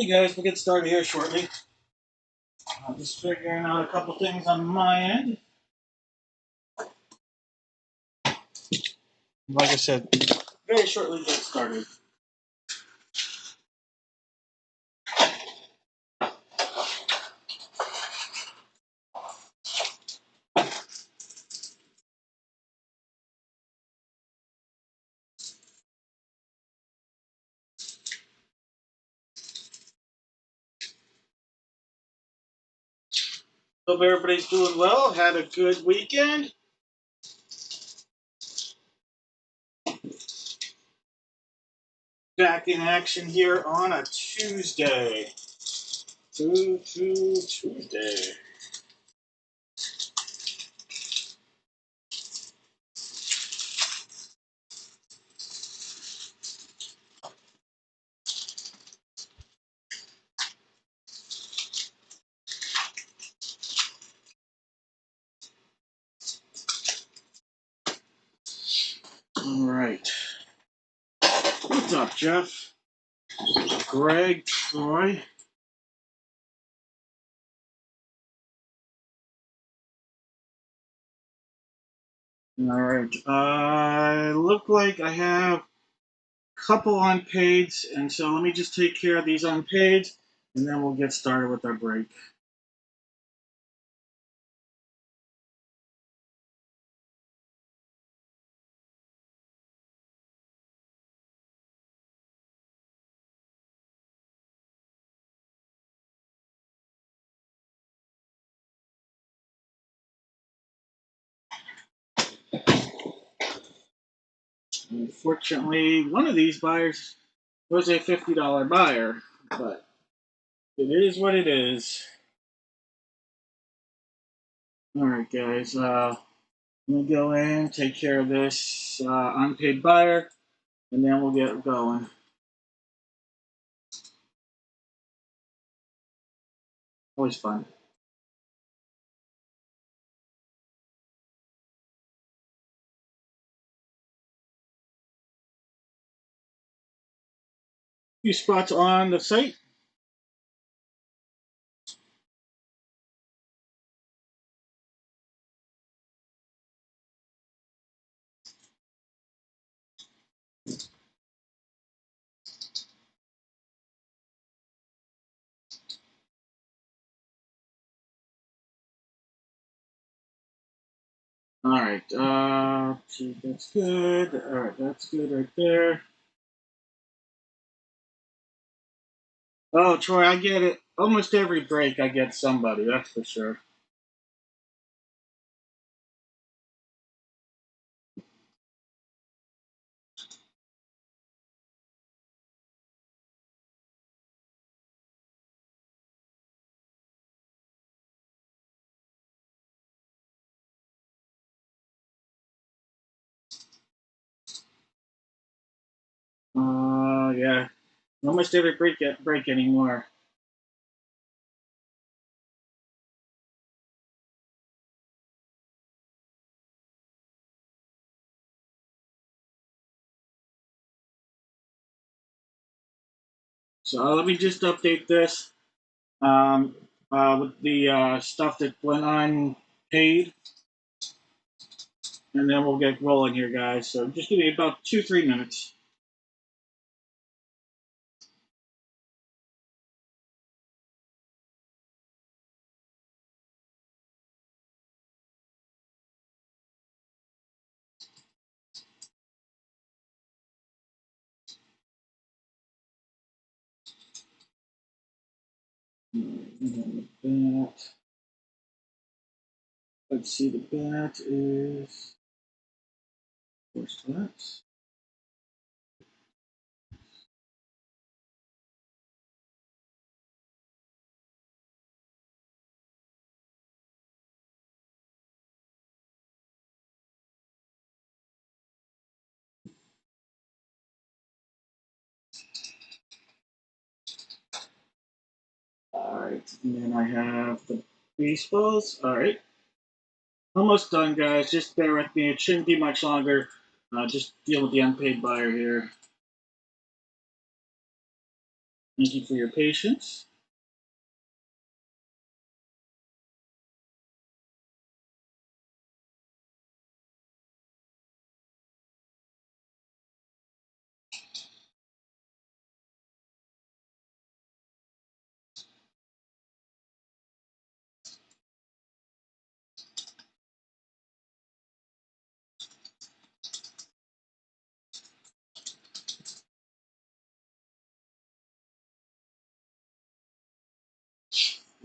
Hey guys, we'll get started here shortly. I'm just figuring out a couple things on my end. Like I said, very shortly get started. Hope everybody's doing well. Had a good weekend. Back in action here on a Tuesday. Tuesday. All right. What's up, Jeff? Greg, Troy. All right. Look like I have a couple unpaids, and so let me just take care of these unpaids, and then we'll get started with our break. Unfortunately, one of these buyers was a $50 buyer, but it is what it is. All right, guys. Let me go in, take care of this unpaid buyer, and then we'll get going. Always fun. Few spots on the site. All right. Gee, that's good. All right, that's good right there. Oh, Troy, I get it. Almost every break, I get somebody. That's for sure. Yeah. Almost every break anymore. So let me just update this with the stuff that went unpaid, and then we'll get rolling here, guys. So just give me about 2-3 minutes. Bat. Let's see, the bat is. Of course, that. Alright, and then I have the baseballs. Alright, almost done, guys. Just bear with me. It shouldn't be much longer. Just deal with the unpaid buyer here. Thank you for your patience.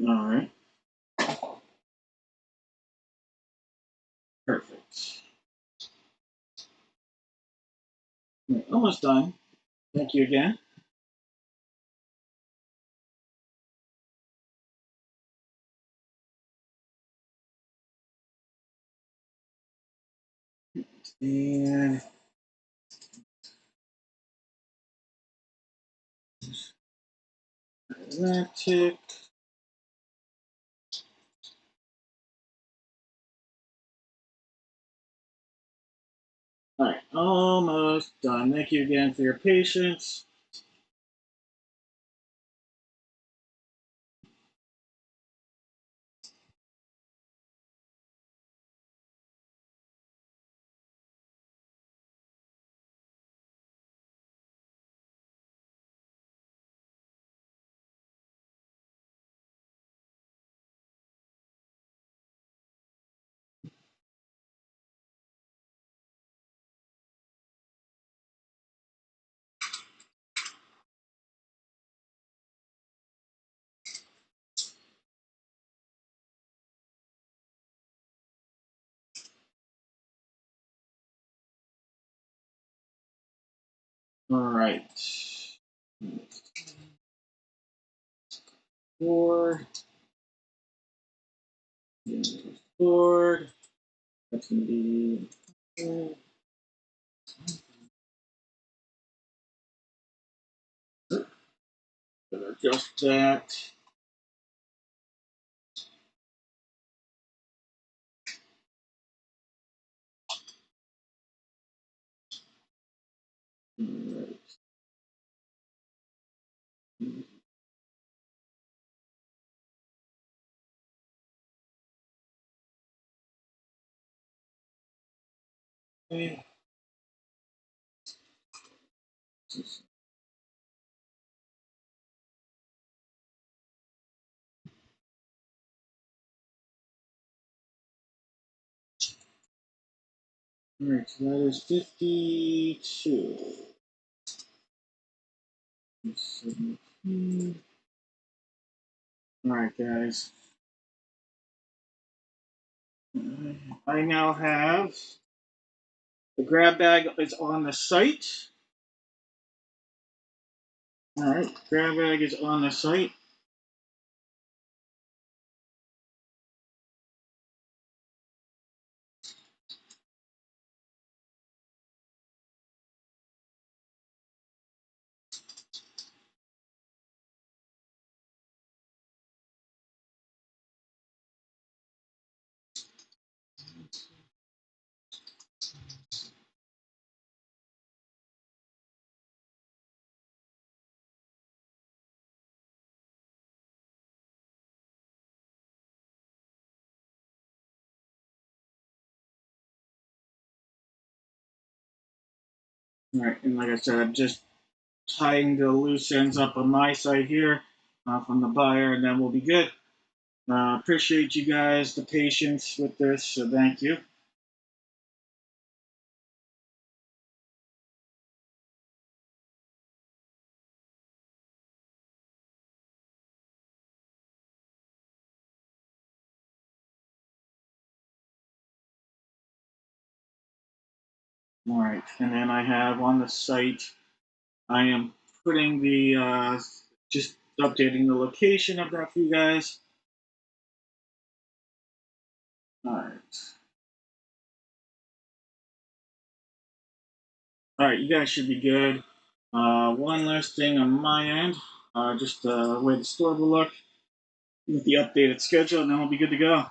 All right. Perfect. Right, almost done. Thank you again. And that tick. All right, almost done. Thank you again for your patience. All right. Four. Forward. That's going to be. Adjust that. All right. Okay. All right, so that is 52. 17. All right, guys. I now have the grab bag is on the site. All right, grab bag is on the site. All right, and like I said, I'm just tying the loose ends up on my side here from the buyer, and then we'll be good. Appreciate you guys, the patience with this, so thank you. All right, and then I have on the site, I am putting the, just updating the location of that for you guys. All right. All right, you guys should be good. One last thing on my end, just the way the store will look with the updated schedule, and then we'll be good to go.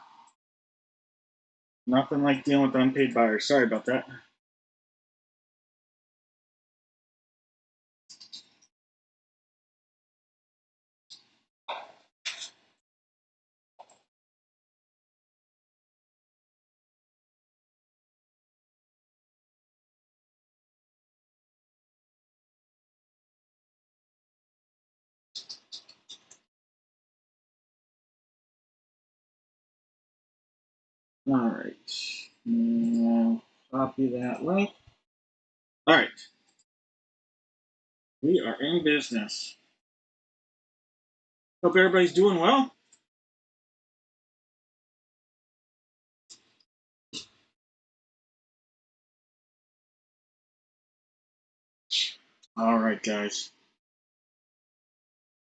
Nothing like dealing with unpaid buyers. Sorry about that. All right. And copy that link. All right. We are in business. Hope everybody's doing well. All right, guys.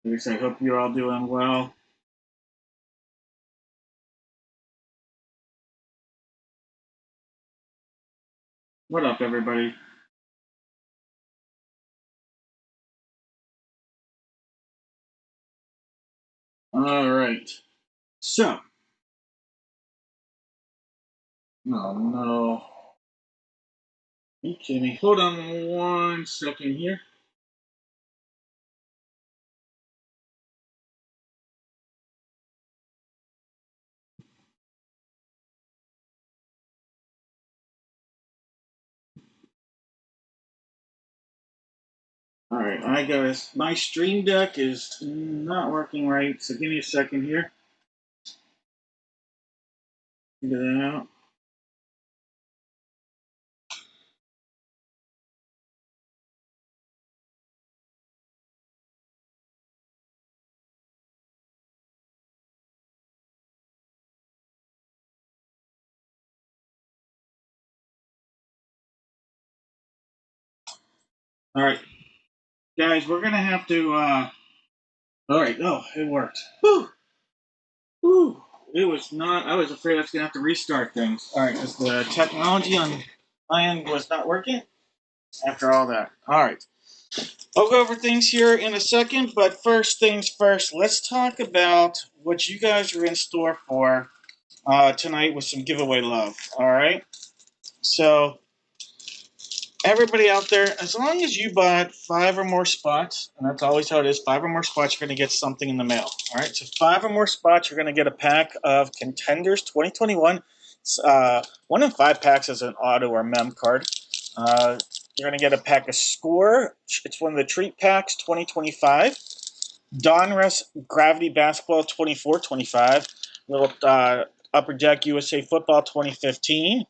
At least I hope you're all doing well. What up, everybody? All right. So, oh no. You kidding me? Hold on 1 second here. All right, I guys, my stream deck is not working right, so give me a second here. Figure that out. All right, guys, we're gonna have to. All right, oh, it worked. Whew, whew. It was not. I was afraid I was gonna have to restart things. All right, because the technology on my end was not working. After all that, all right. I'll go over things here in a second, but first things first, let's talk about what you guys are in store for tonight with some giveaway love. All right. So, everybody out there, as long as you bought 5 or more spots, and that's always how it is, 5 or more spots, you're going to get something in the mail. All right. So, 5 or more spots, you're going to get a pack of Contenders 2021. 1 in 5 packs is an auto or mem card. You're going to get a pack of Score. It's one of the treat packs 2025. Donruss Gravity Basketball 24-25, little Upper Deck USA Football 2015,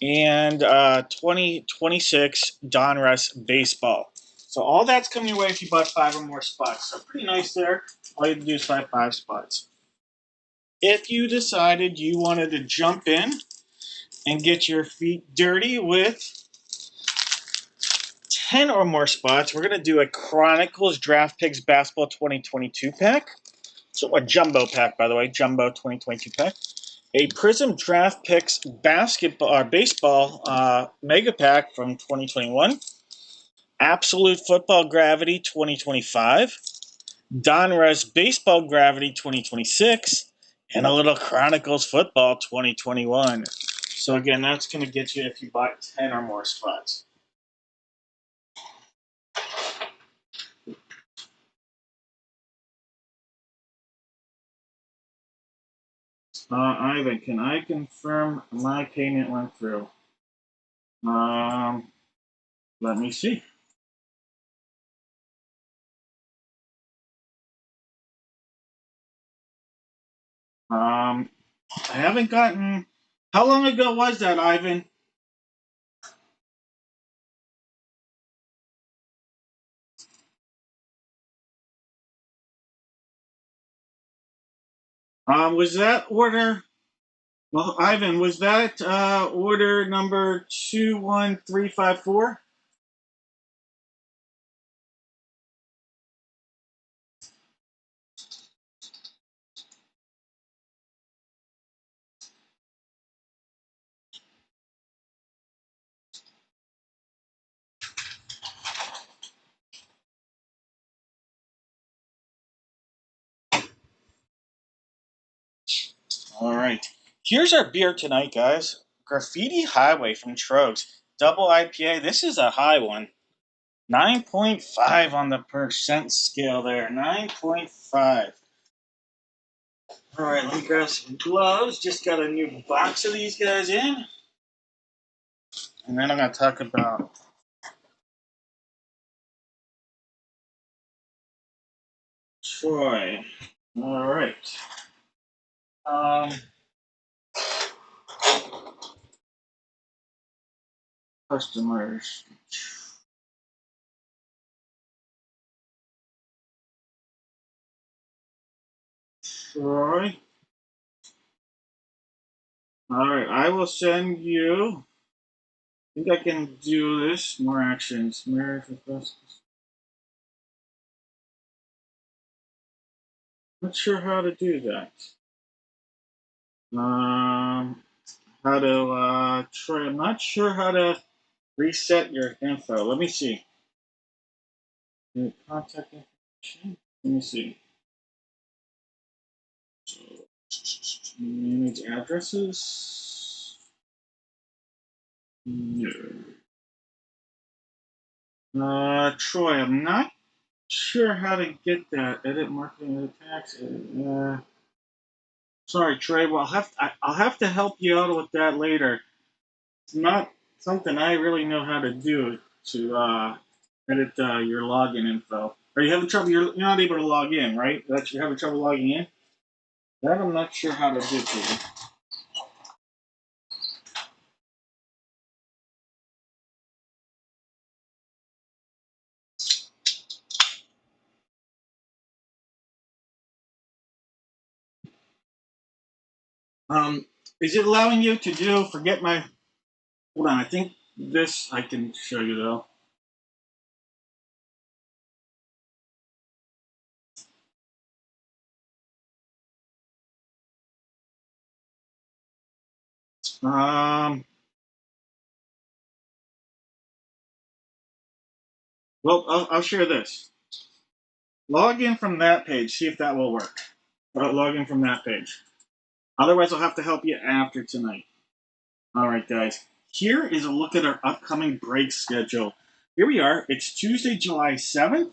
and 2026 Donruss Baseball. So all that's coming your way if you bought 5 or more spots. So pretty nice there. All you have to do is buy 5 spots. If you decided you wanted to jump in and get your feet dirty with 10 or more spots, we're going to do a Chronicles Draft Picks Basketball 2022 pack. So a jumbo pack, by the way, jumbo 2022 pack. A Prism Draft Picks basketball or baseball mega pack from 2021. Absolute Football Gravity 2025. Donruss Baseball Gravity 2026. And a little Chronicles Football 2021. So again, that's going to get you if you buy 10 or more spots. Ivan, can I confirm my payment went through? Let me see. I haven't gotten. How long ago was that, Ivan? Was that order? Well, Ivan, was that order number 21354? All right. Here's our beer tonight, guys. Graffiti Highway from Trogs. Double IPA. This is a high one. 9.5 on the percent scale there. 9.5. All right, let me grab some gloves. Just got a new box of these guys in. And then I'm going to talk about Troy. All right. Um, Customers. Troy. Alright, I will send you. I think I can do this. More actions. Not sure how to do that. How to try. I'm not sure how to reset your info. Let me see. Contact information. Let me see. Manage addresses. No. Troy, I'm not sure how to get that. Edit marketing, edit tax. Sorry, Troy. Well, I'll have to help you out with that later. It's not something I really know how to do to edit your login info. Are you having trouble? You're not able to log in, right? That you're having trouble logging in. That I'm not sure how to do to you. Is it allowing you to do? Forget my. Hold on. I think this I can show you though. Um. Well, I'll share this. Log in from that page. See if that will work. Log in from that page. Otherwise, I'll have to help you after tonight. All right, guys. Here is a look at our upcoming break schedule. Here we are. It's Tuesday, July 7th.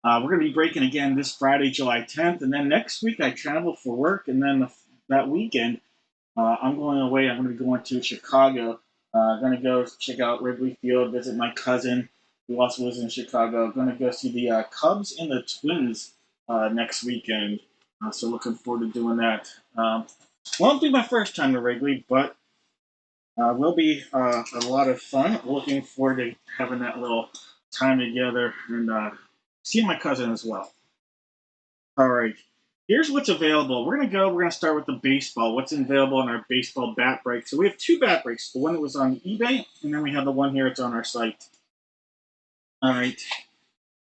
We're going to be breaking again this Friday, July 10th. And then next week, I travel for work. And then that weekend, I'm going away. I'm going to be going to Chicago. I'm going to go check out Wrigley Field, visit my cousin who also lives in Chicago. I'm going to go see the Cubs and the Twins next weekend. So looking forward to doing that. Won't be my first time to Wrigley, but will be a lot of fun. Looking forward to having that little time together and seeing my cousin as well. All right. Here's what's available. We're gonna start with the baseball. What's available in our baseball bat break? So we have two bat breaks. The one that was on eBay, and then we have the one here. It's on our site. All right.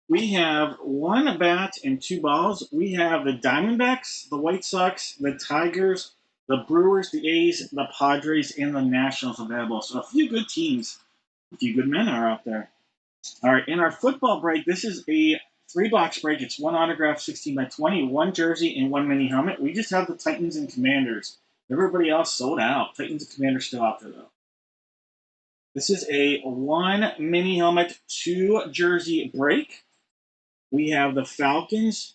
We have one bat and two balls. We have the Diamondbacks, the White Sox, the Tigers, the Brewers, the A's, the Padres, and the Nationals available. So a few good teams, a few good men are out there. All right, in our football break, this is a three-box break. It's one autograph, 16 by 20, one jersey, and one mini helmet. We just have the Titans and Commanders. Everybody else sold out. Titans and Commanders still out there, though. This is a one mini helmet, two jersey break. We have the Falcons,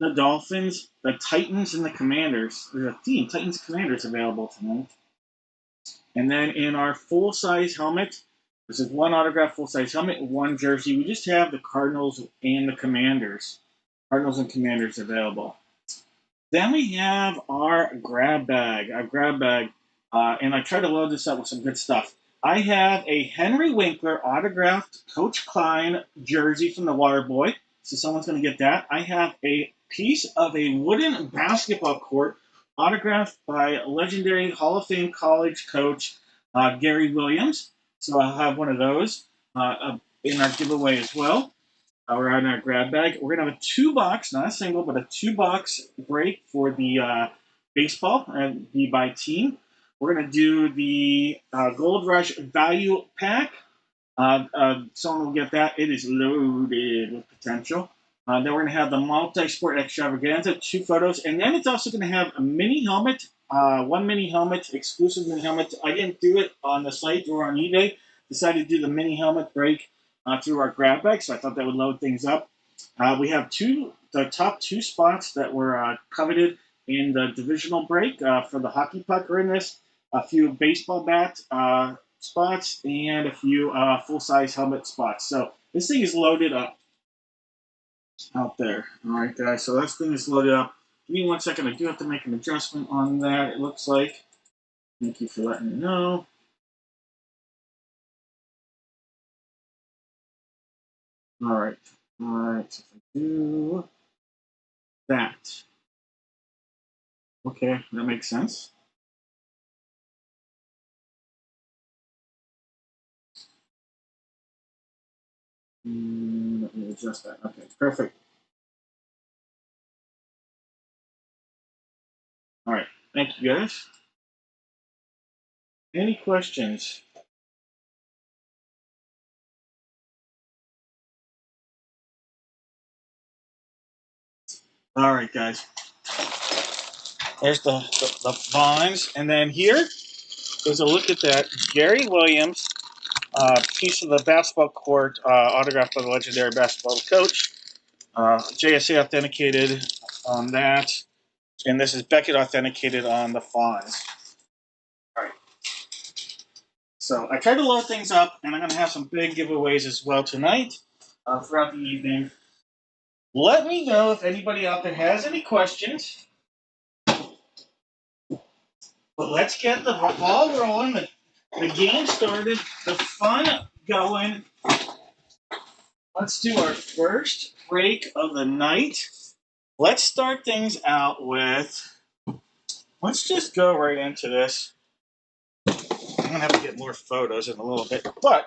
the Dolphins, the Titans, and the Commanders. There's a theme, Titans Commanders available tonight. And then in our full size helmet, this is one autograph full size helmet, one jersey. We just have the Cardinals and the Commanders. Cardinals and Commanders available. Then we have our grab bag. And I tried to load this up with some good stuff. I have a Henry Winkler autographed Coach Klein jersey from the Waterboy. So someone's going to get that. I have a piece of a wooden basketball court autographed by legendary Hall of Fame college coach Gary Williams. So I'll have one of those in our giveaway as well. We're on our grab bag. We're gonna have a two-box, not a single, but a two-box break for the baseball and the by team. We're gonna do the Gold Rush Value Pack. Someone will get that. It is loaded with potential. Then we're gonna have the multi-sport extravaganza, two photos, and then it's also gonna have a mini helmet, one mini helmet, exclusive mini helmet. I didn't do it on the site or on eBay. Decided to do the mini helmet break through our grab bag, so I thought that would load things up. We have the top two spots that were coveted in the divisional break for the hockey puck are in this. A few baseball bat spots and a few full-size helmet spots. So this thing is loaded up out there. All right, guys. So this thing is loaded up. Give me 1 second. I do have to make an adjustment on that. It looks like. Thank you for letting me know. All right. All right. So if I do that. Okay, that makes sense. Let me adjust that. Okay, perfect. All right. Thank you, guys. Any questions? All right, guys. There's the vines. And then here is a look at that Gary Williams piece of the basketball court autographed by the legendary basketball coach. JSA authenticated on that. And this is Beckett authenticated on the fawns. All right. So I tried to load things up, and I'm going to have some big giveaways as well tonight throughout the evening. Let me know if anybody out there has any questions. But let's get the ball rolling, the game started, the fun going. Let's do our first break of the night. Let's start things out with, let's just go right into this. I'm going to have to get more photos in a little bit, but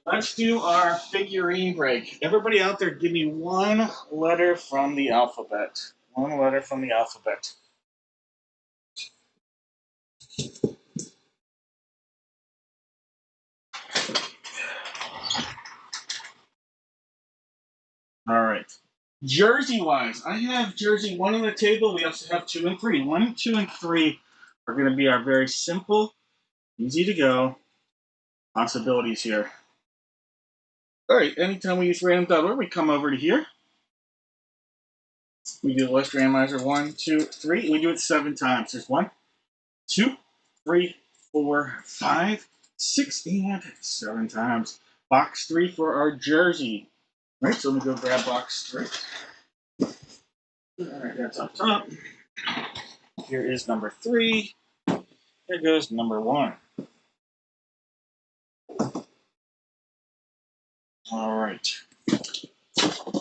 let's do our figurine break. Everybody out there, give me one letter from the alphabet. One letter from the alphabet. All right. Jersey wise, I have jersey 1 on the table. We also have 2 and 3. 1, 2, and 3 are going to be our very simple, easy to go possibilities here. All right. Anytime we use random.org, we come over to here. We do the list randomizer 1, 2, 3. We do it 7 times. There's 1, 2, 3, 4, 5, 6, and 7 times. Box 3 for our jersey. All right. So let me go grab box 3. All right. That's up top. Here is number 3. There goes number 1. All right.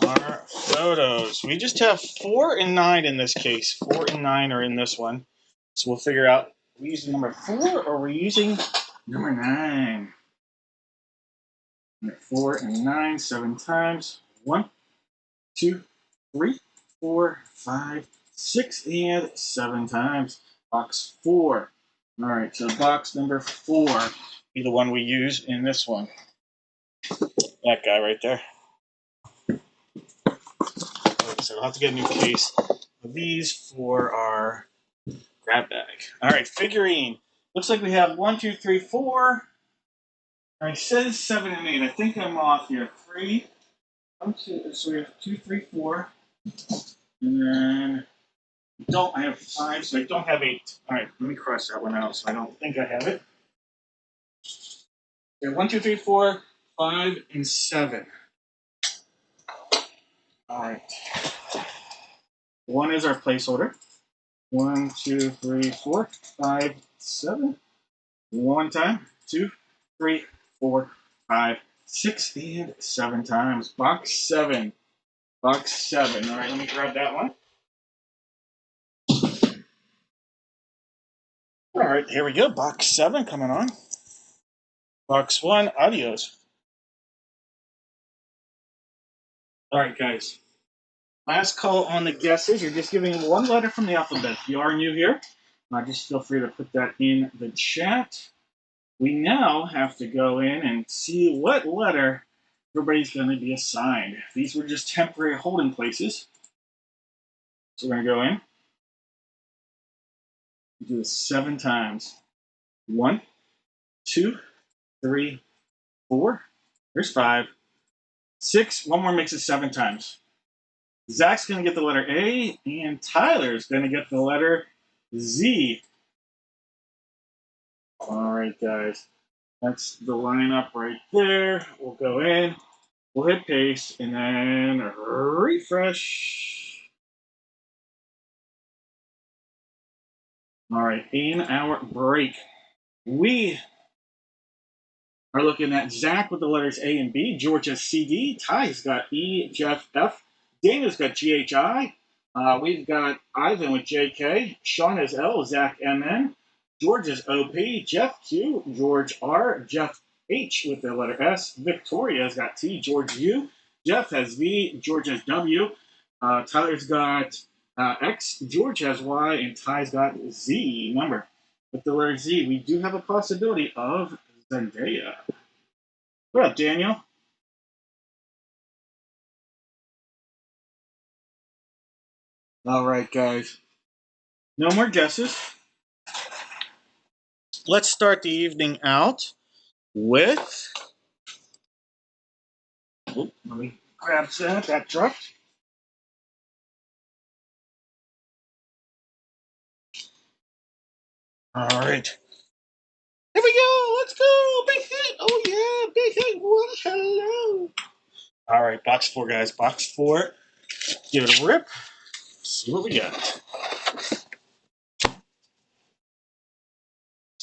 Our photos. We just have 4 and 9 in this case. 4 and 9 are in this one. So we'll figure out, are we using number 4 or are we using number 9? 4 and 9, 7 times. 1, 2, 3, 4, 5, 6, and 7 times. Box 4. All right, so box number 4 be the one we use in this one. That guy right there. So we'll have to get a new case of these for our grab bag. All right, figurine. Looks like we have 1, 2, 3, 4. I said 7 and 8. I think I'm off here. 3. 1, 2. So we have 2, 3, 4. And then I have 5, so I don't have 8. All right, let me cross that one out. So I don't think I have it. Okay, 1, 2, 3, 4, 5, and 7. All right. 1 is our placeholder. 1, 2, 3, 4, 5, 7. One time, 2, 3, 4, 5, 6, and 7 times. Box 7. Box 7. All right, let me grab that one. All right, here we go. Box 7 coming on. Box 1, adios. All right, guys. Last call on the guesses. You're just giving one letter from the alphabet. If you are new here, just feel free to put that in the chat. We now have to go in and see what letter everybody's going to be assigned. These were just temporary holding places. So we're going to go in. Do this 7 times. 1, 2, 3, 4. There's 5. 6. One more makes it 7 times. Zach's going to get the letter A, and Tyler's going to get the letter Z. All right, guys. That's the lineup right there. We'll go in. We'll hit paste, and then refresh. All right, in our break, we are looking at Zach with the letters A and B. George has CD. Ty's got E, Jeff F. Dana's got GHI. We've got Ivan with JK. Sean has L. Zach MN. George is OP. Jeff Q. George R. Jeff H with the letter S. Victoria's got T. George U. Jeff has V. George has W. Tyler's got X. George has Y. And Ty's got Z. Remember, with the letter Z, we do have a possibility of Zendaya. What up, Daniel? All right, guys. No more guesses. Let's start the evening out with. Oh, let me grab that dropped. All right. Here we go. Let's go. Big hit. Oh, yeah. Big hit. What? Hello. All right. Box 4, guys. Box 4. Give it a rip. See what we got.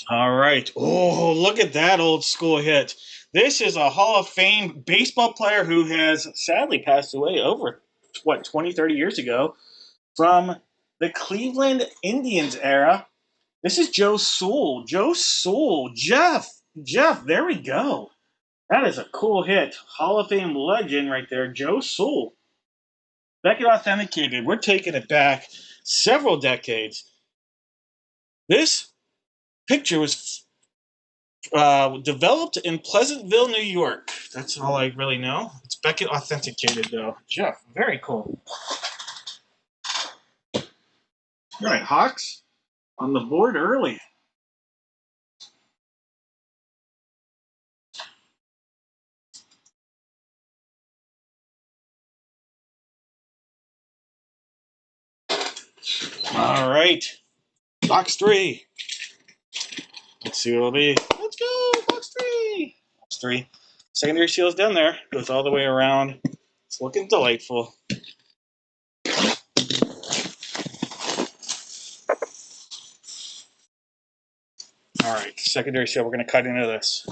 All right. Oh, look at that old school hit. This is a Hall of Fame baseball player who has sadly passed away over, 20, 30 years ago from the Cleveland Indians era. This is Joe Sewell. Joe Sewell. Jeff, there we go. That is a cool hit. Hall of Fame legend right there, Joe Sewell. Beckett authenticated. We're taking it back several decades. This picture was developed in Pleasantville, New York. That's all I really know. It's Beckett authenticated, though. Jeff, very cool. All right, Hawks on the board early. All right, box 3. Let's see what it'll be. Let's go, box 3. Box 3. Secondary seal's down there. Goes all the way around. It's looking delightful. All right, secondary seal. We're going to cut into this.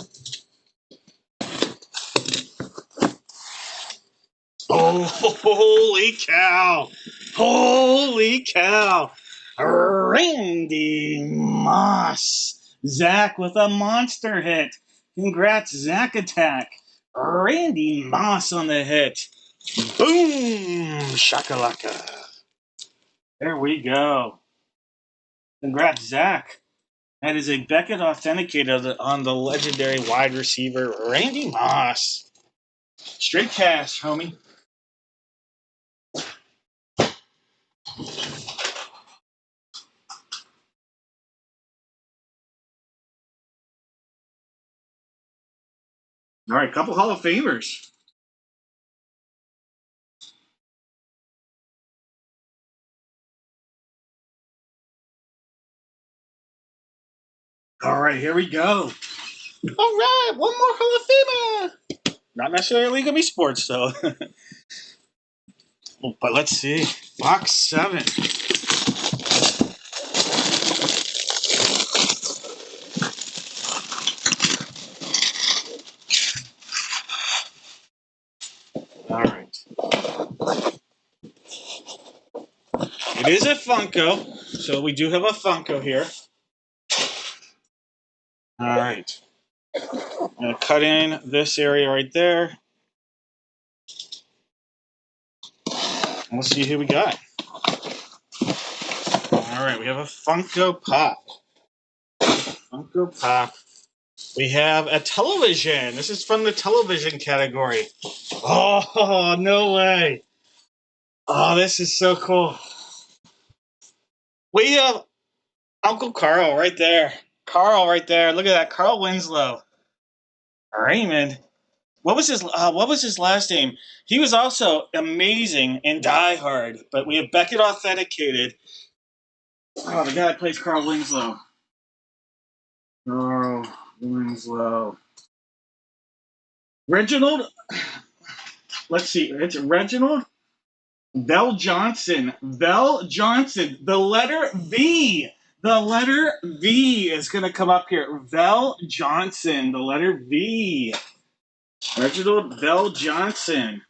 Oh, holy cow! Holy cow! Randy Moss. Zach with a monster hit. Congrats, Zach Attack. Randy Moss on the hit. Boom! Shakalaka. There we go. Congrats, Zach. That is a Beckett authenticated on the legendary wide receiver, Randy Moss. Straight cash, homie. All right, couple Hall of Famers. All right, here we go. All right, one more Hall of Famer. Not necessarily going to be sports, though. But let's see. Box 7. All right. It is a Funko, so we do have a Funko here. All right. I'm going to cut in this area right there. And we'll see who we got. All right, we have a Funko Pop. Funko Pop. We have a television. This is from the television category. Oh, no way. Oh, this is so cool. We have Uncle Carl right there. Carl right there. Look at that. Carl Winslow. Raymond. What was his last name? He was also amazing in Die Hard, but we have Beckett authenticated. Oh, the guy that plays Carl Winslow. Carl Winslow. Reginald. Let's see. It's Reginald Bell Johnson. Bell Johnson. The letter V. The letter V is going to come up here. Vel Johnson, the letter V. Reginald Vel Johnson.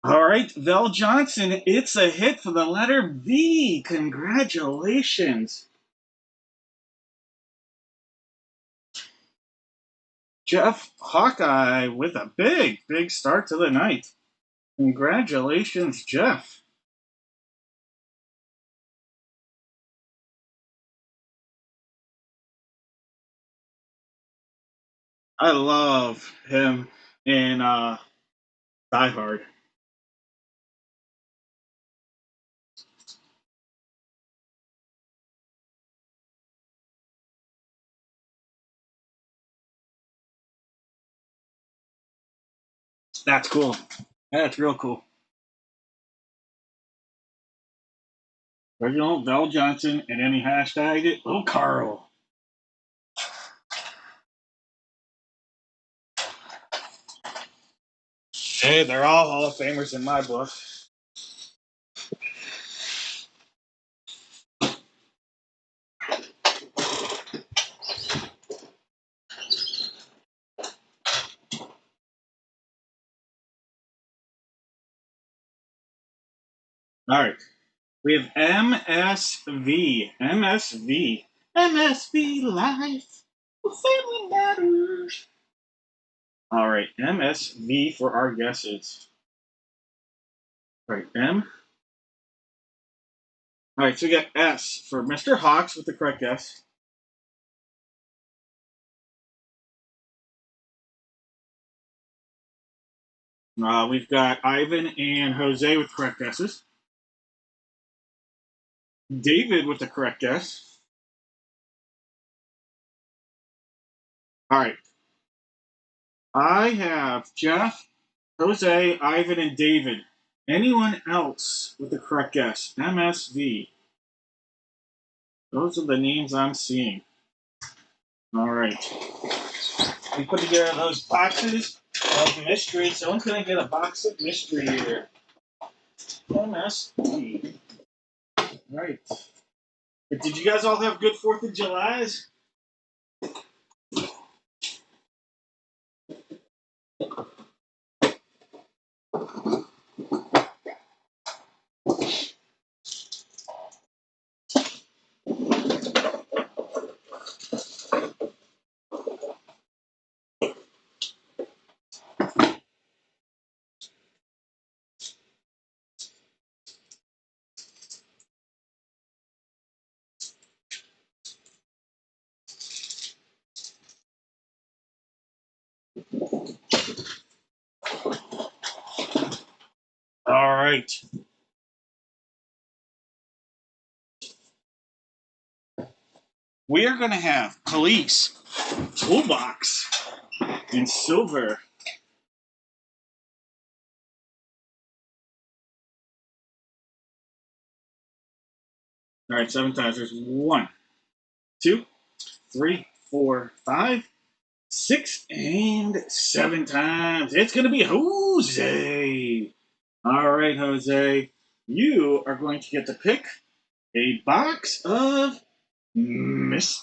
All right, Vel Johnson, it's a hit for the letter V. Congratulations. Jeff Hawkeye with a big start to the night. Congratulations, Jeff. I love him in Die Hard. That's cool. That's real cool. Reginald Vel Johnson, and then he hashtagged it, Little Carl. Hey, they're all Hall of Famers in my book. All right. We have MSV. MSV. MSV Life. Family Matters. All right. MSV for our guesses. All right. M. All right. So we got S for Mr. Hawks with the correct guess. We've got Ivan and Jose with correct guesses. David with the correct guess. All right. I have Jeff, Jose, Ivan, and David. Anyone else with the correct guess? MSV. Those are the names I'm seeing. All right. We put together those boxes of mystery. Someone's going to get a box of mystery here. MSV. All right. But did you guys all have good 4th of Julys? All right. We are going to have Police Toolbox in silver. All right, 7 times. There's 1, 2, 3, 4, 5, 6, and 7 times. It's going to be Jose. All right, Jose. You are going to get to pick a box of mystery.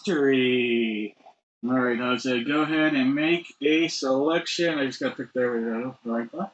All right, Jose, go ahead and make a selection. I just got to pick, there we go, the right box.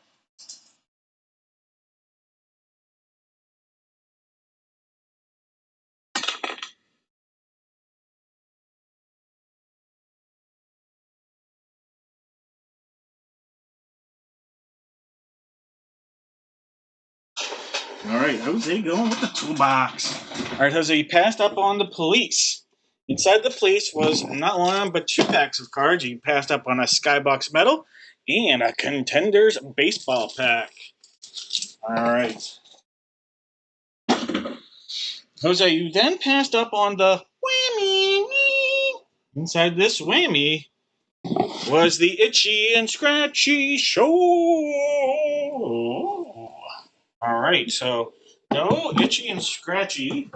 All right, Jose going with the toolbox. All right, Jose, you passed up on the Police. Inside the Police was not one, but 2 packs of cards. You passed up on a Skybox Medal and a Contenders Baseball pack. All right. Jose, you then passed up on the Whammy. Inside this Whammy was the Itchy and Scratchy Show. All right, so no Itchy and Scratchy.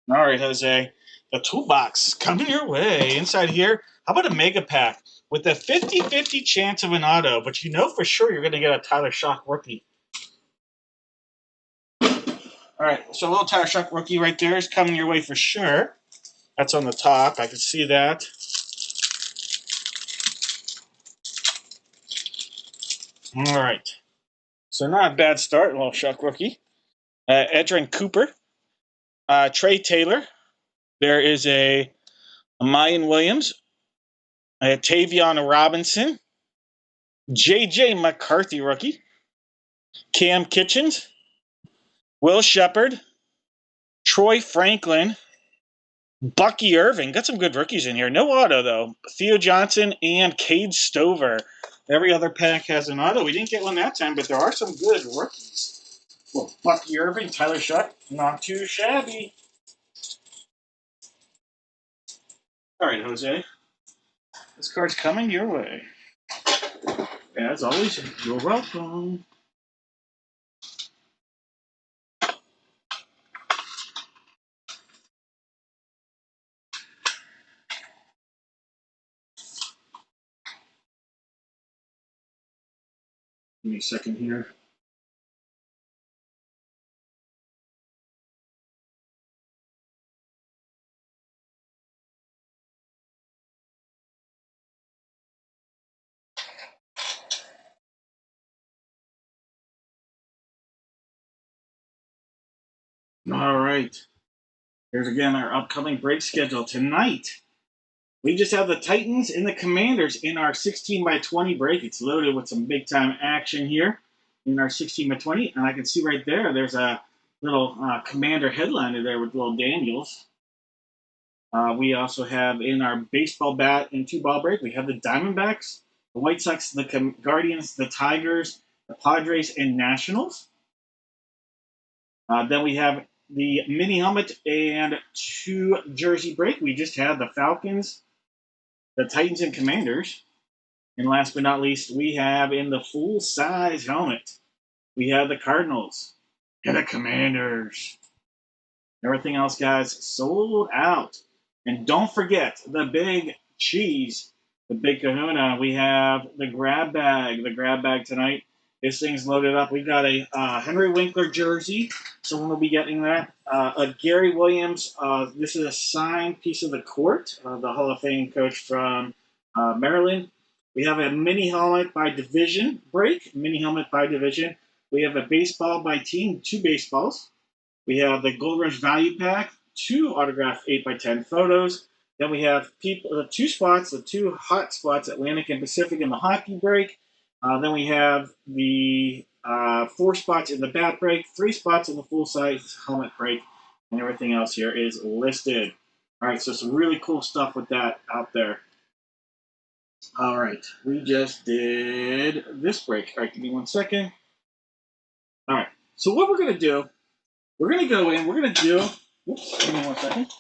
All right, Jose. The toolbox coming your way. Inside here, how about a mega pack with a 50-50 chance of an auto, but you know for sure you're going to get a Tyler Shock rookie. All right, so a little tire shock rookie right there is coming your way for sure. That's on the top. I can see that. All right. So not a bad start, little shock rookie. Edrin Cooper, Trey Taylor. There is a Mayan Williams, Tavion Robinson, J.J. McCarthy rookie, Cam Kitchens, Will Shepard, Troy Franklin, Bucky Irving. Got some good rookies in here. No auto, though. Theo Johnson and Cade Stover. Every other pack has an auto. We didn't get one that time, but there are some good rookies. Well, Bucky Irving, Tyler Shuck, not too shabby. All right, Jose. This card's coming your way. As always, you're welcome. Give me a second here. All right. Here's again our upcoming break schedule. Tonight, we just have the Titans and the Commanders in our 16 by 20 break. It's loaded with some big time action here in our 16 by 20. And I can see right there, there's a little Commander headliner there with little Daniels. We also have in our baseball bat and two ball break, we have the Diamondbacks, the White Sox, the Guardians, the Tigers, the Padres, and Nationals. Then we have the mini helmet and two jersey break. We just had the Falcons, the Titans, and Commanders. And last but not least, we have in the full size helmet, we have the Cardinals and the Commanders. Everything else, guys, sold out. And don't forget the big cheese, the big kahuna. We have the grab bag tonight. This thing's loaded up. We got a Henry Winkler jersey. Someone will be getting that. A Gary Williams. This is a signed piece of the court, the Hall of Fame coach from Maryland. We have a mini helmet by division break. Mini helmet by division. We have a baseball by team, two baseballs. We have the Gold Rush Value Pack, two autographed 8x10 photos. Then we have the two hot spots, Atlantic and Pacific in the hockey break. Then we have the 4 spots in the bat break, 3 spots in the full-size helmet break, and everything else here is listed. All right, so some really cool stuff with that out there. All right, we just did this break. All right, give me 1 second. All right, so what we're going to do, we're going to go in, we're going to do, oops, give me 1 second.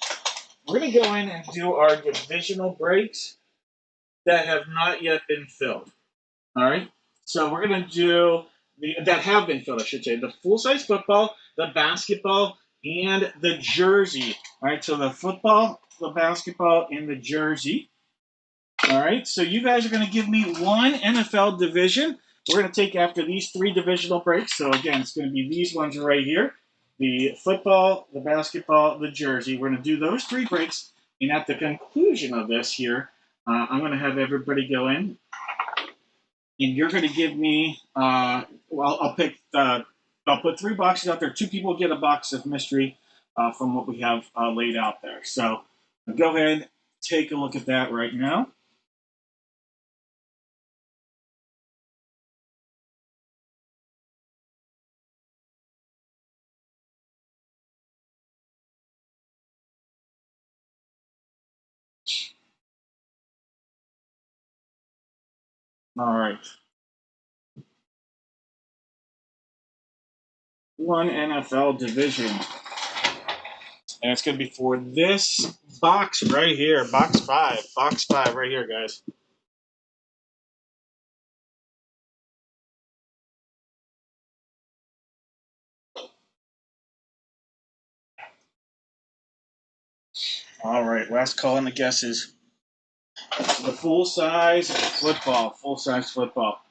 We're going to go in and do our divisional breaks that have not yet been filled. All right? So we're going to do that have been filled, I should say. The full-size football, the basketball, and the jersey. All right? So the football, the basketball, and the jersey. All right? So you guys are going to give me one NFL division. We're going to take after these 3 divisional breaks. So again, it's going to be these ones right here. The football, the basketball, the jersey. We're going to do those 3 breaks. And at the conclusion of this here, I'm going to have everybody go in. And you're going to give me, I'll put 3 boxes out there. 2 people get a box of mystery from what we have laid out there. So go ahead, take a look at that right now. All right. One NFL division. And it's going to be for this box right here. Box 5. Box 5 right here, guys. All right. Last call on the guesses. The full-size football. Full-size football.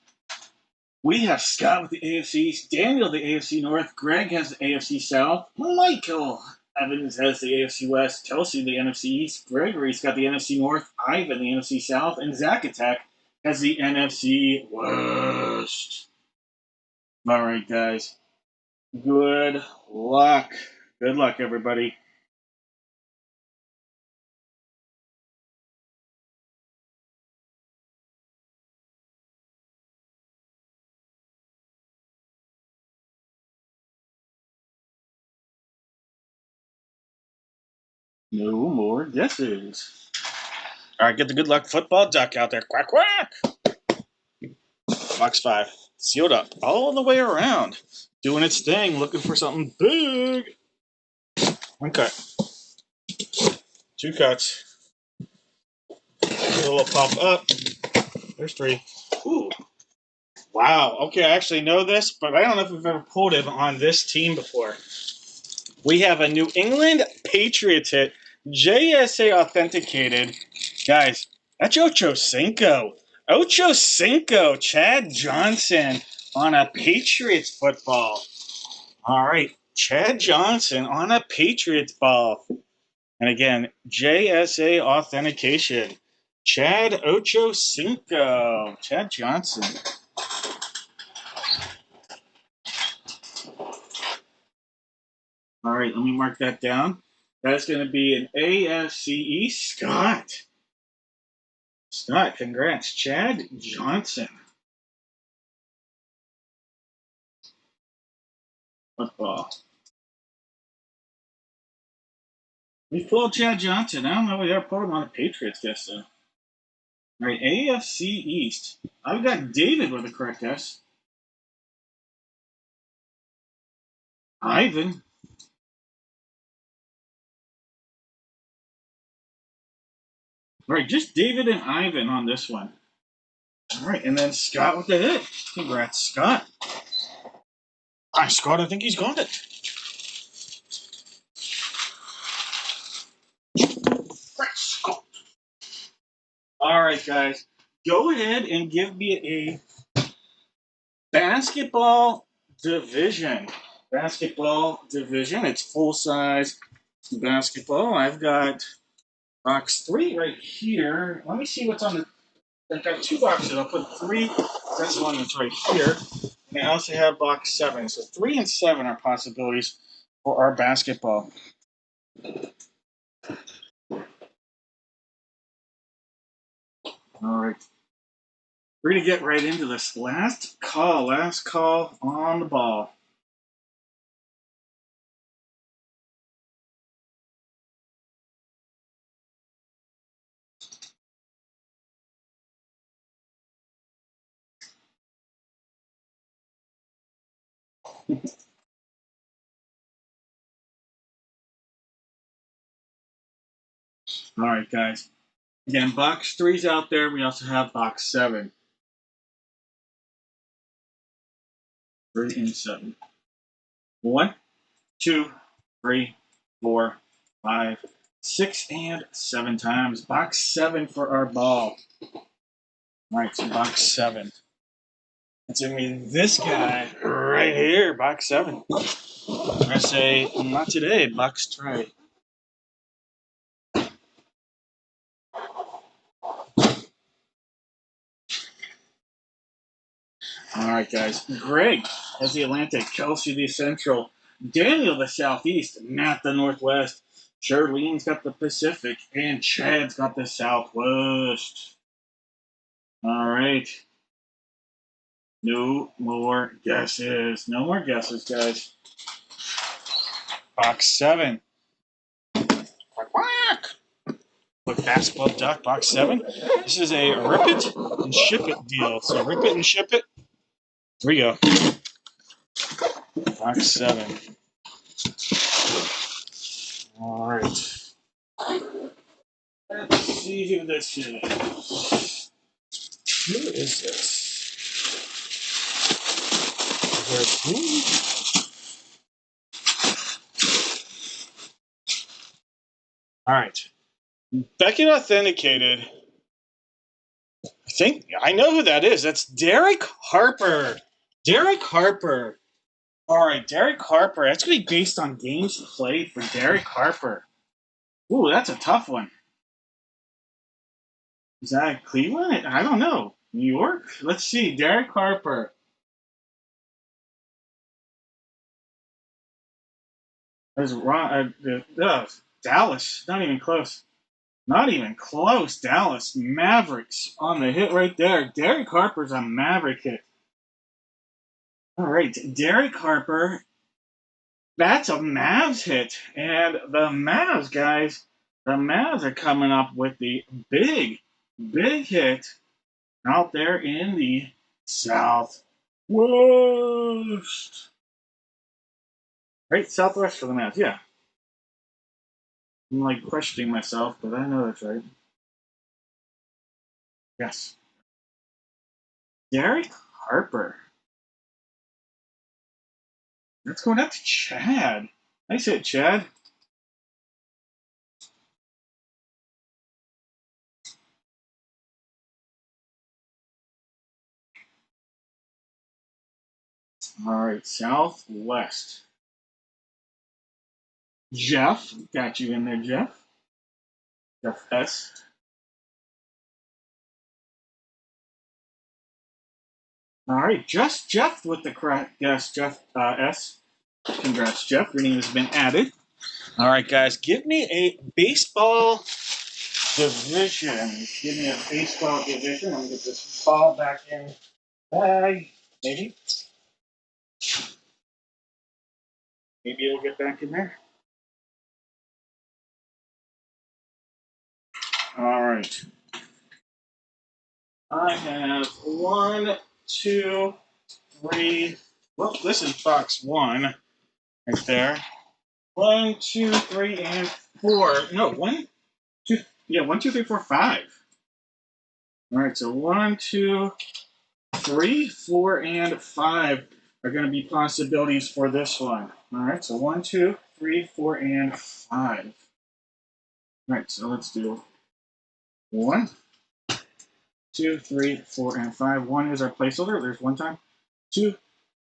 We have Scott with the AFC East, Daniel the AFC North, Greg has the AFC South, Michael Evans has the AFC West, Kelsey the NFC East, Gregory's got the NFC North, Ivan the NFC South, and Zack Attack has the NFC West. All right, guys. Good luck. Good luck, everybody. No more guesses. All right, get the good luck football duck out there. Quack, quack. Box 5. Sealed up all the way around. Doing its thing, looking for something big. One cut. Two cuts. A little pop up. There's 3. Ooh. Wow. Okay, I actually know this, but I don't know if we've ever pulled it on this team before. We have a New England Patriots hit. JSA authenticated. Guys, that's Ocho Cinco. Ocho Cinco. Chad Johnson on a Patriots football. All right. Chad Johnson on a Patriots ball. And again, JSA authentication. Chad Ocho Cinco. Chad Johnson. All right, let me mark that down. That's going to be an AFCE Scott. Scott, congrats. Chad Johnson. Football. We pulled Chad Johnson. I don't know if we ever pulled him on a Patriots guess, though. All right, AFC East. I've got David with the correct guess. Ivan. All right, just David and Ivan on this one. All right, and then Scott with the hit. Congrats, Scott. Hi, Scott. I think he's got it. Scott. All right, guys. Go ahead and give me a basketball division. Basketball division. It's full size basketball. I've got box 3 right here. Let me see what's on the. I've got 2 boxes. I'll put 3. That's the one that's right here. And I also have box 7. So 3 and 7 are possibilities for our basketball. All right. We're going to get right into this. Last call on the ball. All right, guys. Again, box 3's out there. We also have box 7. 3 and 7. 1, 2, 3, 4, 5, 6, and 7 times. Box 7 for our ball. All right, so box 7. It's going to be this guy right here, box 7. I'm going to say, not today, box 3. All right, guys. Greg has the Atlantic, Kelsey the Central, Daniel the Southeast, Matt the Northwest, Charlene's got the Pacific, and Chad's got the Southwest. All right. No more guesses. No more guesses, guys. Box 7. Quack, quack. With basketball duck, box 7. This is a rip it and ship it deal. So rip it and ship it. Here we go. Box 7. All right. Let's see who this is. Who is this? There's who? All right. Beckett authenticated. I think I know who that is. That's Derek Harper. Derek Harper. All right, Derek Harper. That's going to be based on games played for Derek Harper. Ooh, that's a tough one. Is that Cleveland? I don't know. New York? Let's see. Derek Harper. That's wrong. Dallas. Not even close. Not even close. Dallas Mavericks on the hit right there. Derek Harper's a Maverick hit. All right, Derek Harper. That's a Mavs hit. And the Mavs, guys, the Mavs are coming up with the big hit out there in the Southwest. Right? Southwest for the Mavs, yeah. I'm like questioning myself, but I know that's right. Yes. Derek Harper. Let's go out to Chad. Nice hit, Chad. All right, Southwest. Jeff, got you in there, Jeff. Jeff S. All right, just Jeff with the correct guess, Jeff S. Congrats, Jeff. Your name has been added. All right, guys, give me a baseball division. Give me a baseball division. I'm gonna get this ball back in bag. Maybe. Maybe it'll get back in there. All right. I have one, two, three. Well, this is box one right there. 1, 2, 3, and 4. No, 1, 2. Yeah, 1, 2, 3, 4, 5. All right, so 1, 2, 3, 4, and 5 are going to be possibilities for this one. All right, so 1, 2, 3, 4, and 5. All right, so let's do 1, 2, 3, 4, and 5. 1 is our placeholder. There's one time. 2,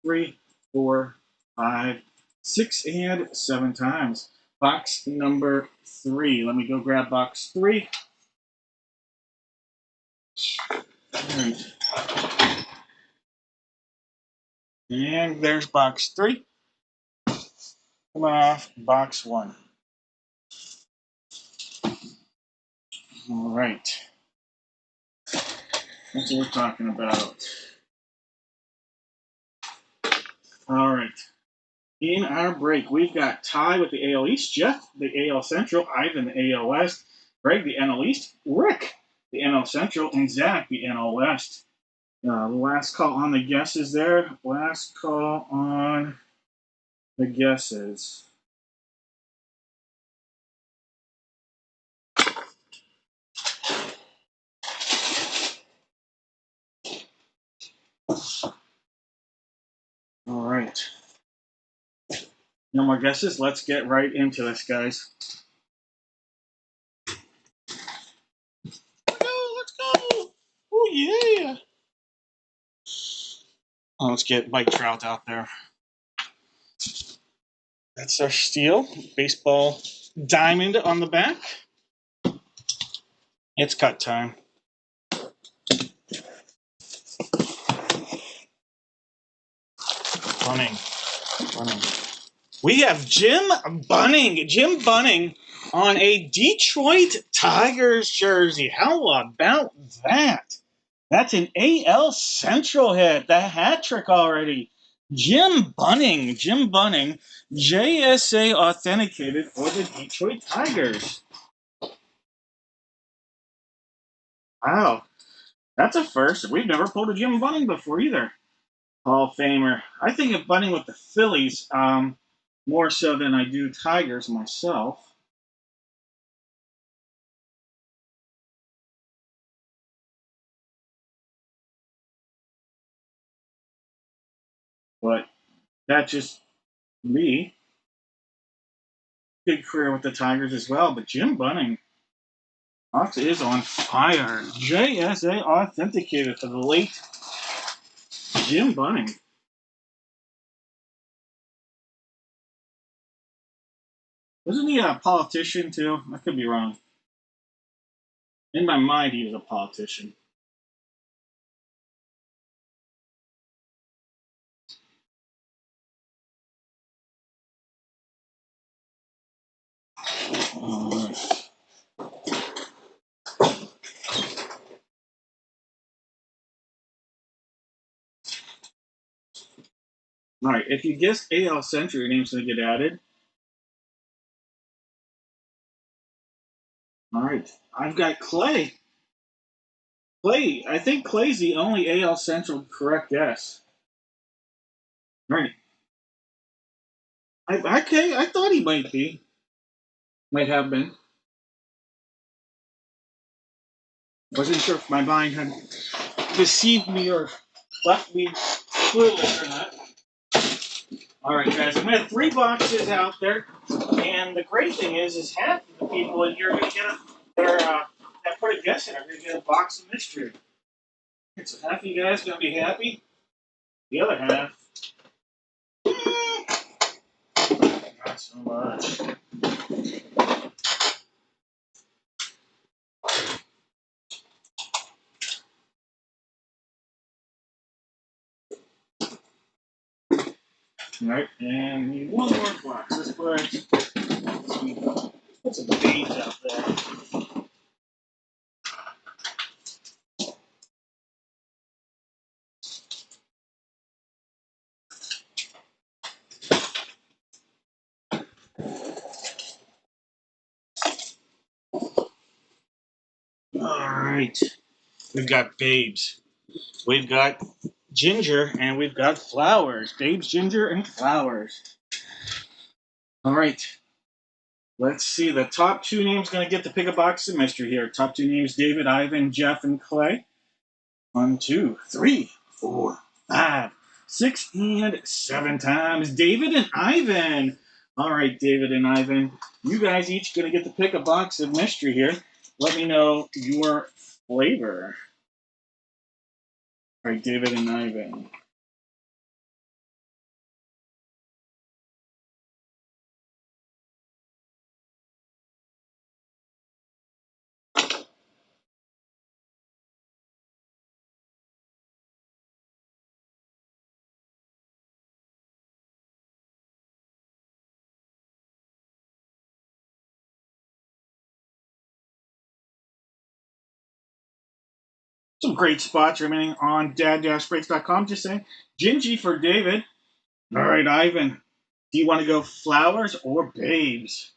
3, 4, 5, 6, and 7 times. Box number 3. Let me go grab box 3. All right. And there's box 3. Coming off box 1. All right. That's what we're talking about. All right. In our break, we've got Ty with the AL East, Jeff, the AL Central, Ivan, the AL West, Greg, the NL East, Rick, the NL Central, and Zach, the NL West. Last call on the guesses there. Last call on the guesses. All right. No more guesses. Let's get right into this, guys. Let's go. Oh, yeah. Oh, let's get Mike Trout out there. That's our steel. Baseball diamond on the back. It's cut time. Bunning. We have Jim Bunning on a Detroit Tigers jersey. How about that? That's an AL Central hit. The hat trick already. Jim Bunning, JSA authenticated for the Detroit Tigers. Wow, that's a first. We've never pulled a Jim Bunning before either. Hall of Famer. I think of Bunning with the Phillies more so than I do Tigers myself. But that's just me. Big career with the Tigers as well. But Jim Bunning is on fire. JSA authenticated for the late Jim Bunning. Wasn't he a politician too? I could be wrong. In my mind, he was a politician. Alright. Alright, if you guessed AL Central, your name's going to get added. Alright, I've got Clay. Clay, I think Clay's the only AL Central correct guess. Right. I thought he might be. Might have been. Wasn't sure if my mind had deceived me or left me clueless or not. All right, guys, I'm gonna have 3 boxes out there, and the great thing is half of the people in here are gonna get that put a guess in are gonna get a box of mystery. So half of you guys gonna be happy. The other half, not so much. All right, and need one more box. Let's put some beads out there. All right, we've got babes. We've got ginger, and we've got flowers. Babes, ginger, and flowers. All right. Let's see. The top 2 names going to get to pick a box of mystery here. Top 2 names: David, Ivan, Jeff, and Clay. 1, 2, 3, 4, 5, 6, and 7 times. David and Ivan. All right, David and Ivan. You guys each going to get to pick a box of mystery here. Let me know your flavor. All right, David and Ivan. Some great spots remaining on dad-breaks.com. Just saying. Gingy for David. All right, Ivan. Do you want to go flowers or babes?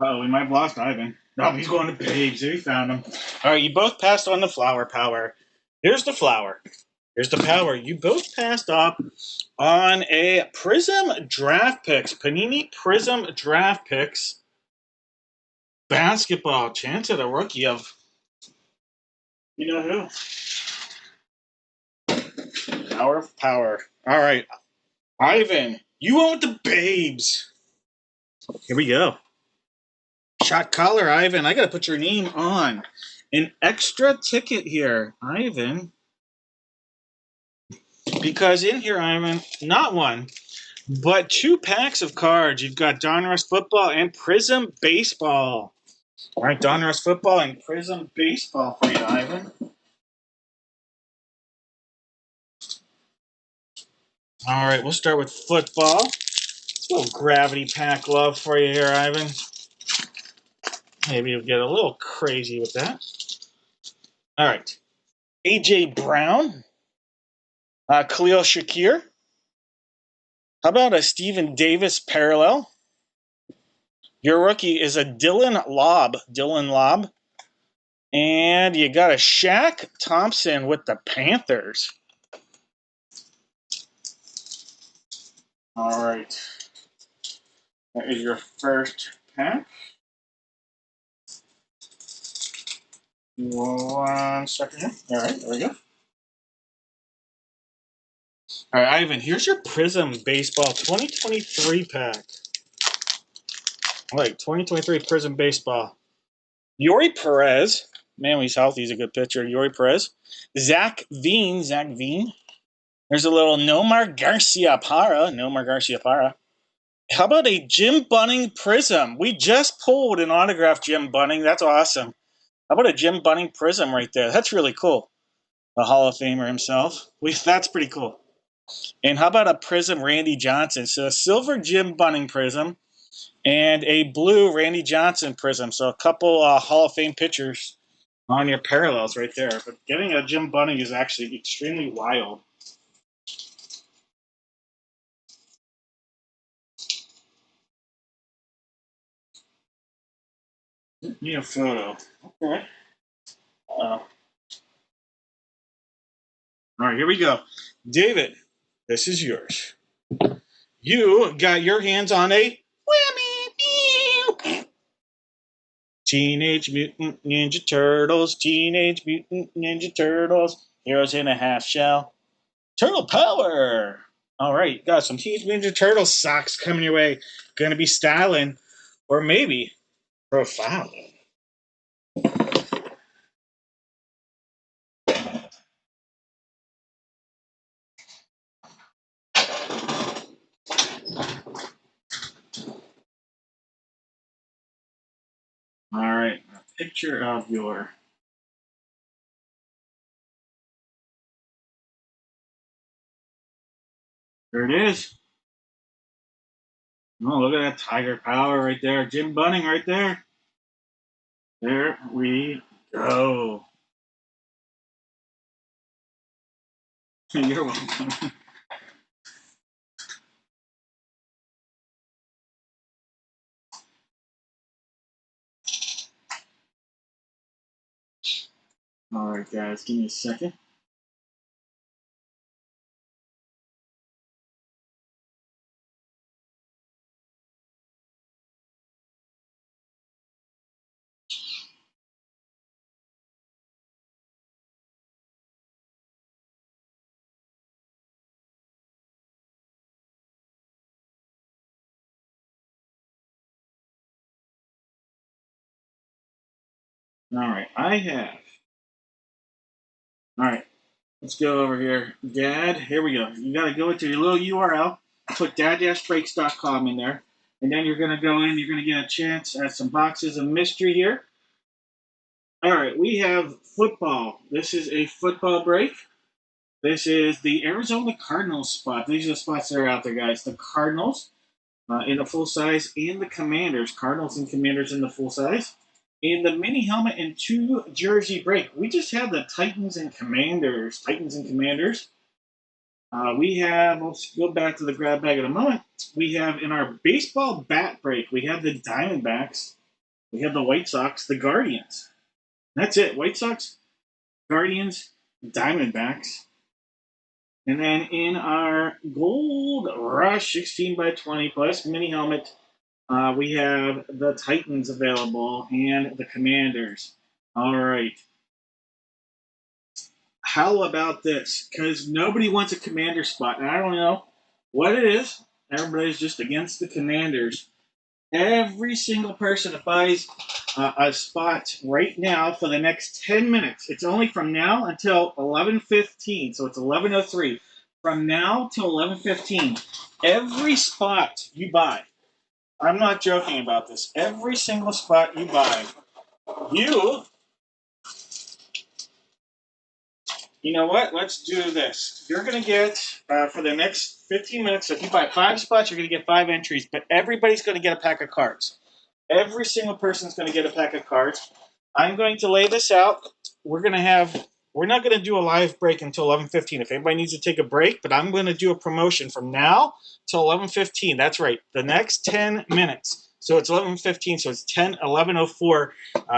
Oh, we might have lost Ivan. No, he's going to babes. He found him. All right, you both passed on the flower power. Here's the flower. Here's the power. You both passed up on a Prism Draft Picks. Panini Prism Draft Picks. Basketball. Chance at a rookie of, you know who? Power of power. All right, Ivan, you went with the babes. Here we go. Shot caller, Ivan. I got to put your name on an extra ticket here, Ivan. Because in here, Ivan, not one, but 2 packs of cards. You've got Donruss Football and Prism Baseball. All right, Donruss Football and Prism Baseball for you, Ivan. All right, we'll start with football. A little gravity pack love for you here, Ivan. Maybe you'll get a little crazy with that. All right. A.J. Brown. Khalil Shakir. How about a Stephen Davis parallel? Your rookie is a Dylan Lobb. Dylan Lobb. And you got a Shaq Thompson with the Panthers. All right. That is your first pack. 1 second here. All right, there we go. All right, Ivan, here's your Prism Baseball 2023 pack. All right, 2023 Prism Baseball. Yori Perez. Man, when he's healthy, he's a good pitcher. Yori Perez. Zach Veen. There's a little Nomar Garcia Parra. How about a Jim Bunning Prism? We just pulled an autographed Jim Bunning. That's awesome. How about a Jim Bunning Prism right there? That's really cool. The Hall of Famer himself. That's pretty cool. And how about a Prism Randy Johnson? So a silver Jim Bunning Prism and a blue Randy Johnson Prism. So a couple Hall of Fame pitchers on your parallels right there. But getting a Jim Bunning is actually extremely wild. Need a photo. Okay. All right, here we go. David, this is yours. You got your hands on a Teenage Mutant Ninja Turtles, Heroes in a Half Shell, Turtle Power. All right, got some Teenage Mutant Ninja Turtles socks coming your way. Gonna be styling, or maybe profiling. All right, a picture of your. There it is. Oh, look at that Tiger Power right there. Jim Bunning right there. There we go. You're welcome. All right, guys, give me a second. All right, I have. All right, let's go over here. Dad, here we go. You got to go into your little URL, put dad-breaks.com in there, and then you're going to go in. You're going to get a chance at some boxes of mystery here. All right, we have football. This is a football break. This is the Arizona Cardinals spot. These are the spots that are out there, guys. The Cardinals in the full size and the Commanders. Cardinals and Commanders in the full size. In the mini helmet and 2 jersey break, we just have the Titans and Commanders. We have, let's go back to the grab bag in a moment. We have in our baseball bat break, we have the Diamondbacks, we have the White Sox, the Guardians. That's it. White Sox, Guardians, Diamondbacks. And then in our Gold Rush 16 by 20 plus mini helmet, we have the Titans available and the Commanders. All right. How about this? Because nobody wants a Commander spot, and I don't know what it is. Everybody's just against the Commanders. Every single person that buys a spot right now for the next 10 minutes, it's only from now until 11:15, so it's 11:03. From now till 11:15, every spot you buy, I'm not joking about this, every single spot you buy, you know what? Let's do this. You're going to get, for the next 15 minutes, so if you buy 5 spots, you're going to get 5 entries, but everybody's going to get a pack of cards. Every single person's going to get a pack of cards. I'm going to lay this out. We're not going to do a live break until 11:15. If anybody needs to take a break, but I'm going to do a promotion from now till 11:15. That's right. The next 10 minutes. So it's 11:15. So it's 11:04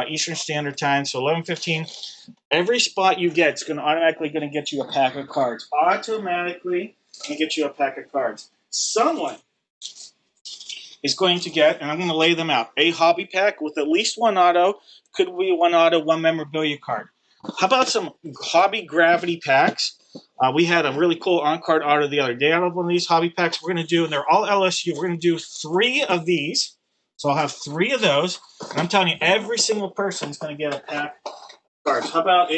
Eastern Standard Time. So 11:15. Every spot you get is going to automatically going to get you a pack of cards. Automatically going to get you a pack of cards. Someone is going to get, and I'm going to lay them out, a hobby pack with at least 1 auto. Could be 1 auto, 1 memorabilia card. How about some hobby gravity packs? We had a really cool on-card order the other day out of one of these hobby packs. We're going to do, and they're all LSU. We're going to do 3 of these. So I'll have 3 of those. And I'm telling you, every single person is going to get a pack of cards. How about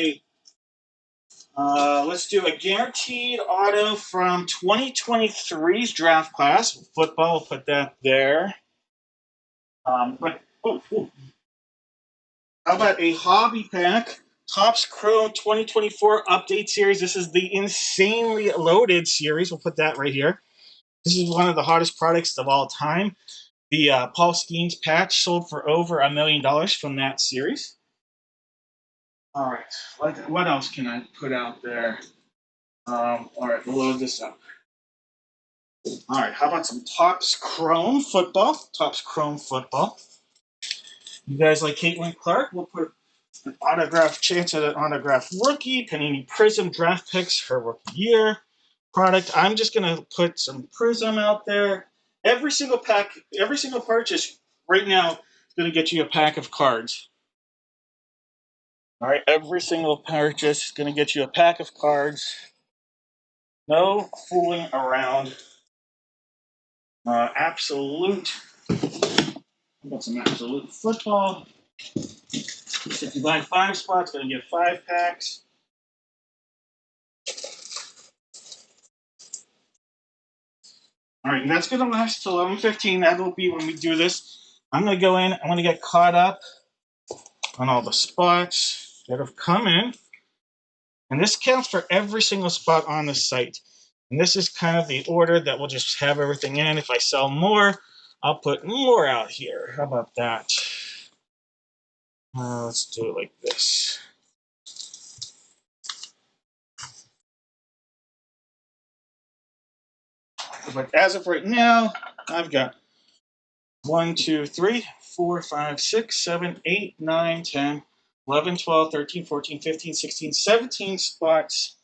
let's do a guaranteed auto from 2023's draft class. Football, we'll put that there. How about a hobby pack? Topps Chrome 2024 Update Series. This is the insanely loaded series. We'll put that right here. This is one of the hottest products of all time. The Paul Skeens patch sold for over $1 million from that series. All right. What else can I put out there? All right, we'll load this up. All right, how about some Topps Chrome football? Topps Chrome football. You guys like Caitlin Clark? We'll put an autograph chance at an autograph rookie. Panini Prism draft picks her rookie year product. I'm just gonna put some Prism out there. Every single pack, every single purchase right now is gonna get you a pack of cards. All right, every single purchase is gonna get you a pack of cards. No fooling around. Absolute. I've got some absolute football. If you buy 5 spots, gonna get 5 packs. All right, and that's going to last till 11:15. That'll be when we do this. I'm going to go in. I'm going to get caught up on all the spots that have come in. And this counts for every single spot on the site. And this is kind of the order that we'll just have everything in. If I sell more, I'll put more out here. How about that? Let's do it like this. But as of right now, I've got 1, 2, 3, 4, 5, 6, 7, 8, 9, 10, 11, 12, 13, 14, 15, 16, 17 spots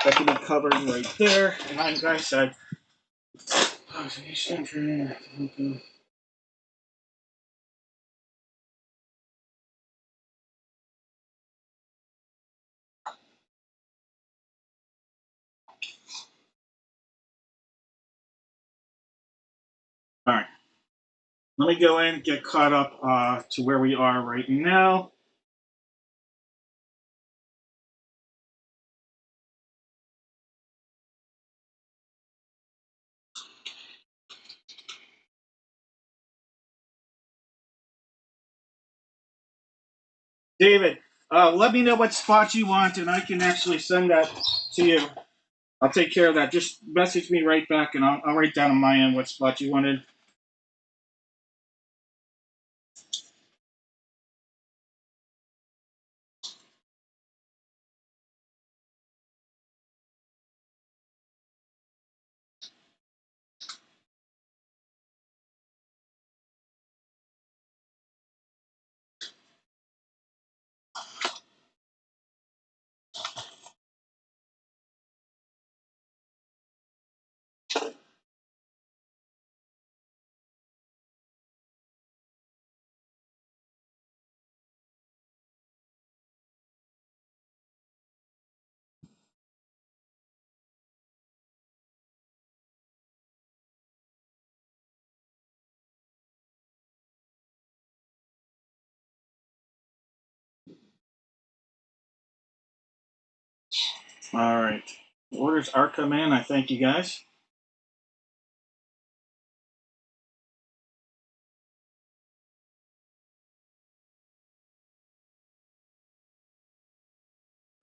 that can be covered right there. And like I said, all right. Let me go in, get caught up to where we are right now. David, let me know what spot you want, and I can actually send that to you. I'll take care of that. Just message me right back, and I'll write down on my end what spot you wanted. All right. Orders are coming in. I thank you guys.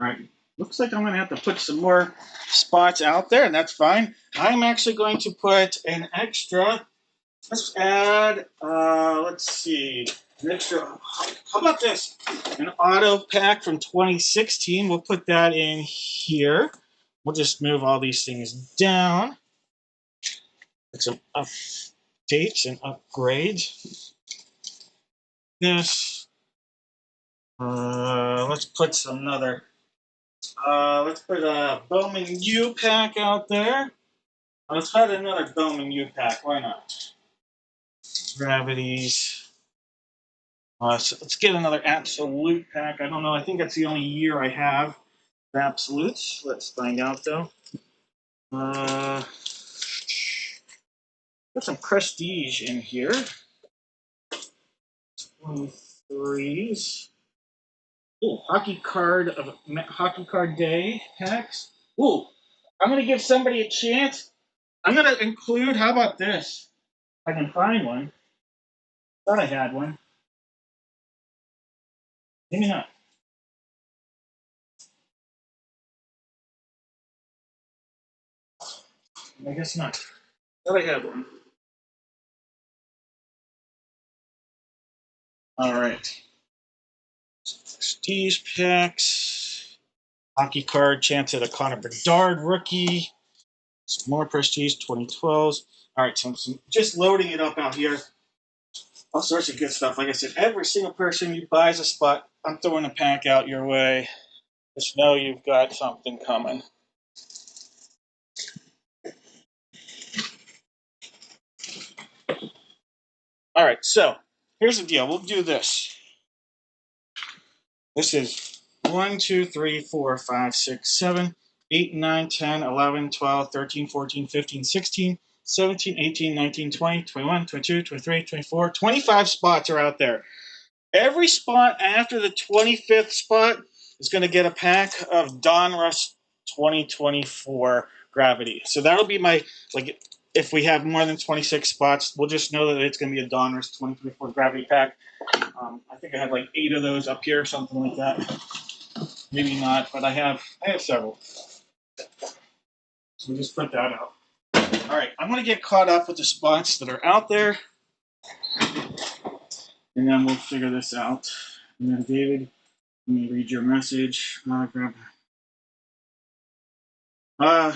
All right. Looks like I'm going to have to put some more spots out there, and that's fine. I'm actually going to put an extra. Let's add, let's see, an extra. How about this? An auto pack from 2016. We'll put that in here. We'll just move all these things down. Put some updates and upgrades. This. Let's put some another. Let's put a Bowman U pack out there. Let's add another Bowman U pack. Why not? Gravities. So let's get another absolute pack. I don't know. I think that's the only year I have absolutes. Let's find out though. Got some prestige in here. 23s. Ooh, hockey card day packs. Ooh, I'm gonna give somebody a chance. I'm gonna include. How about this? If I can find one. Thought I had one. Maybe not. I guess not. Thought I had one. All right. Prestige packs. Hockey card chance at a Connor Bedard rookie. Some more prestige 2012s. All right, so I'm just loading it up out here. All sorts of good stuff. Like I said, every single person who buys a spot, I'm throwing a pack out your way. Just know you've got something coming. All right, so here's the deal. We'll do this. This is 1, 2, 3, 4, 5, 6, 7, 8, 9, 10, 11, 12, 13, 14, 15, 16, 17, 18, 19, 20, 21, 22, 23, 24, 25 spots are out there. Every spot after the 25th spot is going to get a pack of Donruss 2024 Gravity. So that'll be my, like, if we have more than 26 spots, we'll just know that it's going to be a Donruss 2024 Gravity pack. I think I have like 8 of those up here, something like that. Maybe not, but I have several. So we'll just put that out. All right, I'm going to get caught up with the spots that are out there, and then we'll figure this out. And then David, let me read your message. Uh,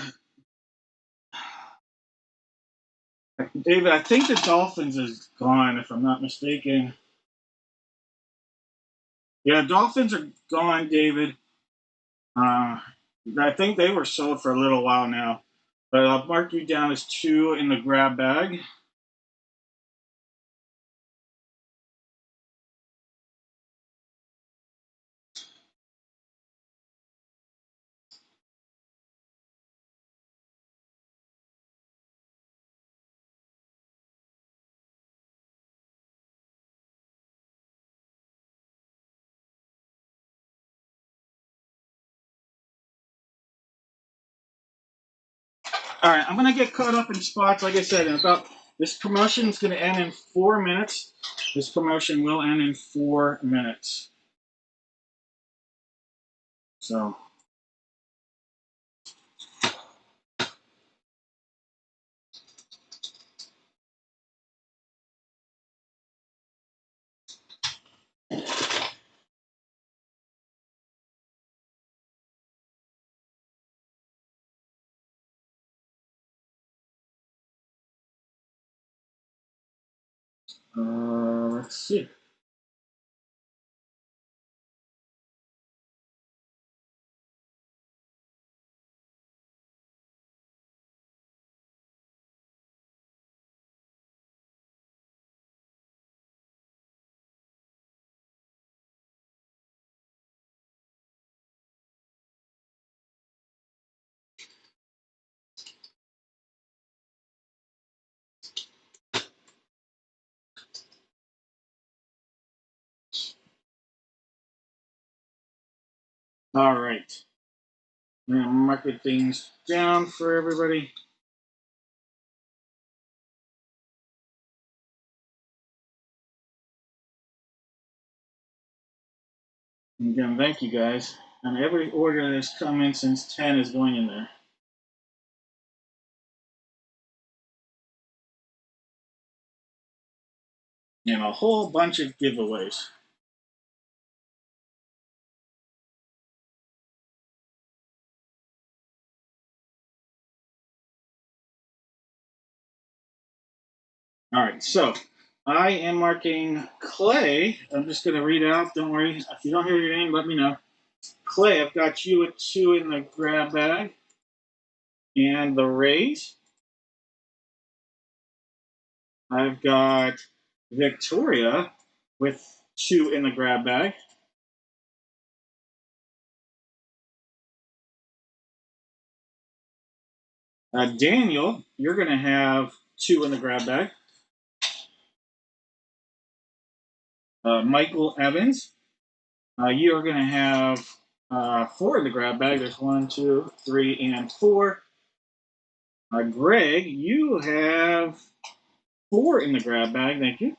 David, I think the Dolphins is gone, if I'm not mistaken. Yeah, Dolphins are gone, David. I think they were sold for a little while now. But I'll mark you down as 2 in the grab bag. All right, I'm going to get caught up in spots, like I said, in about this promotion is going to end in 4 minutes. This promotion will end in 4 minutes. So, let's see. All right. I'm going to mark things down for everybody. And again, thank you guys. And every order that's come in since 10 is going in there. And a whole bunch of giveaways. All right, so I am marking Clay. I'm just going to read it out. Don't worry. If you don't hear your name, let me know. Clay, I've got you at 2 in the grab bag. And the Rays, I've got Victoria with 2 in the grab bag. Daniel, you're going to have 2 in the grab bag. Michael Evans, you are going to have 4 in the grab bag. There's 1, 2, 3, and 4. Greg, you have 4 in the grab bag. Thank you.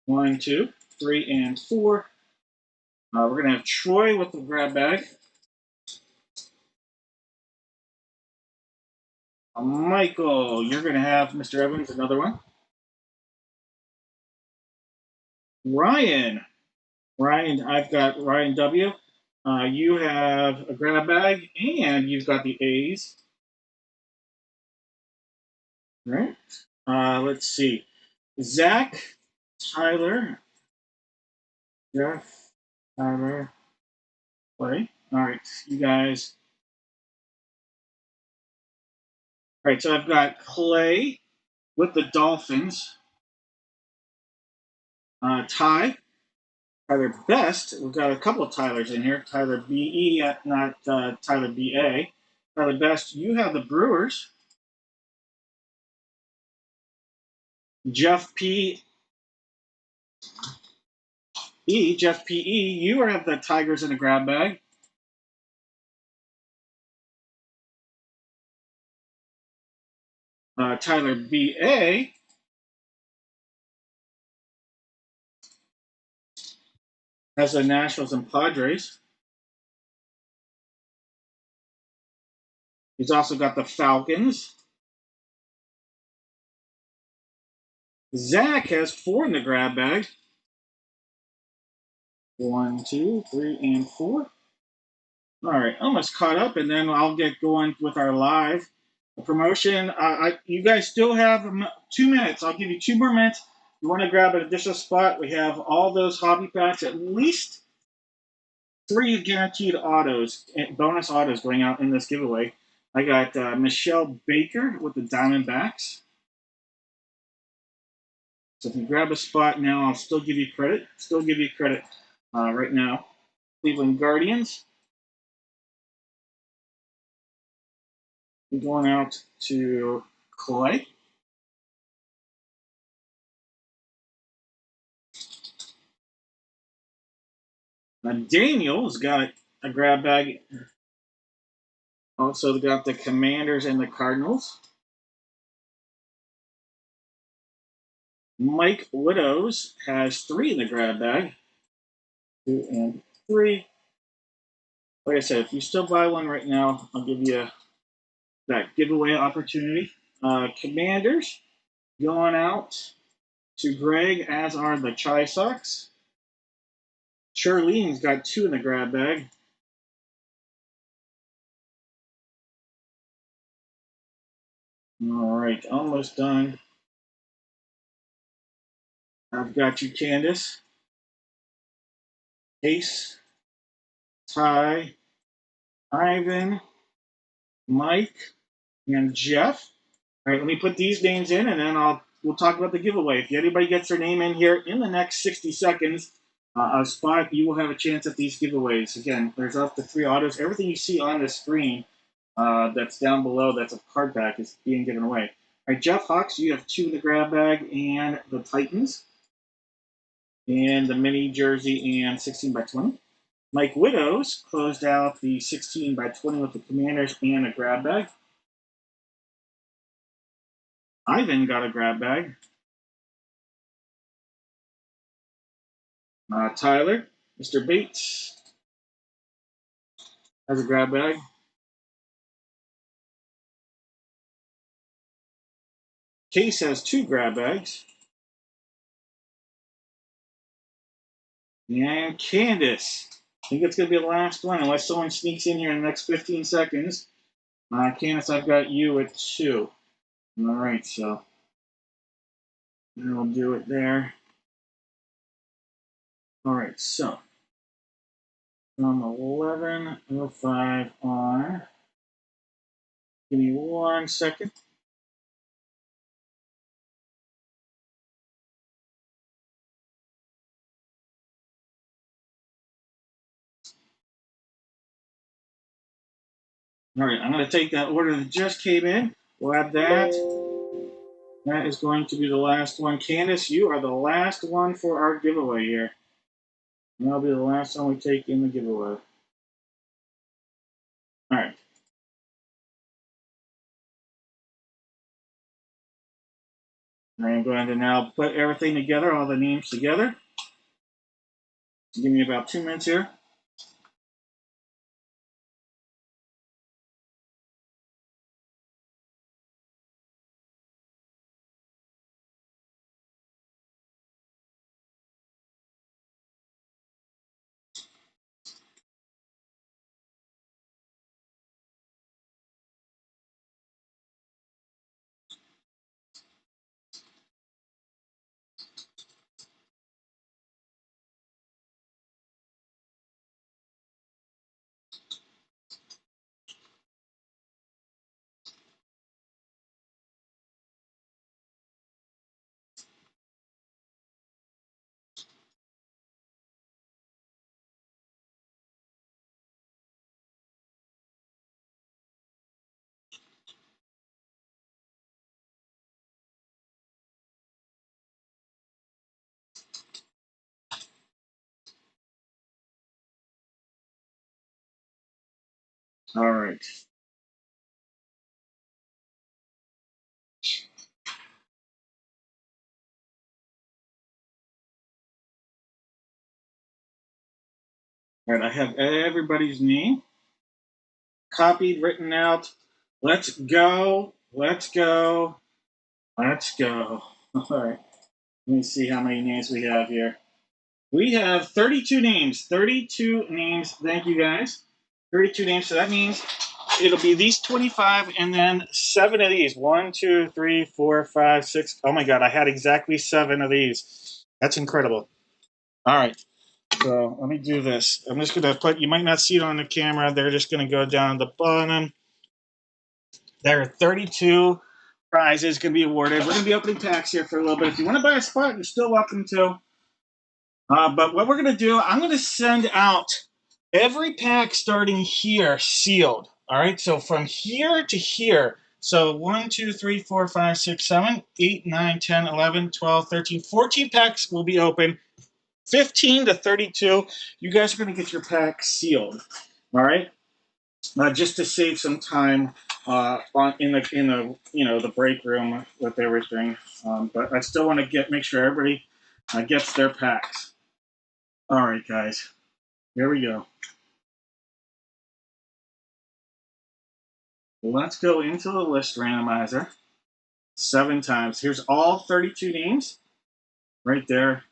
1, 2, 3, and 4. We're going to have Troy with the grab bag. Michael, you're going to have Mr. Evans, another one. Ryan, I've got Ryan W. You have a grab bag, and you've got the A's. All right. Let's see. Zach, Tyler, Jeff, Tyler, Clay. All right, you guys. All right, so I've got Clay with the Dolphins. Tyler Best. We've got a couple of Tylers in here. Tyler B.E., not Tyler B.A. Tyler Best, you have the Brewers. Jeff P.E., Jeff P.E., you have the Tigers in a grab bag. Tyler B.A. has the Nationals and Padres. He's also got the Falcons. Zach has 4 in the grab bag. 1, 2, 3, and 4. All right, almost caught up, and then I'll get going with our live promotion. You guys still have 2 minutes. I'll give you 2 more minutes. You want to grab an additional spot? We have all those hobby packs, at least 3 guaranteed autos, bonus autos going out in this giveaway. I got Michelle Baker with the Diamondbacks. So if you grab a spot now, I'll still give you credit. Right now. Cleveland Guardians. We're going out to Clay. Daniel's got a grab bag. Also got the Commanders and the Cardinals. Mike Widows has 3 in the grab bag. 2 and 3. Like I said, if you still buy one right now, I'll give you that giveaway opportunity. Commanders going out to Greg, as are the Chi Sox. Charlene's got 2 in the grab bag. All right, almost done. I've got you, Candace, Ace, Ty, Ivan, Mike, and Jeff. All right, let me put these names in, and then we'll talk about the giveaway. If anybody gets their name in here in the next 60 seconds, a spot, you will have a chance at these giveaways. Again, there's up to 3 autos. Everything you see on the screen that's down below, that's a card pack, is being given away. All right, Jeff Hawks, you have 2 in the grab bag, and the Titans, and the mini jersey and 16 by 20. Mike Widows closed out the 16 by 20 with the Commanders and a grab bag. Ivan got a grab bag. Tyler, Mr. Bates, has a grab bag. Case has 2 grab bags. And Candace, I think it's going to be the last one unless someone sneaks in here in the next 15 seconds. Candace, I've got you at 2. All right, so we'll do it there. All right, so from 11:05 on. Give me 1 second. All right, I'm going to take that order that just came in. We'll add that. That is going to be the last one. Candace, you are the last one for our giveaway here. And that'll be the last one we take in the giveaway. All right. I'm going to now put everything together, all the names together. Give me about 2 minutes here. All right. All right, I have everybody's name copied, written out. Let's go. Let's go. Let's go. All right. Let me see how many names we have here. We have 32 names. 32 names. Thank you, guys. 32 names. So that means it'll be these 25 and then 7 of these. 1, 2, 3, 4, 5, 6. Oh my God, I had exactly 7 of these. That's incredible. All right. So let me do this. I'm just going to put, you might not see it on the camera. They're just going to go down the bottom. There are 32 prizes going to be awarded. We're going to be opening packs here for a little bit. If you want to buy a spot, you're still welcome to. But what we're going to do, I'm going to send out every pack starting here sealed. All right, so from here to here. So 1, 2, 3, 4, 5, 6, 7, 8, 9, 10, 11, 12, 13, 14 packs will be open. 15 to 32. You guys are going to get your pack sealed. All right, just to save some time in the the break room with everything. But I still want to make sure everybody gets their packs. All right, guys. Here we go. Let's go into the list randomizer 7 times. Here's all 32 names right there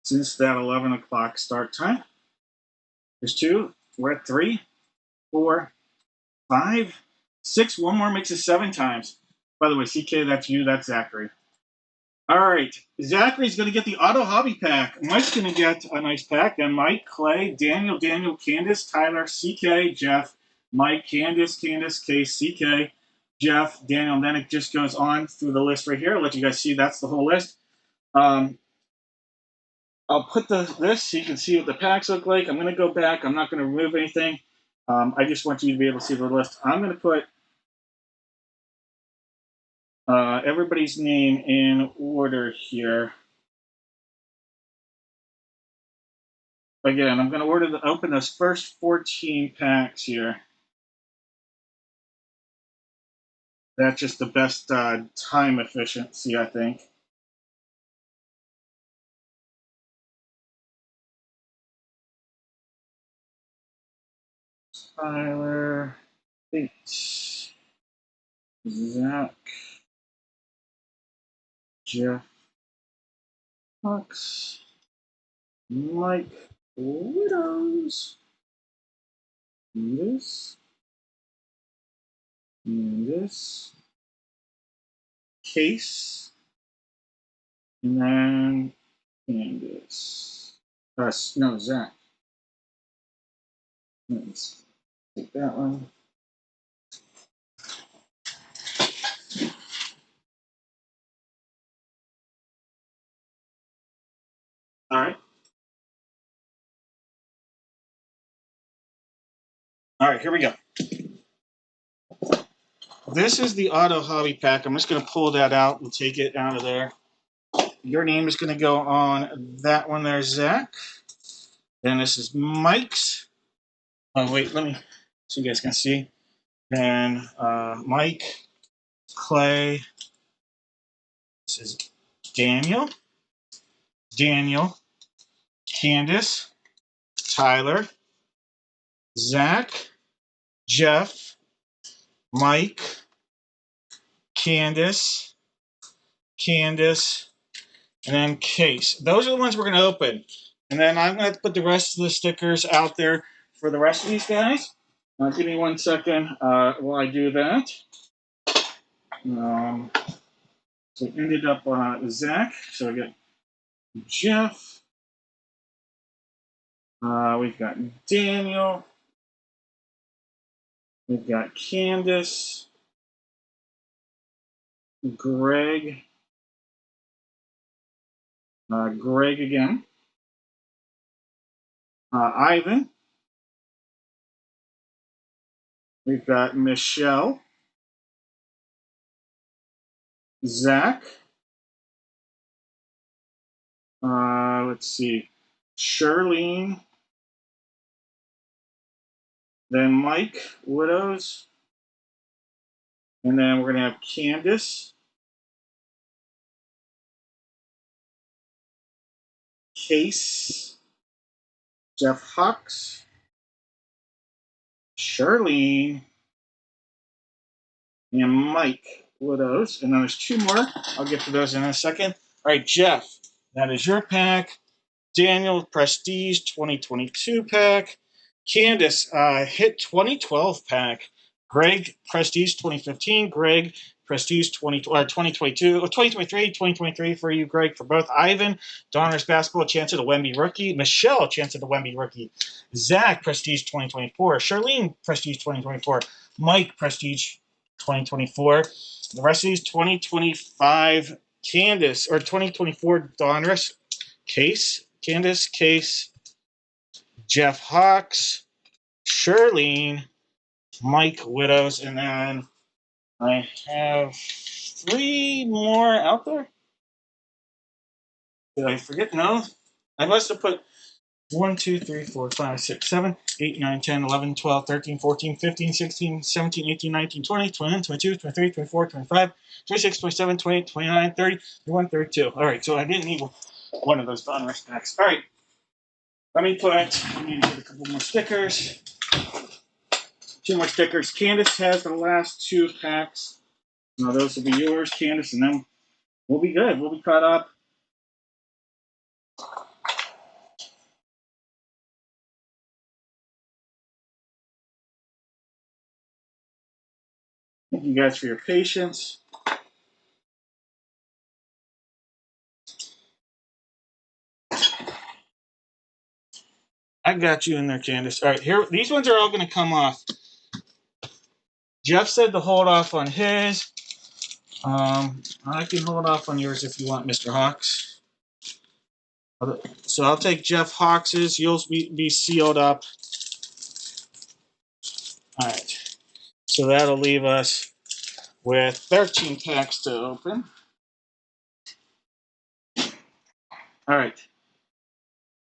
since that 11 o'clock start time. There's 2. We're at 3, 4, 5, 6. One more makes it 7 times. By the way, CK, that's you. That's Zachary. All right. Zachary's going to get the Auto Hobby Pack. Mike's going to get a nice pack. Then Mike, Clay, Daniel, Candace, Tyler, CK, Jeff, Mike, Candace, Kay, CK, Jeff, Daniel. And then it just goes on through the list right here. I'll let you guys see that's the whole list. I'll put this so you can see what the packs look like. I'm going to go back. I'm not going to remove anything. I just want you to be able to see the list. I'm going to put everybody's name in order here. Again, I'm going to open those first 14 packs here. That's just the best time efficiency, I think. Tyler, 8, Zach, Jeff, Fox, Mike, Widows, this, and this, Case, and then Candace. No, Zach. Let's take that one. All right. All right, here we go. this is the auto hobby pack. I'm just going to pull that out and take it out of there. Your name is going to go on that one there, Zach. Then this is Mike's. Oh, wait, let me, so you guys can see. Then Mike, Clay. This is Daniel, Candace, Tyler, Zach, Jeff, Mike, Candace, and then Case. Those are the ones we're going to open. And then I'm going to put the rest of the stickers out there for the rest of these guys. Give me 1 second while I do that. So it ended up Zach. So we got Jeff. We've got Daniel. We've got Candace. Greg. Greg again. Ivan. We've got Michelle. Zach. Let's see. Charlene. Then Mike Widows. And then we're going to have Candace. Case. Jeff Hawks. Charlene. And Mike Widows. And then there's 2 more. I'll get to those in a second. All right, Jeff, that is your pack. Daniel, Prestige 2022 pack. Candace, Hit 2012 pack. Greg, Prestige 2015. Greg, Prestige 2022, 2023 for you, Greg, for both. Ivan, Donruss Basketball, Chance of the Wemby Rookie. Michelle, Chance of the Wemby Rookie. Zach, Prestige 2024. Charlene, Prestige 2024. Mike, Prestige 2024. The rest of these 2025 Candace, or 2024 Donruss Candace, Case, Jeff Hawks, Charlene, Mike Widows, and then I have 3 more out there. Did I forget? No. I must have put 1, 2, 3, 4, 5, 6, 7, 8, 9, 10, 11, 12, 13, 14, 15, 16, 17, 18, 19, 20, 21, 22, 23, 24, 25, 26, 27, 28, 29, 30, 31, 32. All right, so I didn't need one of those Donruss packs. All right. I need to put a couple more stickers. 2 more stickers. Candace has the last 2 packs. Now those will be yours, Candace, and then we'll be good. We'll be caught up. Thank you guys for your patience. I got you in there, Candace. All right, here. These ones are all going to come off. Jeff said to hold off on his. I can hold off on yours if you want, Mr. Hawks. So I'll take Jeff Hawks's. You'll be sealed up. All right. So that'll leave us with 13 packs to open. All right.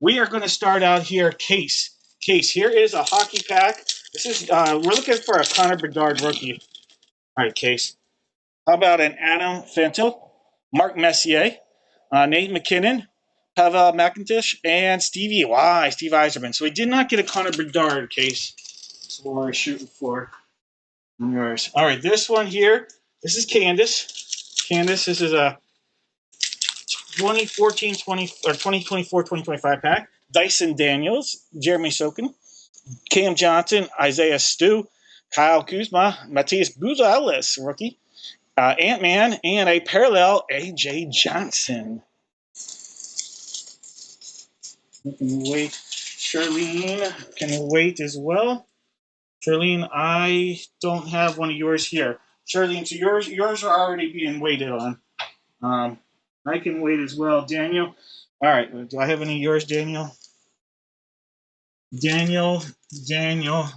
We are going to start out here. Case, here is a hockey pack. This is we're looking for a Connor Bedard rookie. All right, Case. How about an Adam Fantil, Mark Messier, Nate McKinnon, Pavel McIntosh, and Steve Yzerman. So we did not get a Connor Bedard, Case. That's what we're shooting for on yours. All right, this one here. This is Candace. Candace, this is a 2014, 2024, 2025 pack. Dyson Daniels, Jeremy Sokin, Cam Johnson, Isaiah Stu, Kyle Kuzma, Matthias Buzales, rookie, Ant-Man, and a parallel A.J. Johnson. You can wait. Charlene can wait as well. Charlene, I don't have one of yours here. Charlene, so yours are already being waited on. I can wait as well. Daniel. All right. Do I have any of yours, Daniel? Daniel.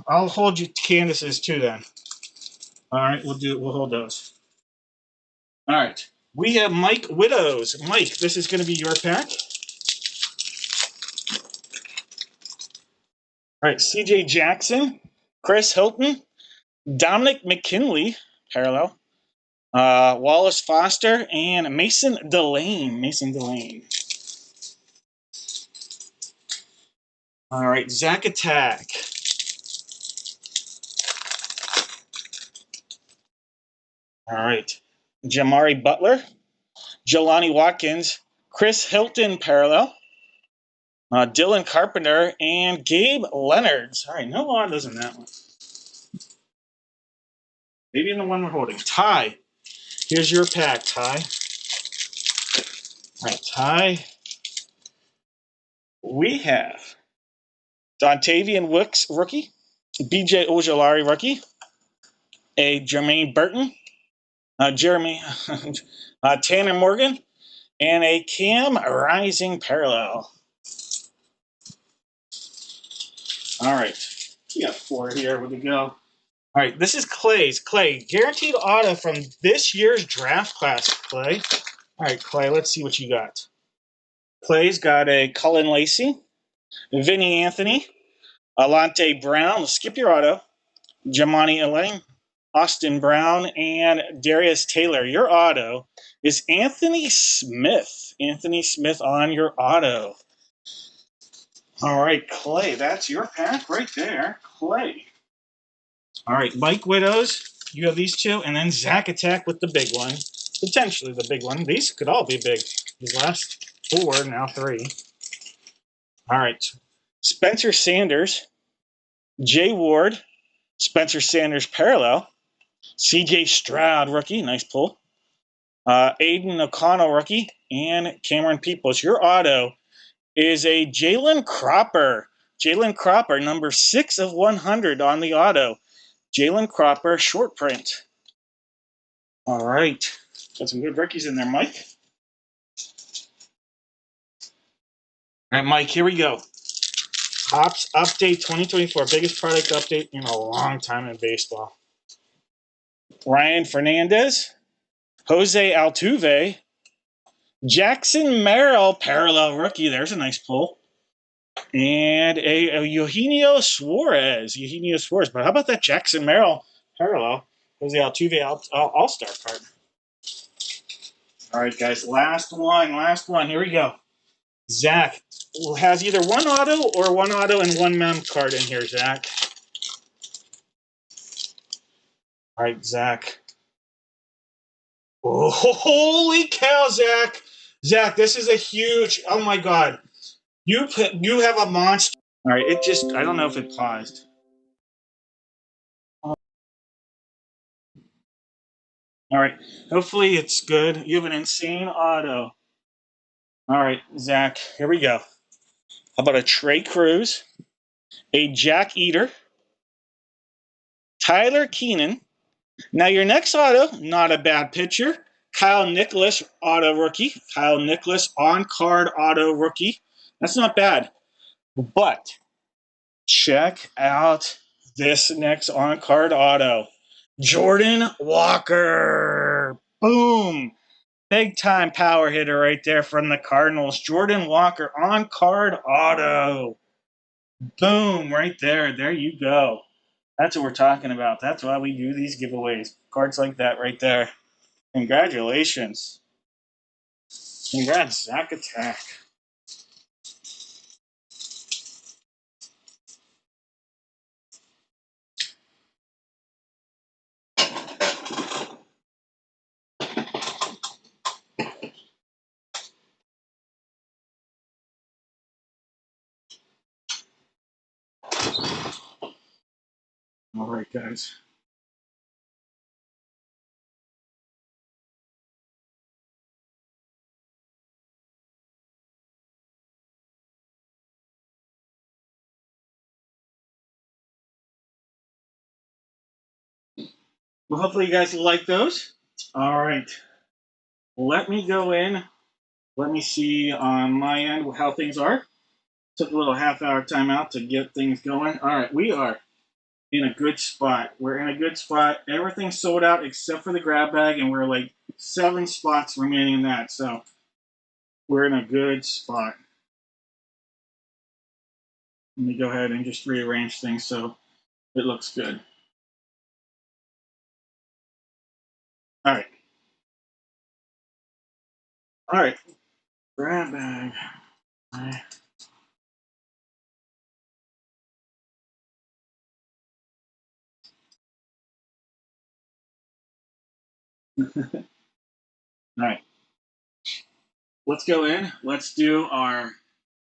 I'll hold you Candace's too then. All right, we'll hold those. All right. We have Mike Widows. Mike, this is going to be your pack. All right, CJ Jackson, Chris Hilton, Dominic McKinley, parallel, Wallace Foster, and Mason Delane. Mason Delane. All right, Zach Attack. All right, Jamari Butler, Jelani Watkins, Chris Hilton, parallel, Dylan Carpenter, and Gabe Leonards. All right, no autos in that one. Maybe in the one we're holding. Ty, here's your pack, Ty. All right, Ty. We have Dontavian Wicks, rookie, BJ Ojolari, rookie, a Jermaine Burton, Jeremy Tanner Morgan, and a Cam Rising parallel. All right, we got 4 here. Where we go? All right, this is Clay's. Clay, guaranteed auto from this year's draft class, Clay. All right, Clay, let's see what you got. Clay's got a Cullen Lacey, Vinny Anthony, Alante Brown, skip your auto, Jamani Elaine, Austin Brown, and Darius Taylor. Your auto is Anthony Smith. Anthony Smith on your auto. All right, Clay, that's your pack right there. Clay. All right, Mike Widows, you have these 2, and then Zach Attack with the big one. Potentially the big one. These could all be big. These last 4, now 3. All right, Spencer Sanders, Jay Ward, Spencer Sanders parallel, CJ Stroud, rookie, nice pull. Aiden O'Connell, rookie, and Cameron Peoples. Your auto is a Jalen Cropper. Jalen Cropper, number 6 of 100 on the auto. Jalen Cropper, short print. All right. Got some good rookies in there, Mike. All right, Mike, here we go. Topps Update 2024. Biggest product update in a long time in baseball. Ryan Fernandez, Jose Altuve, Jackson Merrill, parallel rookie. There's a nice pull. And a Eugenio Suarez. Eugenio Suarez. But how about that Jackson Merrill parallel? Jose Altuve All-Star card. All right, guys. Last one. Here we go. Zach has either one auto and one mem card in here, Zach. All right, Zach. Oh, holy cow, Zach. Zach, this is a huge, oh my God. You have a monster. All right, I don't know if it paused. All right, hopefully it's good. You have an insane auto. All right, Zach, here we go. How about a Trey Cruz, a Jack Eater, Tyler Keenan. Now your next auto, not a bad pitcher. Kyle Nicholas, auto rookie. Kyle Nicholas, on-card auto rookie. That's not bad. But check out this next on-card auto. Jordan Walker. Boom. Big time power hitter right there from the Cardinals. Jordan Walker on card auto. Boom, right there. There you go. That's what we're talking about. That's why we do these giveaways. Cards like that right there. Congratulations. Congrats, Zach Attack. All right, guys. Well, hopefully you guys like those. All right. Let me go in. Let me see on my end how things are. Took a little half-hour timeout to get things going. All right, we are in a good spot. We're in a good spot. Everything's sold out except for the grab bag, and we're like 7 spots remaining in that. So we're in a good spot. Let me go ahead and just rearrange things so it looks good. All right. All right. Grab bag. All right. Let's go in. Let's do our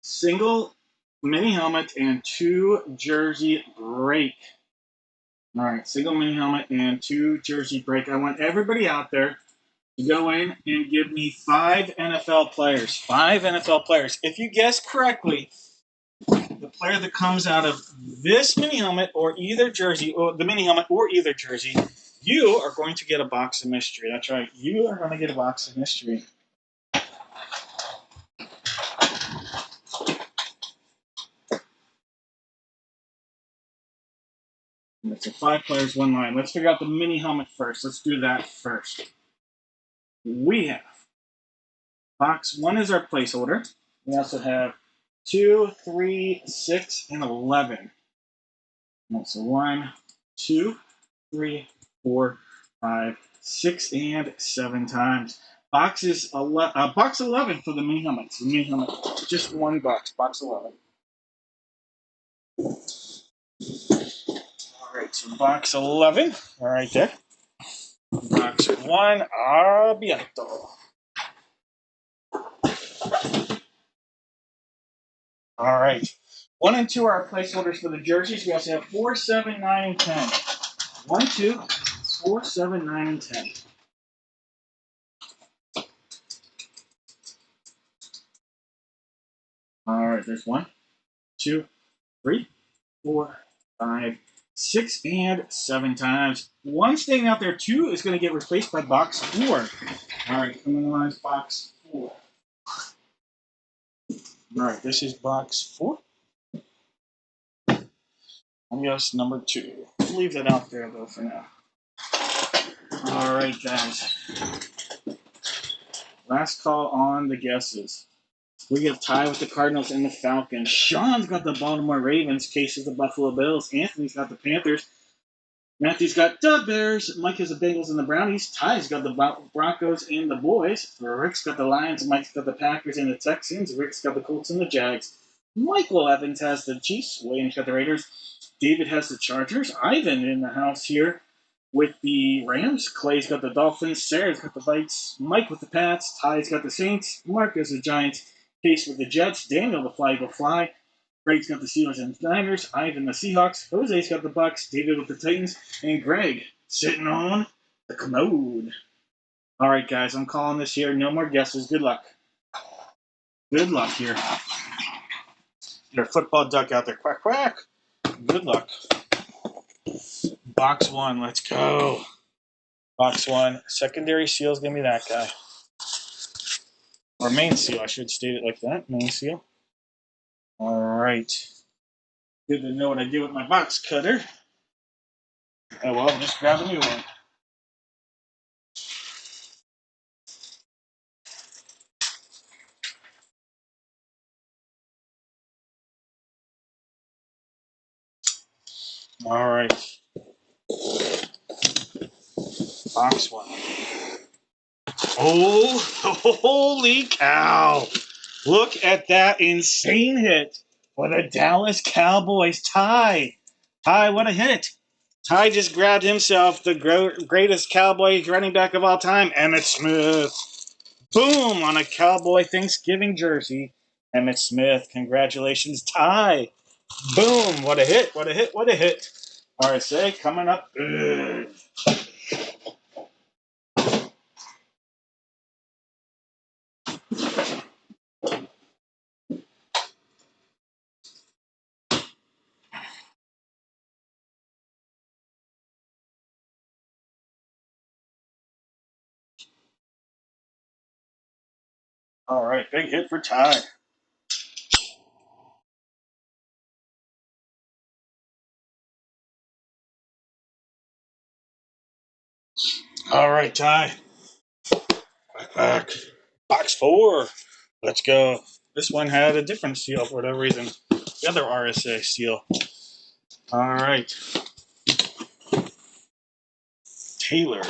single mini helmet and 2 jersey break. All right, single mini helmet and 2 jersey break. I want everybody out there to go in and give me 5 NFL players. 5 NFL players. If you guess correctly, the player that comes out of this mini helmet or either jersey, or the mini helmet or either jersey, you are going to get a box of mystery. That's right. You are going to get a box of mystery. It's a 5 players, 1 line. Let's figure out the mini helmet first. Let's do that first. We have box 1 is our placeholder. We also have 2, 3, 6, and 11. That's 1, 2, 3, 4, 5, 6, and 7 times. Box 11 for the mini helmet. The mini helmet, just 1 box. Box 11. All right, so box 11, right there. Box 1, abierto. All right. 1 and 2 are our placeholders for the jerseys. We also have 4, 7, 9, and 10. 1, 2, 4, 7, 9, and 10. All right, there's 1, 2, 3, 4, 5, 6, and 7 times. 1 staying out there, 2 is going to get replaced by box 4. All right, coming on box 4. All right, this is box 4. I'm guess number 2. Leave that out there though for now. All right, guys. Last call on the guesses. We get a tie with the Cardinals and the Falcons. Sean's got the Baltimore Ravens. Case is the Buffalo Bills. Anthony's got the Panthers. Matthew's got the Bears. Mike has the Bengals and the Brownies. Ty's got the Broncos and the Boys. Rick's got the Lions. Mike's got the Packers and the Texans. Rick's got the Colts and the Jags. Michael Evans has the Chiefs. William's got the Raiders. David has the Chargers. Ivan in the house here with the Rams. Clay's got the Dolphins. Sarah's got the Vikes. Mike with the Pats. Ty's got the Saints. Mark has the Giants. Case with the Jets. Daniel the Fly Go Fly. Greg's got the Steelers and Niners. Ivan the Seahawks. Jose's got the Bucks. David with the Titans. And Greg sitting on the commode. All right, guys, I'm calling this here. No more guesses. Good luck. Good luck here. Your football duck out there. Quack, quack. Good luck. Box 1. Let's go. Box 1. Secondary seal is going to be that guy. Or main seal. I should state it like that. Main seal. All right. Good to know what I do with my box cutter. Oh, well, just grab a new one. All right. Box 1. Oh, holy cow. Look at that insane hit for the Dallas Cowboys. Ty, what a hit. Ty just grabbed himself the greatest Cowboy running back of all time, Emmitt Smith. Boom, on a Cowboy Thanksgiving jersey. Emmitt Smith, congratulations, Ty. Boom, what a hit, what a hit, what a hit. RSA coming up good. All right, big hit for Ty. All right, Ty. Back. Box 4. Let's go. This one had a different seal for whatever reason. The other RSA seal. All right. Taylor.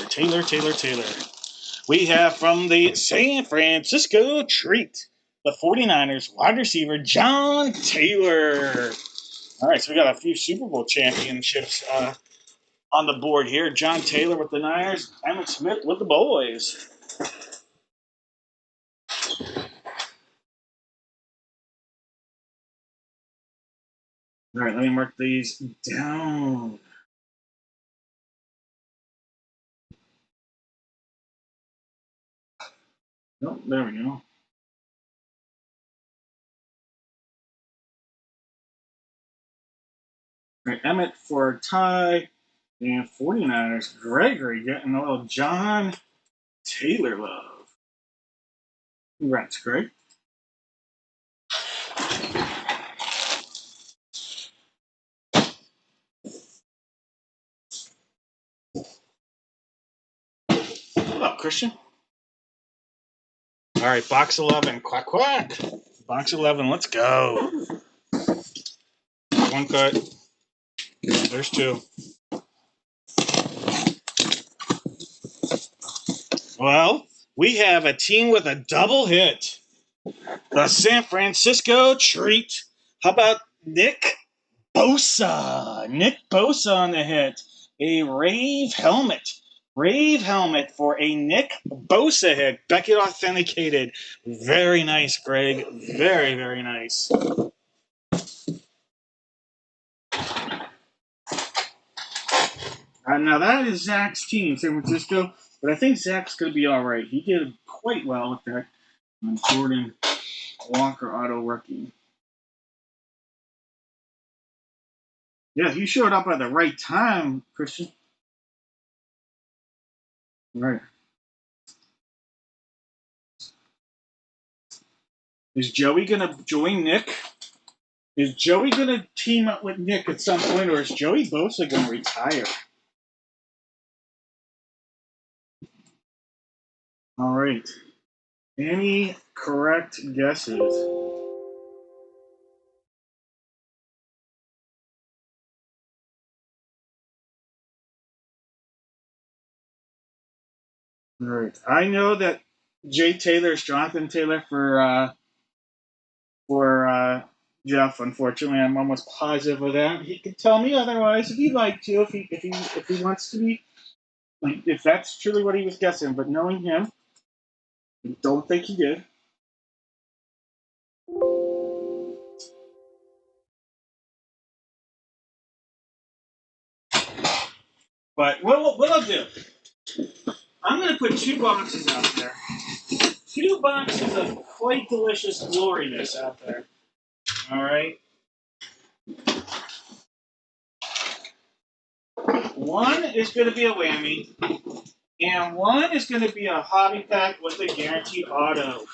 We have from the San Francisco Treat, the 49ers wide receiver, John Taylor. All right, so we got a few Super Bowl championships on the board here. John Taylor with the Niners, Emmitt Smith with the boys. All right, let me mark these down. Oh, there we go. All right, Emmett for Ty and 49ers. Gregory getting a little John Taylor love. Congrats, Greg. What up, Christian? All right, box 11. Quack, quack. Box 11, let's go. One cut. There's two. Well, we have a team with a double hit. The San Francisco Treat. How about Nick Bosa? Nick Bosa on the hit. A Rave helmet. Rave helmet for a Nick Bosa hit. Beckett authenticated. Very nice, Greg. Very, very nice. Now that is Zach's team, San Francisco, but I think Zach's going to be all right. He did quite well with that Jordan Walker auto rookie. Yeah, he showed up at the right time, Christian. Right. Is Joey going to join Nick? Is Joey going to team up with Nick at some point, or is Joey Bosa going to retire? All right. Any correct guesses? All right. I know that Jay Taylor is Jonathan Taylor for Jeff. Unfortunately, I'm almost positive of that. He could tell me otherwise if he'd like to, if he wants to be, like, if that's truly what he was guessing. But knowing him, I don't think he did. But what I'll do, I'm going to put two boxes out there. Two boxes of quite delicious gloriness out there. All right. One is going to be a whammy, and one is going to be a hobby pack with a guaranteed auto.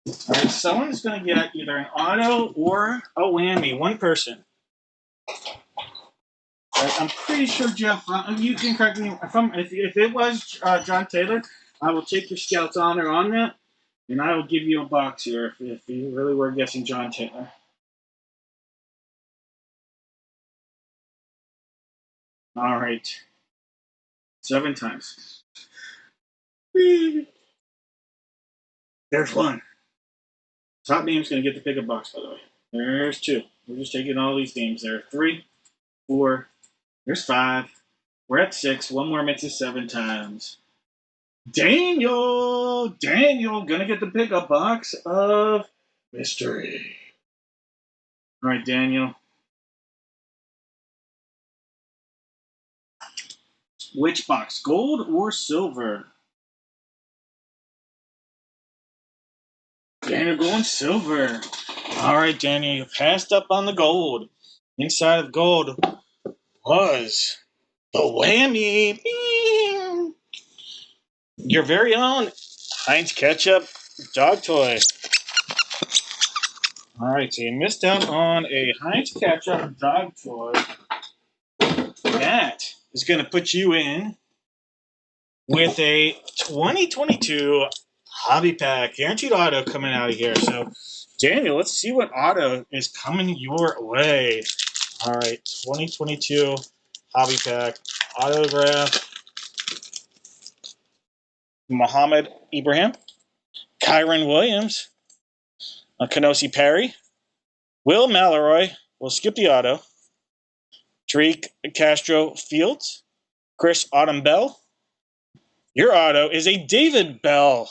All right, someone is going to get either an auto or a whammy. One person. Right, I'm pretty sure, Jeff. You can correct me if it was John Taylor. I will take your Scout's honor on that, and I will give you a box here if you really were guessing John Taylor. All right, 7 times. There's one. Top name's going to get the pickup box, by the way. There's 2. We're just taking all these names. There are 3, 4. There's 5. We're at 6. One more makes it 7 times. Daniel, gonna get the pickup box of mystery. All right, Daniel. Which box, gold or silver? Daniel going silver. All right, Daniel, you passed up on the gold. Inside of gold was the whammy. Bing! Your very own Heinz Ketchup dog toy. All right, so you missed out on a Heinz Ketchup dog toy. That is going to put you in with a 2022 hobby pack guaranteed auto coming out of here. So, Daniel, let's see what auto is coming your way. All right, 2022 hobby pack autograph. Muhammad Ibrahim, Kyron Williams, Kenosi Perry, Will Mallory. We'll skip the auto. Drake Castro Fields, Chris Autumn Bell. Your auto is a David Bell.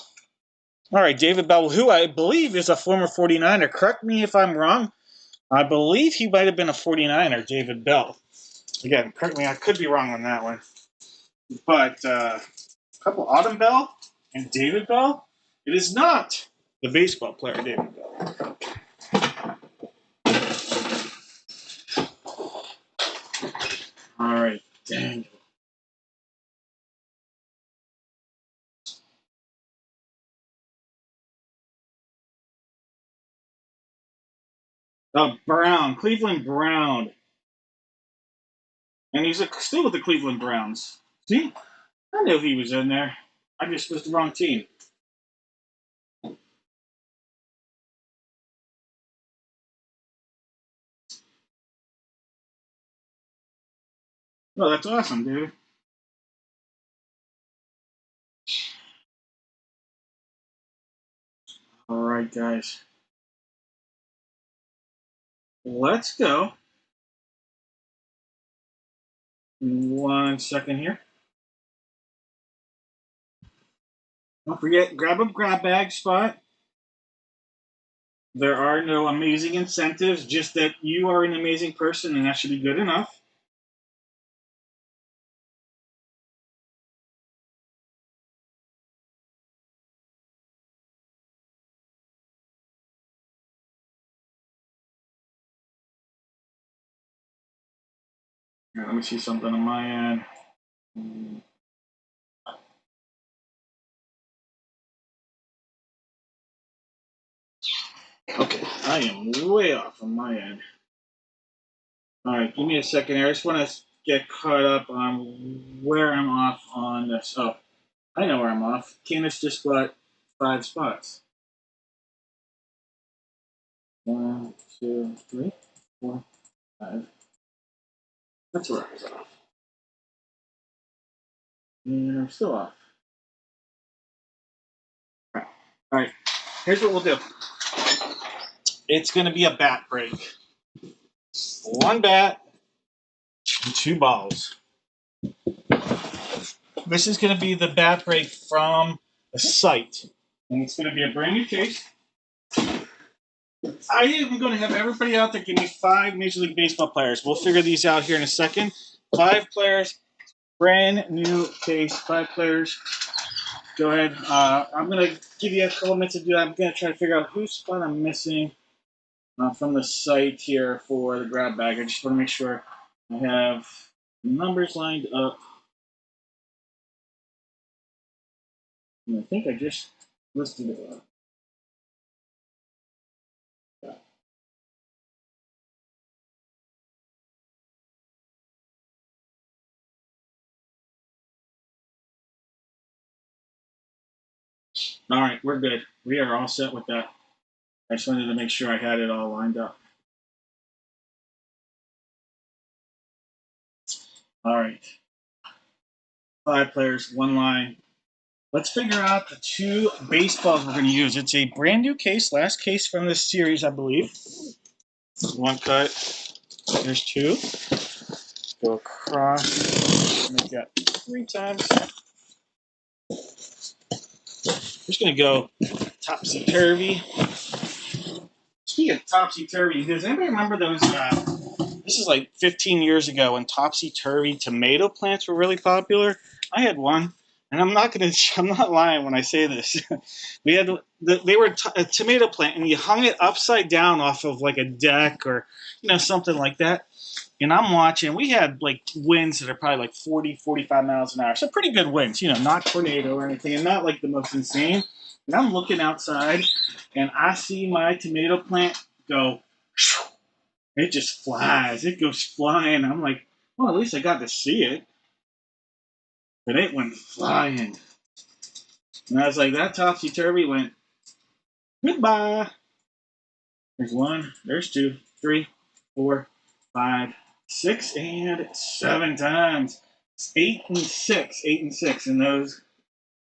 All right, David Bell, who I believe is a former 49er. Correct me if I'm wrong. I believe he might have been a 49er, David Bell. Again, correct me, I could be wrong on that one. But a couple Autumn Bell and David Bell. It is not the baseball player, David Bell. All right, dang. Brown, Cleveland Brown. And he's still with the Cleveland Browns. See? I knew he was in there. I just was the wrong team. Oh, that's awesome, dude. All right, guys. Let's go. 1 second here. Don't forget, grab a grab bag spot. There are no amazing incentives, just that you are an amazing person, and that should be good enough. Here, let me see something on my end. Okay, I am way off on my end. All right, give me a second here. I just want to get caught up on where I'm off on this. Oh, I know where I'm off. Candace just bought 5 spots. 1, 2, 3, 4, 5. That's where I was off. And I'm still off. All right, here's what we'll do. It's going to be a bat break. 1 bat and 2 balls. This is going to be the bat break from the site. And it's going to be a brand new case. I am going to have everybody out there give me 5 Major League Baseball players. We'll figure these out here in a second. 5 players, brand new case, 5 players. Go ahead. I'm going to give you a couple minutes to do that. I'm going to try to figure out whose spot I'm missing from the site here for the grab bag. I just want to make sure I have numbers lined up. And I think I just listed it up. All right, we're good. We are all set with that. I just wanted to make sure I had it all lined up. All right. 5 players, 1 line. Let's figure out the 2 baseballs we're going to use. It's a brand new case, last case from this series, I believe. 1 cut. There's 2. Go across. Make that 3 times. Just going to go topsy-turvy. Speaking of topsy-turvy, does anybody remember those? This is like 15 years ago when topsy-turvy tomato plants were really popular. I had one, and I'm not lying when I say this. We had they were a tomato plant, and you hung it upside down off of like a deck or something like that. And I'm watching. We had like winds that are probably like 40, 45 miles an hour, so pretty good winds. Not tornado or anything, and not like the most insane. And I'm looking outside, and I see my tomato plant go. It just flies. It goes flying. I'm like, well, at least I got to see it. but it went flying. And I was like, that topsy-turvy went, goodbye. There's one, there's two, three, four, five, 6, and 7 times. It's 8 and 6, 8 and 6 in those.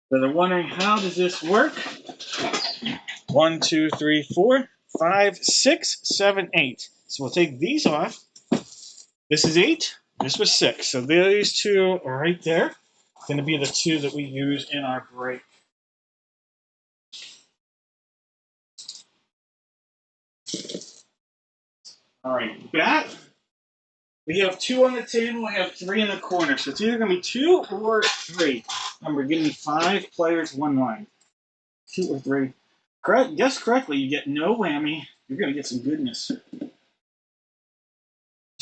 So they're wondering, how does this work? 1, 2, 3, 4, 5, 6, 7, 8. So we'll take these off. This is 8. This was 6. So these two are right there. Going to be the two that we use in our break. All right, bat. We have 2 on the table. We have 3 in the corner. So it's either going to be 2 or 3. Remember, give me 5 players, 1 line. 2 or 3. Correct. Guess correctly, you get no whammy. You're going to get some goodness.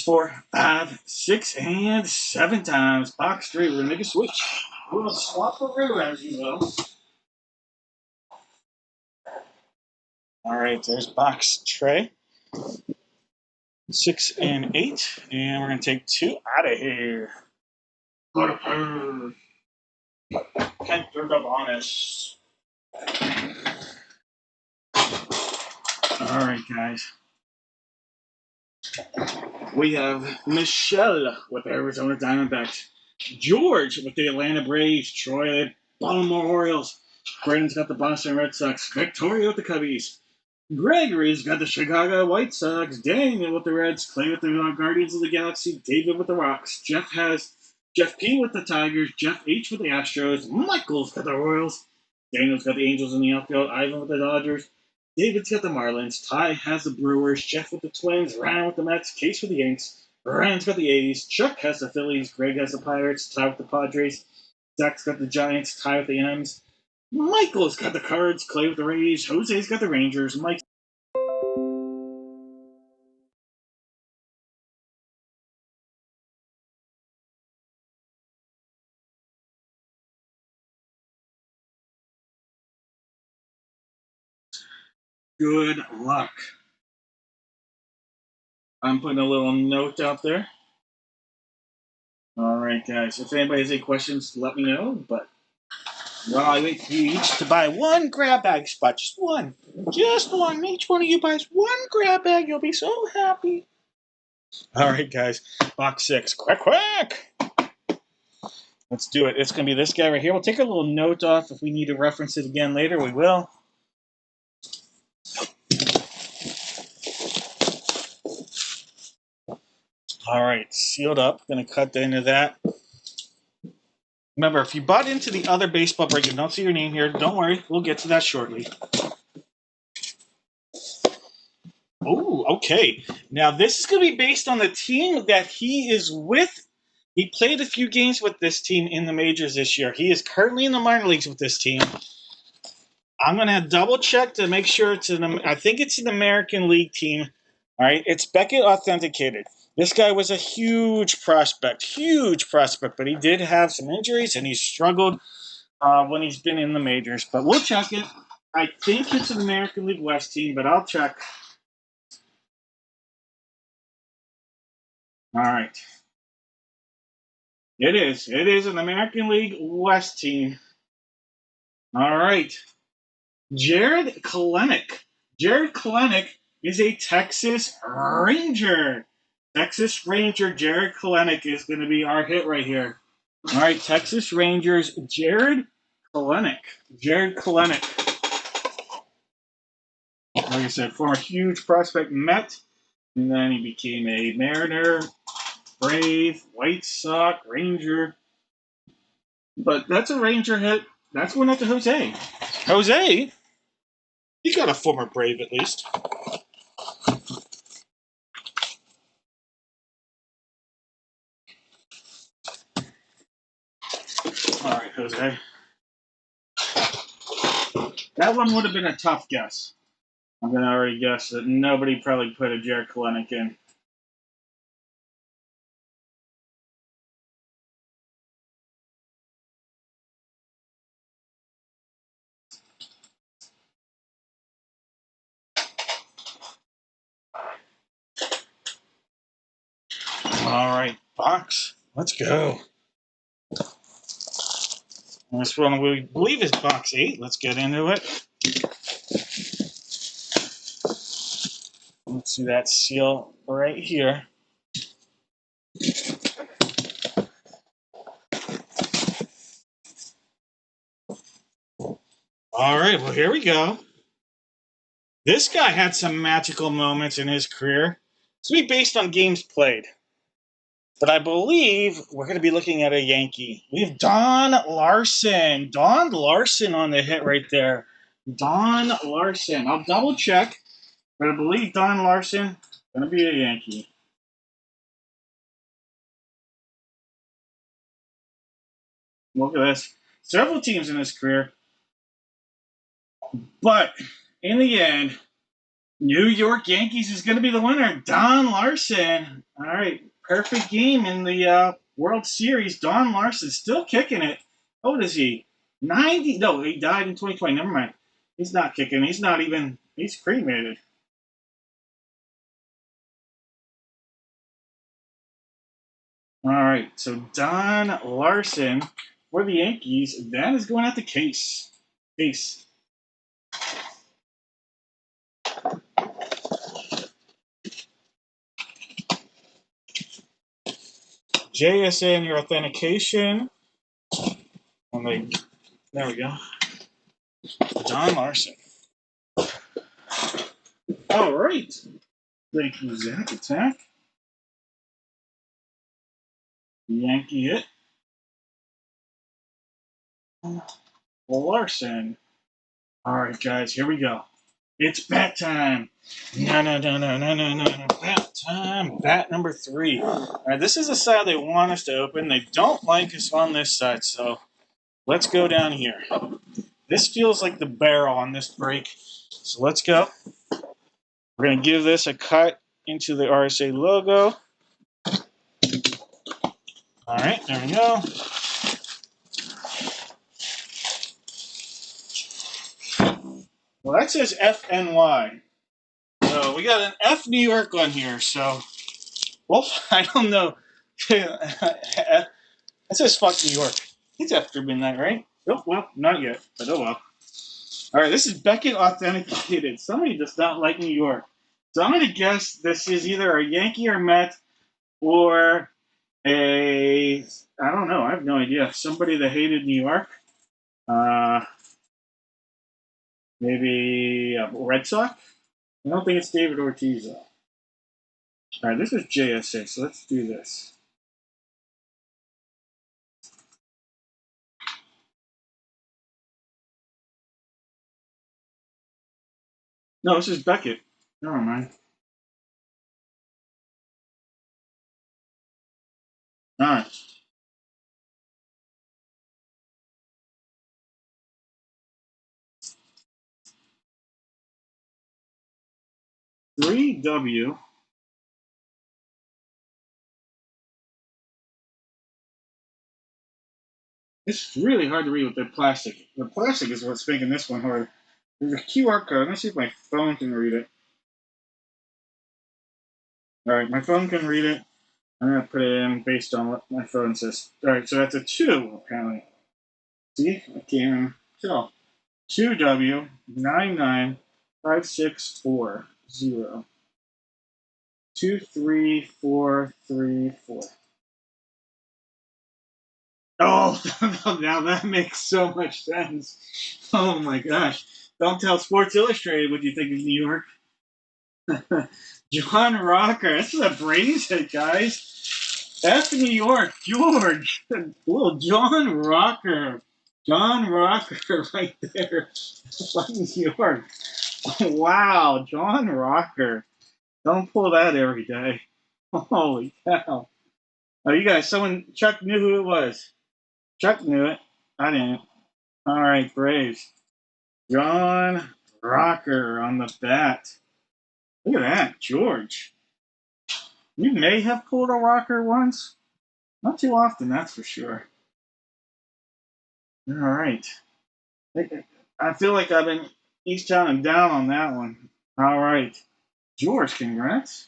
4, 5, 6, and 7 times. Box 3. We're going to make a switch. We're going to swap around, as you know. All right, there's box tray. 6 and 8. And we're going to take 2 out of here. Go to Perth. Enter the bonus. All right, guys. We have Michelle with the Arizona Diamondbacks. George with the Atlanta Braves. Troy, Baltimore Orioles. Brandon's got the Boston Red Sox. Victoria with the Cubbies. Gregory's got the Chicago White Sox. Daniel with the Reds. Clay with the Guardians of the Galaxy. David with the Rocks. Jeff has Jeff P with the Tigers. Jeff H with the Astros. Michael's got the Royals. Daniel's got the Angels in the outfield. Ivan with the Dodgers. David's got the Marlins. Ty has the Brewers. Jeff with the Twins. Ryan with the Mets. Case with the Yanks. Ryan's got the A's. Chuck has the Phillies. Greg has the Pirates. Ty with the Padres. Zach's got the Giants. Ty with the M's. Michael's got the Cards. Clay with the Rays. Jose's got the Rangers. Mike. Good luck. I'm putting a little note out there. All right, guys. If anybody has any questions, let me know. But while I wait for you each to buy one grab bag spot, just one. Just one. Each one of you buys one grab bag. You'll be so happy. All right, guys. Box 6. Quack, quack. Let's do it. It's going to be this guy right here. We'll take a little note off. If we need to reference it again later, we will. All right. Sealed up. Going to cut into that. Remember, if you bought into the other baseball break and don't see your name here, don't worry. We'll get to that shortly. Oh, okay. Now, this is going to be based on the team that he is with. He played a few games with this team in the majors this year. He is currently in the minor leagues with this team. I'm going to double check to make sure I think it's an American League team. All right. It's Beckett authenticated. This guy was a huge prospect, but he did have some injuries and he struggled when he's been in the majors. But we'll check it. I think it's an American League West team, but I'll check. All right. It is. It is an American League West team. All right. Jared Kalenic. Jared Kalenic is a Texas Ranger. Texas Ranger Jared Kalenic is going to be our hit right here. All right, Texas Rangers Jared Kalenic. Jared Kalenic. Like I said, former huge prospect Met, and then he became a Mariner, Brave, White Sox, Ranger. But that's a Ranger hit. That's going out to Jose. Jose? He got a former Brave at least. All right, Jose. That one would have been a tough guess. I'm going to already guess that nobody probably put a Jared Kalenic in. All right, box. Let's go. And this one we believe is box 8. Let's get into it. Let's see that seal right here. All right, well, here we go. This guy had some magical moments in his career. It's going to be based on games played. But I believe we're going to be looking at a Yankee. We have Don Larson. Don Larson on the hit right there. Don Larson. I'll double check, but I believe Don Larson is going to be a Yankee. Look at this. Several teams in his career. But in the end, New York Yankees is going to be the winner. Don Larson. All right. Perfect game in the World Series. Don Larson still kicking it. How old is he? 90. No, he died in 2020. Never mind. He's not kicking. He's not even. He's cremated. All right. So Don Larson for the Yankees. That is going out to Case. Case. JSA and your authentication. And there we go. Don Larson. All right. Thank you, Zach. Attack. Yankee it. Larson. All right, guys, here we go. It's bat time. No, no, no, no, no, no, no, no. Bat time. Bat number 3. All right, this is the side they want us to open. They don't like us on this side, so let's go down here. This feels like the barrel on this break, so let's go. We're going to give this a cut into the RSA logo. All right, there we go. Well, that says FNY. So we got an F New York on here, so, well, I don't know. It says fuck New York. It's after midnight, right? Oh, well, not yet, but oh well. All right, this is Beckett authenticated. Somebody does not like New York. So I'm going to guess this is either a Yankee or Met or a, I don't know, I have no idea. Somebody that hated New York. Maybe a Red Sox? I don't think it's David Ortiz, though. All right, this is JSA, so let's do this. No, this is Beckett. Never mind. All right. 3W. It's really hard to read with the plastic. The plastic is what's making this one hard. There's a QR code. Let me see if my phone can read it. All right, my phone can read it. I'm going to put it in based on what my phone says. All right, so that's a 2, apparently. See? I can't even tell. 2W995640. 23434. Oh, now that makes so much sense. Oh my gosh. Don't tell Sports Illustrated what you think of New York. John Rocker. This is a brains hit, guys. F New York. George. Little John Rocker. John Rocker right there. Fucking New York. Wow. John Rocker. Don't pull that every day. Holy cow. Oh, you guys, Chuck knew who it was. Chuck knew it. I didn't. All right, Braves. John Rocker on the bat. Look at that, George. You may have pulled a rocker once. Not too often, that's for sure. All right. I feel like I've been Easttown and down on that one. All right. George, congrats.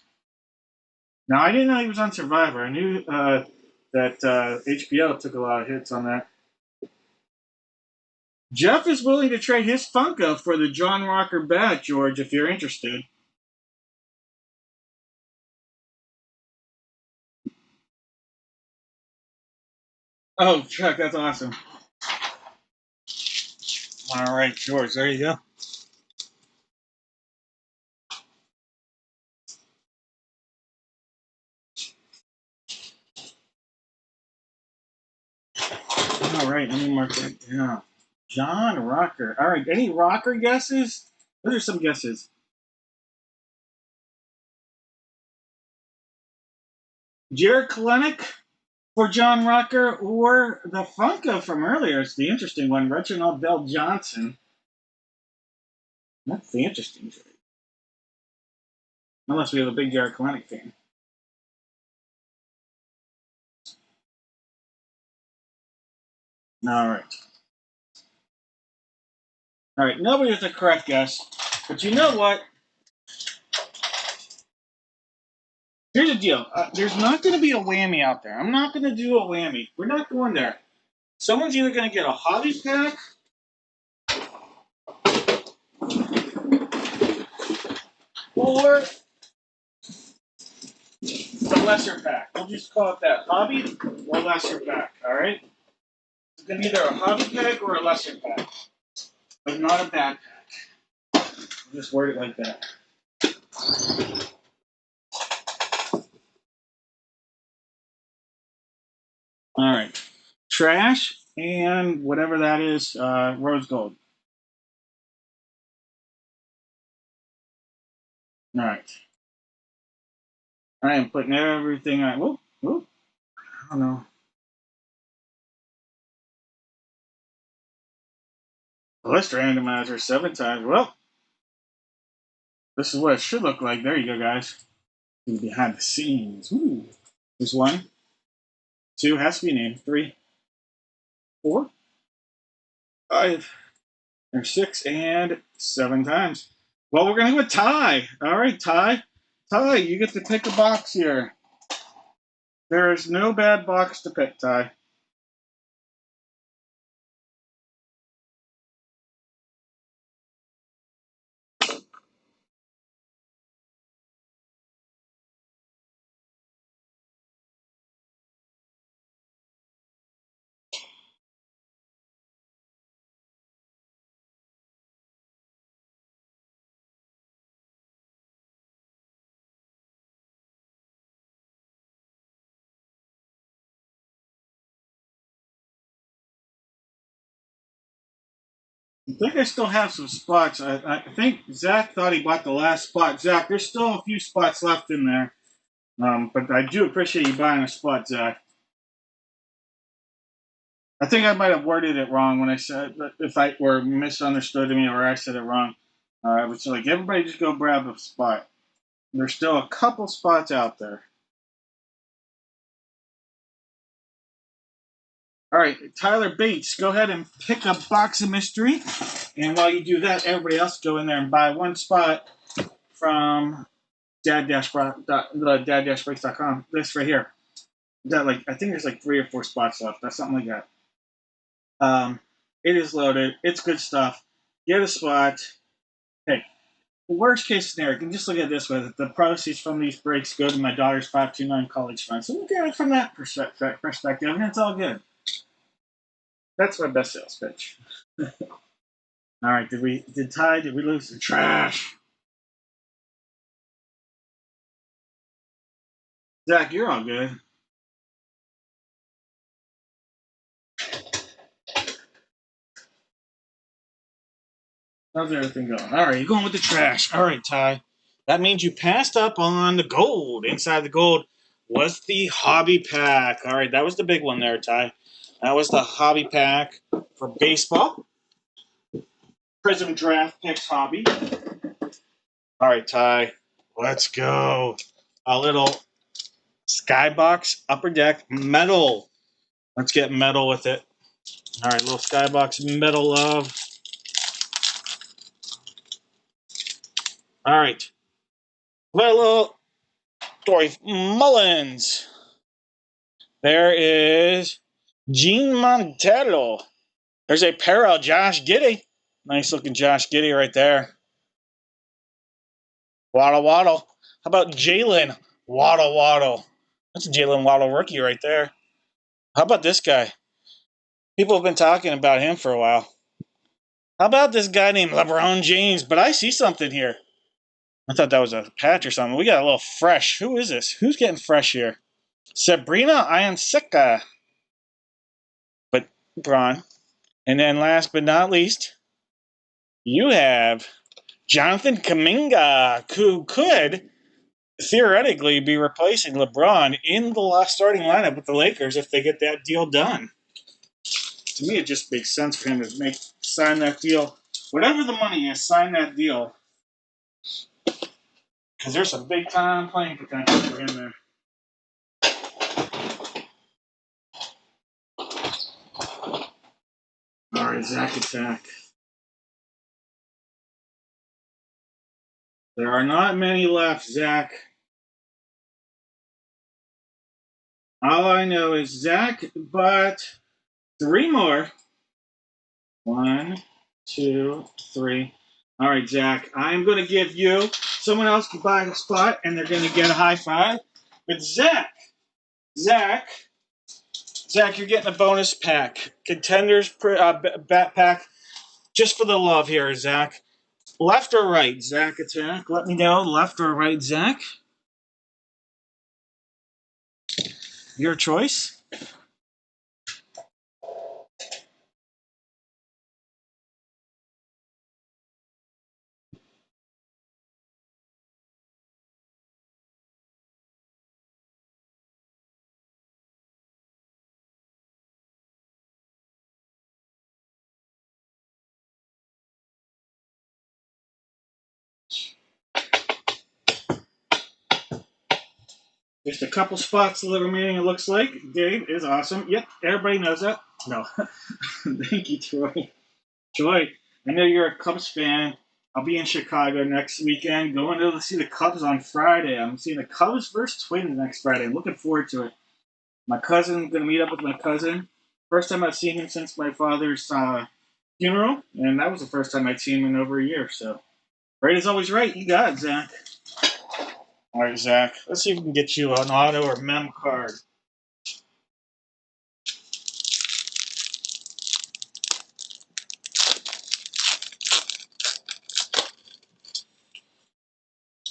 Now, I didn't know he was on Survivor. I knew that HBO took a lot of hits on that. Jeff is willing to trade his Funko for the John Rocker bat, George, if you're interested. Oh, Chuck, that's awesome. All right, George, there you go. All right, let me mark that down. John Rocker. All right, any Rocker guesses? Those are some guesses. Jared Kalenic for John Rocker or the Funko from earlier. It's the interesting one. Reginald Bell Johnson. That's the interesting trade. Unless we have a big Jared Kalenic fan. All right. All right, nobody has a correct guess. But you know what? Here's the deal. There's not going to be a whammy out there. I'm not going to do a whammy. We're not going there. Someone's either going to get a hobby pack or the lesser pack. We'll just call it that. Hobby or lesser pack, all right? It's going to be either a hobby pack or a lesser pack. But not a bad pack. I'll just word it like that. All right. Trash and whatever that is, rose gold. All right. I am putting everything on. Whoop, whoop. I don't know. List randomizer 7 times. Well, this is what it should look like. There you go, guys. Behind the scenes. Ooh. There's 1, 2, has to be named. 3, 4, 5, or 6, and 7 times. Well, we're gonna go with Ty. All right, Ty. Ty, you get to pick a box here. There is no bad box to pick, Ty. I think I still have some spots. I think Zach thought he bought the last spot. Zach, there's still a few spots left in there. But I do appreciate you buying a spot, Zach. I think I might have worded it wrong when I said if I or misunderstood me or I said it wrong. I was like, everybody just go grab a spot. There's still a couple spots out there. All right, Tyler Bates, go ahead and pick a box of mystery. And while you do that, everybody else go in there and buy one spot from dad-breaks.com. This right here. Got like I think there's like 3 or 4 spots left. That's something like that. It is loaded. It's good stuff. Get a spot. Hey, worst case scenario, you can just look at it this way: that the proceeds from these breaks go to my daughter's 529 college fund. So look at it from that perspective, and it's all good. That's my best sales pitch. All right, did we lose the trash? Zach, you're all good. How's everything going? All right, you're going with the trash. All right, Ty. That means you passed up on the gold. Inside the gold was the hobby pack. All right, that was the big one there, Ty. That was the hobby pack for baseball. Prism Draft Picks Hobby. All right, Ty. Let's go. A little Skybox Upper Deck metal. Let's get metal with it. All right, little Skybox metal love. All right. Little Dory Mullins. There is Gene Montello. There's a parallel Josh Giddey. Nice looking Josh Giddey right there. Waddle Waddle. How about Jalen Waddle Waddle? That's a Jalen Waddle rookie right there. How about this guy? People have been talking about him for a while. How about this guy named LeBron James? But I see something here. I thought that was a patch or something. We got a little fresh. Who is this? Who's getting fresh here? Sabrina Ianseka. But Braun. And then last but not least, you have Jonathan Kuminga, who could theoretically be replacing LeBron in the starting lineup with the Lakers if they get that deal done. To me, it just makes sense for him to sign that deal. Whatever the money is, sign that deal. Because there's some big time playing potential for him there. All right, Zach Attack. There are not many left, Zach. All I know is Zach, but 3 more. 1, 2, 3. All right, Zach. I'm going to give you. Someone else can buy a spot, and they're going to get a high five. But Zach, you're getting a bonus pack. Contenders bat pack. Just for the love here, Zach. Left or right, Zach Attack? Let me know. Left or right, Zach? Your choice. Just a couple spots remaining, it looks like. Dave is awesome. Yep, everybody knows that. No. Thank you, Troy. Troy, I know you're a Cubs fan. I'll be in Chicago next weekend. Going to see the Cubs on Friday. I'm seeing the Cubs versus Twins next Friday. I'm looking forward to it. My cousin, going to meet up with my cousin. First time I've seen him since my father's funeral, and that was the first time I'd seen him in over a year. So, right is always right. You got it, Zach. All right, Zach. Let's see if we can get you an auto or mem card.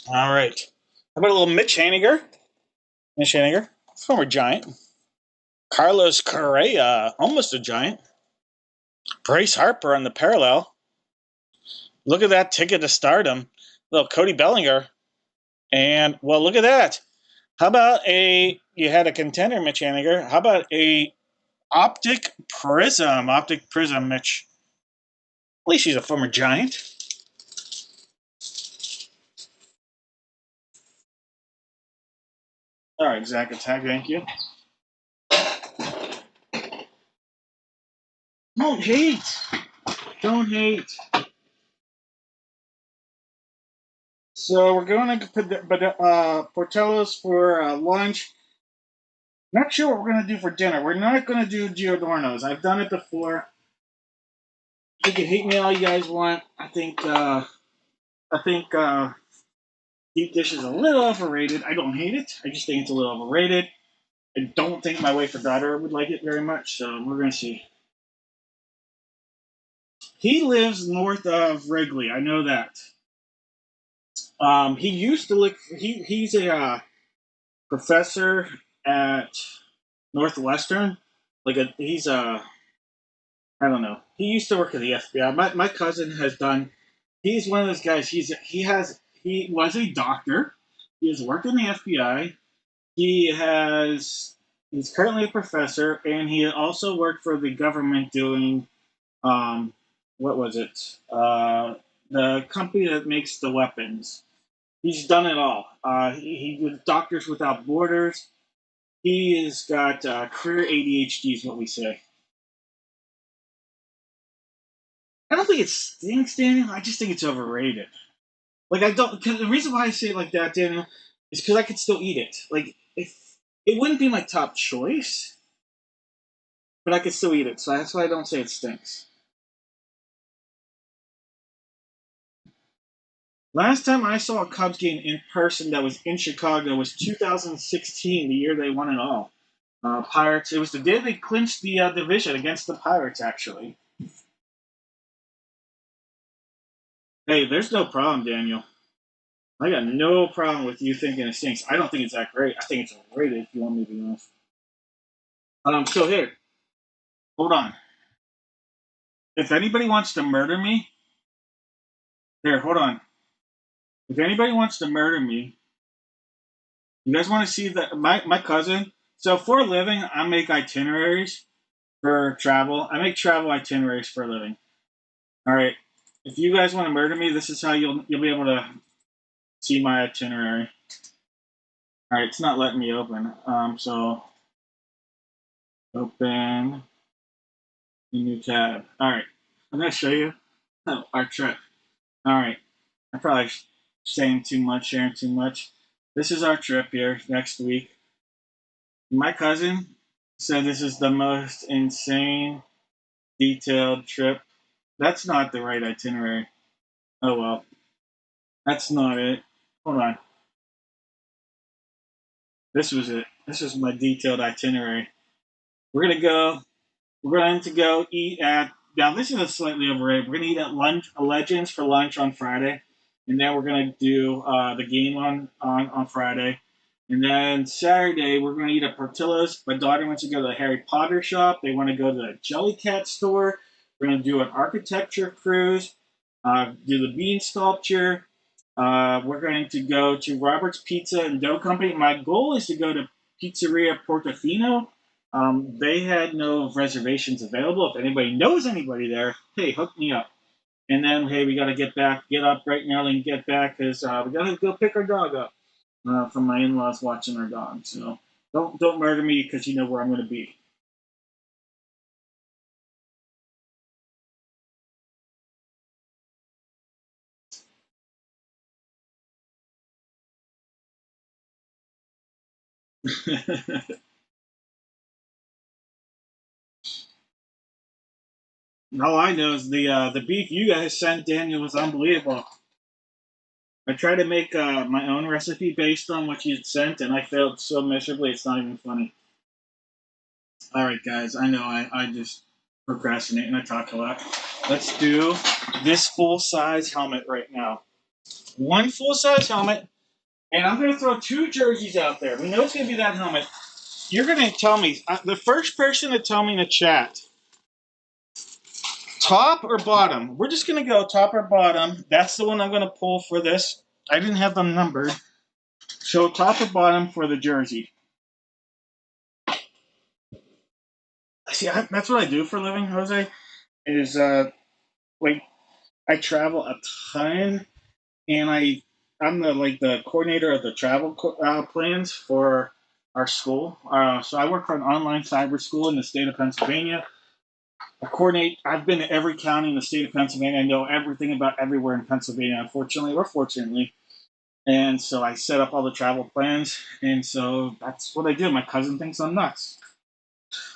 All right. How about a little Mitch Haniger? Mitch Haniger, former Giant. Carlos Correa, almost a Giant. Bryce Harper on the parallel. Look at that ticket to stardom. Little Cody Bellinger. And, well, look at that. How about you had a contender, Mitch Haniger. How about a Optic Prism, Mitch. At least he's a former Giant. All right, Zach Attack, thank you. Don't hate. Don't hate. So we're going to Portillo's for lunch. Not sure what we're going to do for dinner. We're not going to do Giordano's. I've done it before. You can hate me all you guys want. I think deep dish is a little overrated. I don't hate it. I just think it's a little overrated. I don't think my wife or daughter would like it very much, so we're going to see. He lives north of Wrigley. I know that. He used to live. He's a professor at Northwestern. He's a I don't know. He used to work at the FBI. My cousin has done. He's one of those guys. He was a doctor. He has worked in the FBI. He's currently a professor, and he also worked for the government doing what was it? The company that makes the weapons. He's done it all. He with Doctors Without Borders. He has got career ADHD, is what we say. I don't think it stinks, Daniel. I just think it's overrated. Like I don't. Cause the reason why I say it like that, Daniel, is because I could still eat it. Like if it wouldn't be my top choice, but I can still eat it, so that's why I don't say it stinks. Last time I saw a Cubs game in person that was in Chicago was 2016, the year they won it all. Pirates. It was the day they clinched the division against the Pirates. Actually, hey, there's no problem, Daniel. I got no problem with you thinking it stinks. I don't think it's that great. I think it's overrated. If you want me to be honest. So here, hold on. If anybody wants to murder me, here, hold on. If anybody wants to murder me, you guys want to see that my cousin. So for a living, I make itineraries for travel. I make travel itineraries for a living. All right. If you guys want to murder me, this is how you'll be able to see my itinerary. All right, it's not letting me open. So open a new tab. All right, I'm gonna show you our trip. All right, I'm probably saying too much, sharing too much. This is our trip here next week. My cousin said this is the most insane, detailed trip. That's not the right itinerary. Oh well, that's not it. Hold on. This was it. This is my detailed itinerary. We're gonna go. We're going to go eat at. Now this is a slightly overrated. We're gonna eat at lunch, Legends for lunch on Friday, and then we're gonna do the game on Friday, and then Saturday we're gonna eat at Portillo's. My daughter wants to go to the Harry Potter shop. They want to go to the Jellycat store. We're gonna do an architecture cruise. Do the bean sculpture. We're going to go to Robert's Pizza and Dough Company. My goal is to go to Pizzeria Portofino. They had no reservations available. If anybody knows anybody there, hey, hook me up. And then, hey, we got to get up right now and get back because we got to go pick our dog up from my in-laws watching our dog. So don't murder me because you know where I'm going to be. All I know is the beef you guys sent Daniel was unbelievable. I tried to make my own recipe based on what you sent, and I failed so miserably. It's not even funny. All right, guys. I know I just procrastinate and I talk a lot. Let's do this full size helmet right now. One full size helmet, and I'm going to throw two jerseys out there. We know it's going to be that helmet. You're going to tell me the first person to tell me in the chat, top or bottom. We're just going to go top or bottom. That's the one I'm going to pull for this. I didn't have them numbered. So top or bottom for the jersey. See, that's what I do for a living, Jose. Is like I travel a ton, and I'm the coordinator of the travel plans for our school. So I work for an online cyber school in the state of Pennsylvania. I coordinate. I've been to every county in the state of Pennsylvania. I know everything about everywhere in Pennsylvania. Unfortunately, or fortunately, and so I set up all the travel plans, and so that's what I do. My cousin thinks I'm nuts.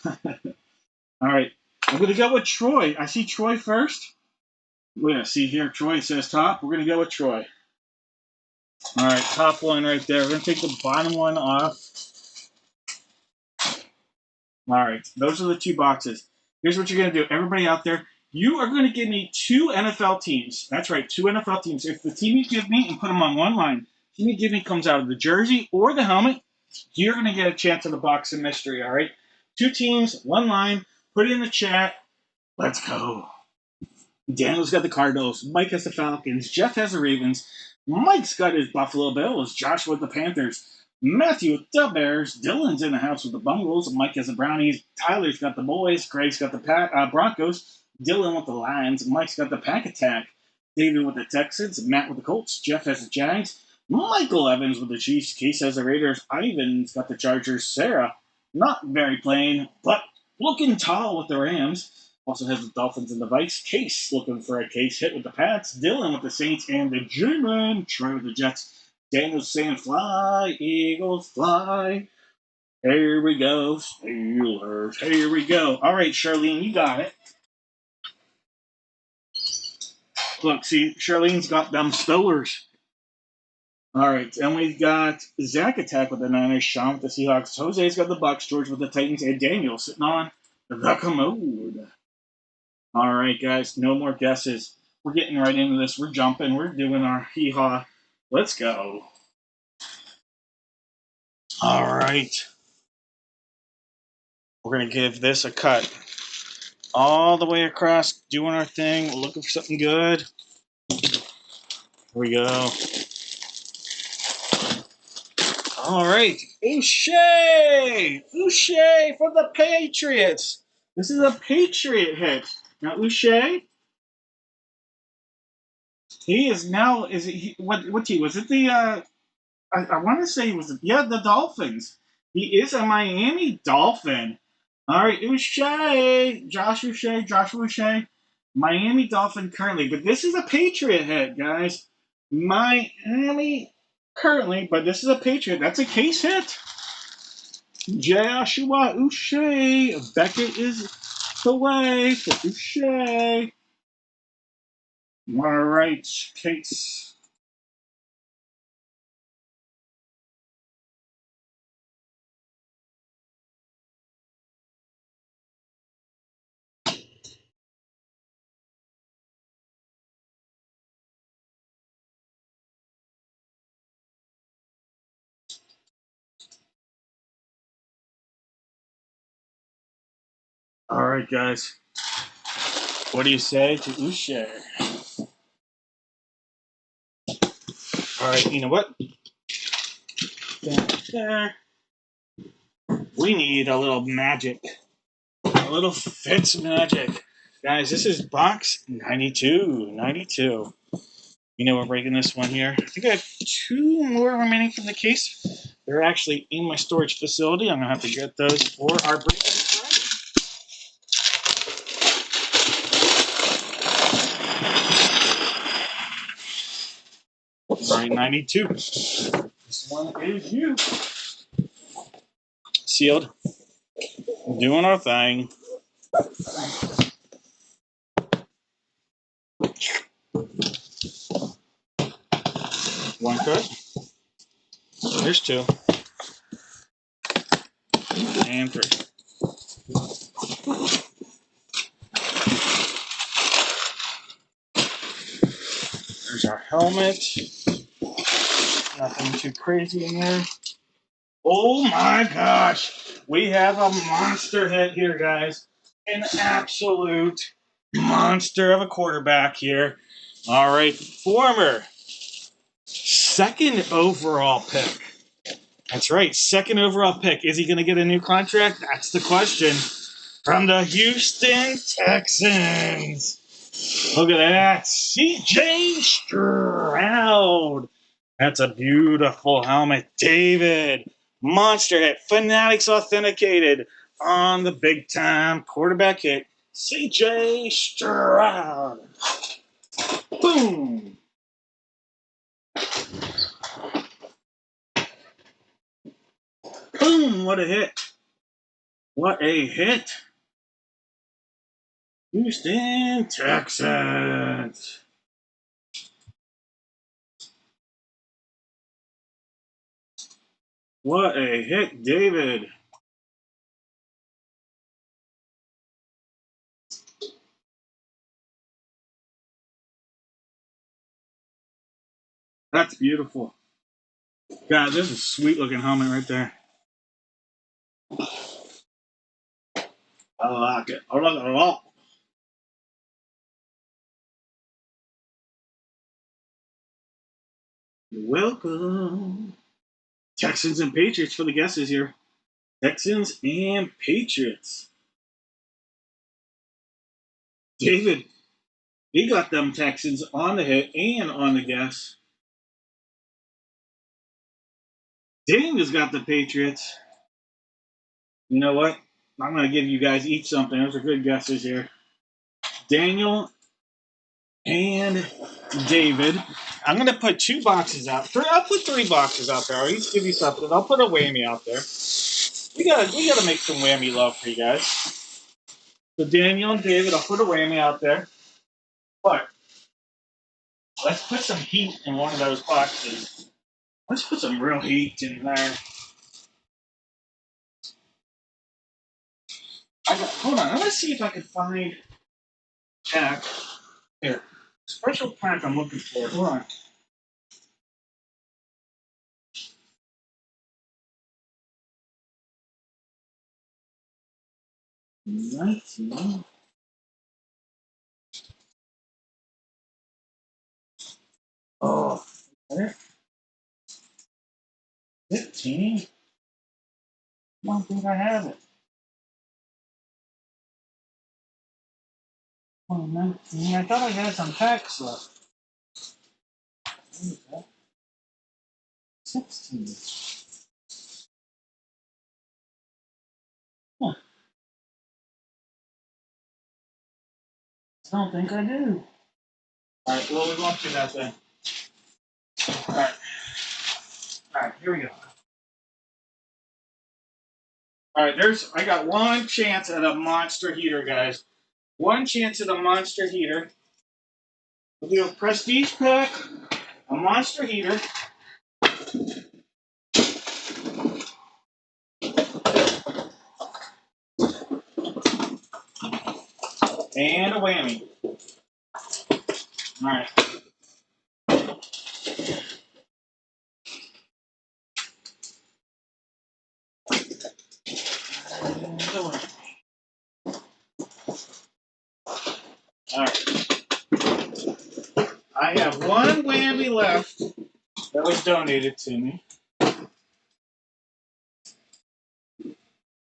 All right, I'm gonna go with Troy. I see Troy first. We're gonna see here. Troy says top. We're gonna go with Troy. All right, top one right there. We're gonna take the bottom one off. All right, those are the two boxes. Here's what you're gonna do. Everybody out there, you are gonna give me two NFL teams. That's right, two NFL teams. If the team you give me and put them on one line, the team you give me comes out of the jersey or the helmet, you're gonna get a chance at the box of mystery. All right, two teams, one line. Put it in the chat. Let's go. Daniel's got the Cardinals. Mike has the Falcons. Jeff has the Ravens. Mike's got his Buffalo Bills. Josh with the Panthers. Matthew with the Bears. Dylan's in the house with the Bungles. Mike has the Brownies. Tyler's got the Boys. Greg's got the Broncos. Dylan with the Lions. Mike's got the Pack Attack. David with the Texans. Matt with the Colts. Jeff has the Jags. Michael Evans with the Chiefs. Case has the Raiders. Ivan's got the Chargers. Sarah, not very plain, but looking tall with the Rams. Also has the Dolphins and the Vikes. Case looking for a case hit with the Pats. Dylan with the Saints and the G-Man. Troy with the Jets. Daniel's saying fly, Eagles fly. Here we go, Steelers. Here we go. All right, Charlene, you got it. Look, see, Charlene's got them Steelers. All right, and we've got Zach Attack with the Niners, Sean with the Seahawks, Jose's got the Bucks, George with the Titans, and Daniel sitting on the commode. All right, guys, no more guesses. We're getting right into this. We're jumping. We're doing our hee-haw. Let's go. All right. We're going to give this a cut. All the way across, doing our thing, looking for something good. Here we go. All right. Uche! Uche for the Patriots. This is a Patriot hit. Now, Uche, he is now, is it, what team? Was it the, I want to say it was, the Dolphins. He is a Miami Dolphin. All right, Uche, Joshua Uche, Miami Dolphin currently, but this is a Patriot hit, guys. Miami currently, but this is a Patriot. That's a case hit. Joshua Uche. Beckett is the way for Uche. All right, case. All right, guys. What do you say to Uche? All right, you know what? There. We need a little magic. A little Fitz magic. Guys, this is box 92. 92. You know, we're breaking this one here. I think I have 2 more remaining from the case. They're actually in my storage facility. I'm going to have to get those for our break. All right, 92. This one is you. Sealed. Doing our thing. One cut. There's 2. And 3. There's our helmet. Nothing too crazy in there. Oh my gosh. We have a monster hit here, guys. An absolute monster of a quarterback here. All right, former 2nd overall pick. That's right, 2nd overall pick. Is he going to get a new contract? That's the question. From the Houston Texans. Look at that. CJ Stroud. That's a beautiful helmet. David. Monster hit. Fanatics authenticated on the big time quarterback hit. CJ Stroud. Boom. Boom. What a hit. What a hit. Houston Texans. What a hit, David. That's beautiful. God, this is a sweet looking helmet right there. I like it. I like it a lot. Welcome. Texans and Patriots for the guesses here. Texans and Patriots. David, he got them Texans on the hit and on the guess. Daniel's got the Patriots. You know what? I'm going to give you guys each something. Those are good guesses here. Daniel and David. I'm going to put 2 boxes out. I'll put 3 boxes out there. I'll each give you something. I'll put a whammy out there. we gotta make some whammy love for you guys. So Daniel and David, I'll put a whammy out there. But let's put some heat in one of those boxes. Let's put some real heat in there. Hold on, I'm gonna see if I can find pack here. Special pack I'm looking for. Hold on. 19. Oh, 15. I don't think I have it. Oh, 19. I thought I had some packs left. 16. Huh. I don't think I do. Alright, well, we won't do that then. Alright. Alright, here we go. Alright, I got one chance at a monster heater, guys. One chance at a monster heater. We'll do a prestige pack, a monster heater, and a whammy. Alright. Alright. I have one whammy left that was donated to me.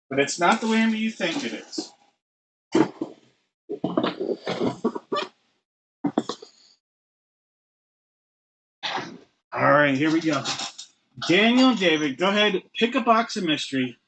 But it's not the whammy you think it is. Alright, here we go. Daniel and David, go ahead, pick a box of mystery.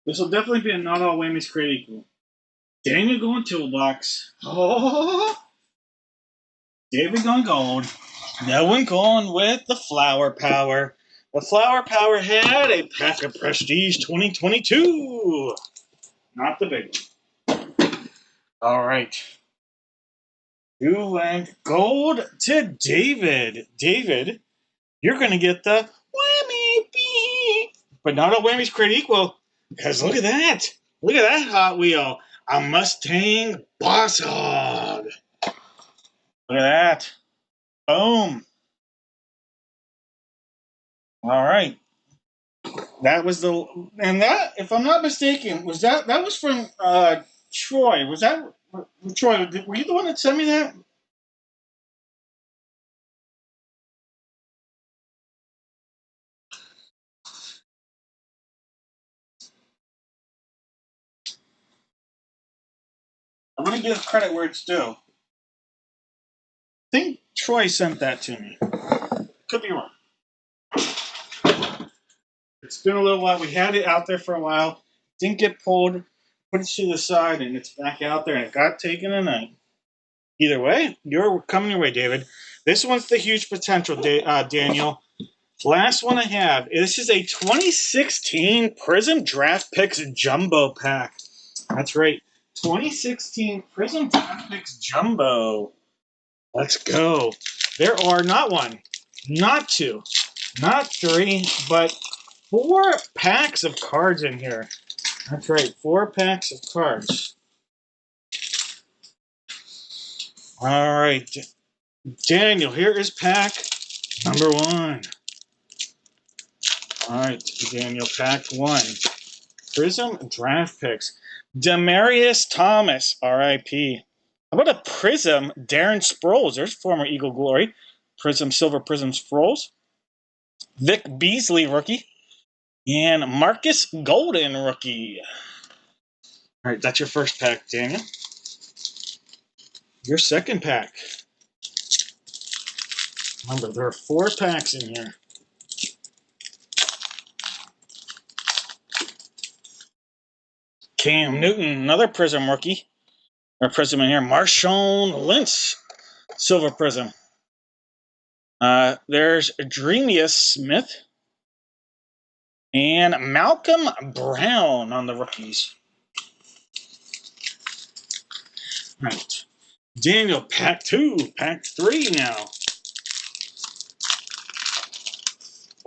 This will definitely be a not all whammies created equal. Daniel going toolbox. Oh, David going gold. No one going with the flower power. The flower power had a pack of Prestige 2022. Not the big one. All right. You went gold to David. David, you're going to get the whammy beat. But not all whammies create equal. Because look at that. Look at that Hot Wheel. A Mustang Boss Hog. Look at that. Boom. All right. That was and that, if I'm not mistaken, that was from Troy. Was that Troy? Were you the one that sent me that? I'm gonna give credit where it's due. I think Troy sent that to me. Could be wrong. It's been a little while. We had it out there for a while. Didn't get pulled. Put it to the side, and it's back out there, and it got taken tonight. Either way, you're coming your way, David. This one's the huge potential, Daniel. Last one I have. This is a 2016 Prism Draft Picks Jumbo Pack. That's right. 2016 Prism Draft Picks Jumbo. Let's go. There are not one, not two, not three, but 4 packs of cards in here. That's right. 4 packs of cards. All right. Daniel, here is pack number 1. All right, Daniel, pack 1. Prism Draft Picks. Demarius Thomas, R.I.P. How about a Prism Darren Sproles? There's former Eagle Glory. Prism Silver Prism Sproles. Vic Beasley, rookie. And Marcus Golden, rookie. All right, that's your first pack, Daniel. Your second pack. Remember, there are 4 packs in here. Cam Newton, another Prism rookie. Or Prism in here. Marshawn Lynch, silver Prism. There's Dreamius Smith. And Malcolm Brown on the rookies. Right. Daniel, pack 2. Pack 3 now.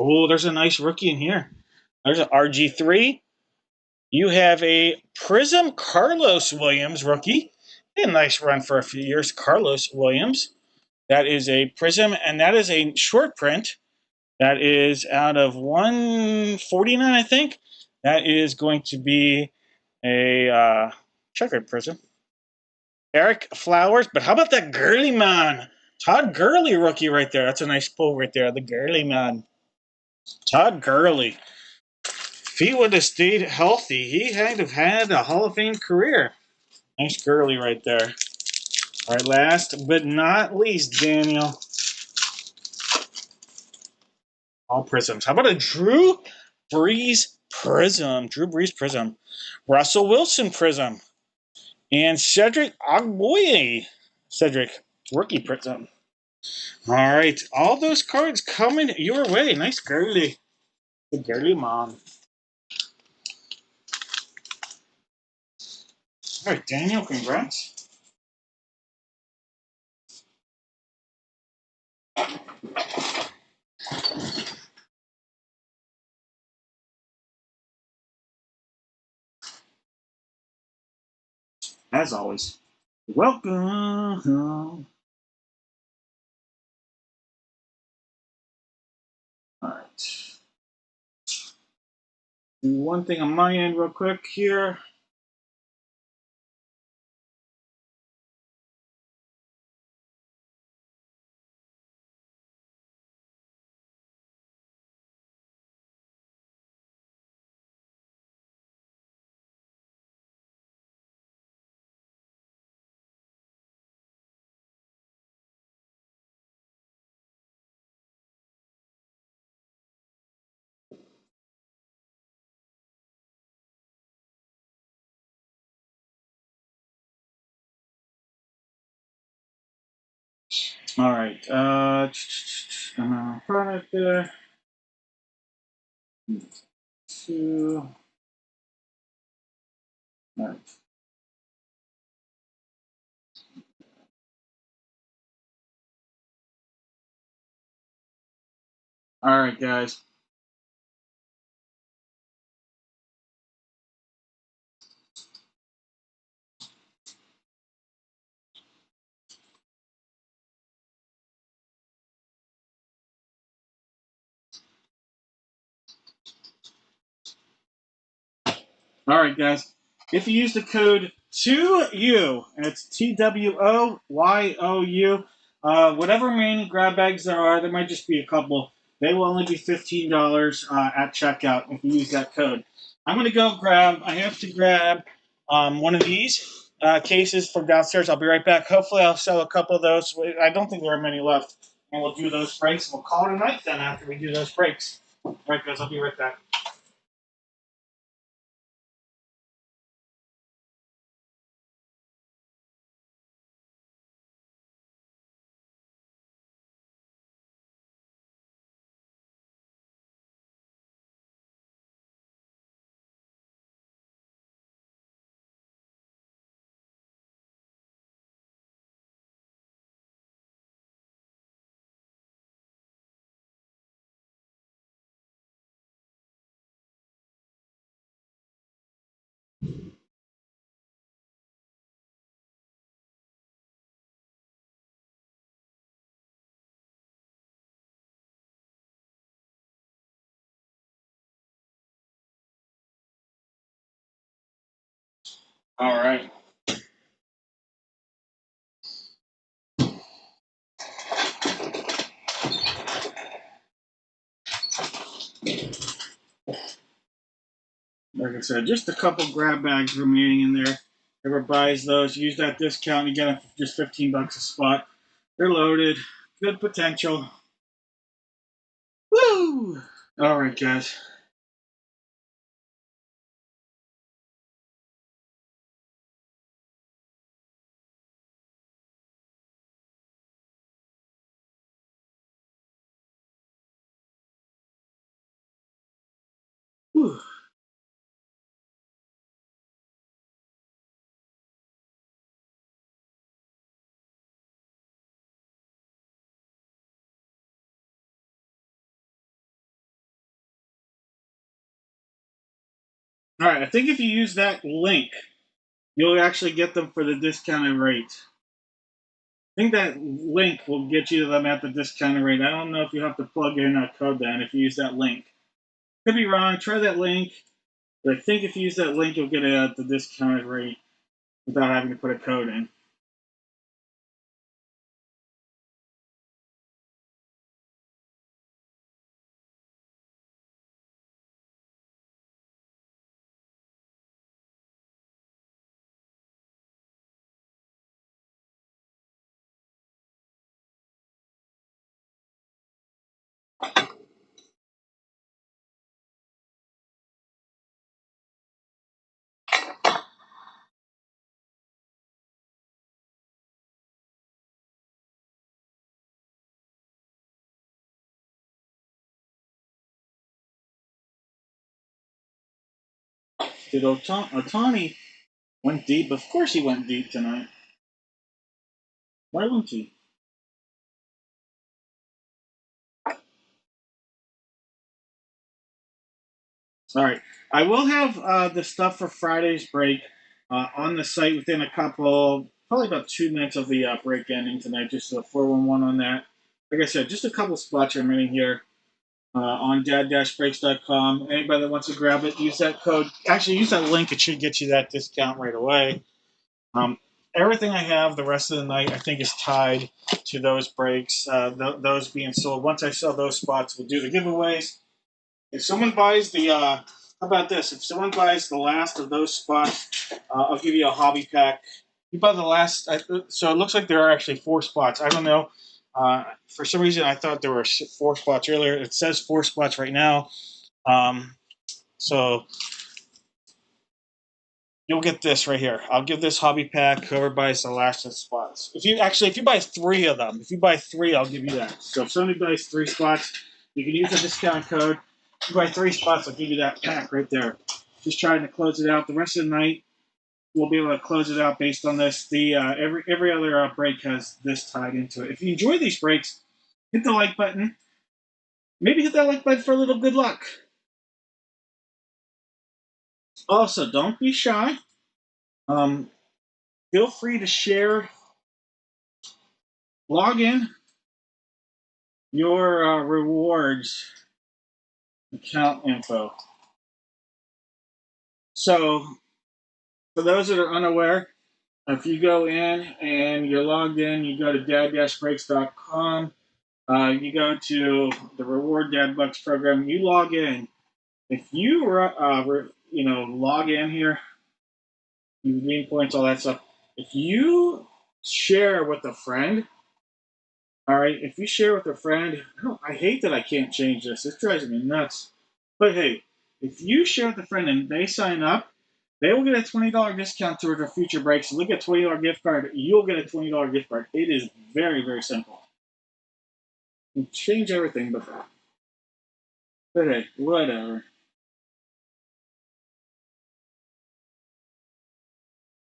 Oh, there's a nice rookie in here. There's an RG3. You have a Prism Carlos Williams rookie. A nice run for a few years. Carlos Williams. That is a Prism, and that is a short print. That is out of 149, I think. That is going to be a checkered Prism. Eric Flowers, but how about that Gurley man? Todd Gurley rookie right there. That's a nice pull right there. The Gurley man. Todd Gurley. If he would have stayed healthy, he had have had a Hall of Fame career. Nice Gurley right there. All right, last but not least, Daniel. All Prisms. How about a Drew Brees Prism? Drew Brees Prism. Russell Wilson Prism. And Cedric Ogboye. Cedric, rookie Prism. All right, all those cards coming your way. Nice Gurley. The Gurley mom. All right, Daniel, congrats. As always, welcome. All right. Do one thing on my end real quick here. All right. Product there. 2. All right. All right, guys. All right, guys. If you use the code 2U, and it's TWOYOU, whatever remaining grab bags there might just be a couple. They will only be $15 at checkout if you use that code. I'm going to go I have to grab one of these cases from downstairs. I'll be right back. Hopefully, I'll sell a couple of those. I don't think there are many left. And we'll do those breaks. We'll call it a night then after we do those breaks. All right, guys. I'll be right back. All right. Like I said, just a couple grab bags remaining in there. Whoever buys those, use that discount. You get them for just $15 a spot. They're loaded. Good potential. Woo! All right, guys. Whew. All right, I think if you use that link, you'll actually get them for the discounted rate. I think that link will get you them at the discounted rate. I don't know if you have to plug in a code then if you use that link. Could be wrong. Try that link. But I think if you use that link, you'll get it at the discounted rate without having to put a code in. Did Otani went deep? Of course he went deep tonight. Why wouldn't he? All right. I will have the stuff for Friday's break on the site within a couple, probably about 2 minutes of the break ending tonight. Just a 411 on that. Like I said, just a couple spots remaining here on dad-breaks.com. Anybody that wants to grab it, use that code. Actually, use that link. It should get you that discount right away. Um, Everything I have the rest of the night, I think, is tied to those breaks, those being sold. Once I sell those spots, we'll do the giveaways. If someone buys how about this? If someone buys the last of those spots, I'll give you a hobby pack. You buy the last, so it looks like there are actually 4 spots. I don't know. For some reason, I thought there were 4 spots earlier. It says 4 spots right now. So you'll get this right here. I'll give this hobby pack. Whoever buys the last of the spots. If you buy 3 of them, if you buy 3, I'll give you that. So if somebody buys 3 spots, you can use the discount code. If you buy 3 spots, I'll give you that pack right there. Just trying to close it out. The rest of the night, we'll be able to close it out based on this. The every other break has this tied into it. If you enjoy these breaks, hit the like button. Maybe hit that like button for a little good luck. Also, don't be shy. Um, Feel free to share. Log in your rewards account info. So, for those that are unaware, if you go in and you're logged in, you go to dad-breaks.com, you go to the Reward Dad Bucks program, you log in. If you log in here, you redeem points, all that stuff. If you share with a friend, all right, if you share with a friend, I hate that I can't change this. This drives me nuts. But hey, if you share with a friend and they sign up, they will get a $20 discount towards their future breaks. So they get a $20 gift card. You'll get a $20 gift card. It is very, very simple. You change everything but that. But hey, whatever.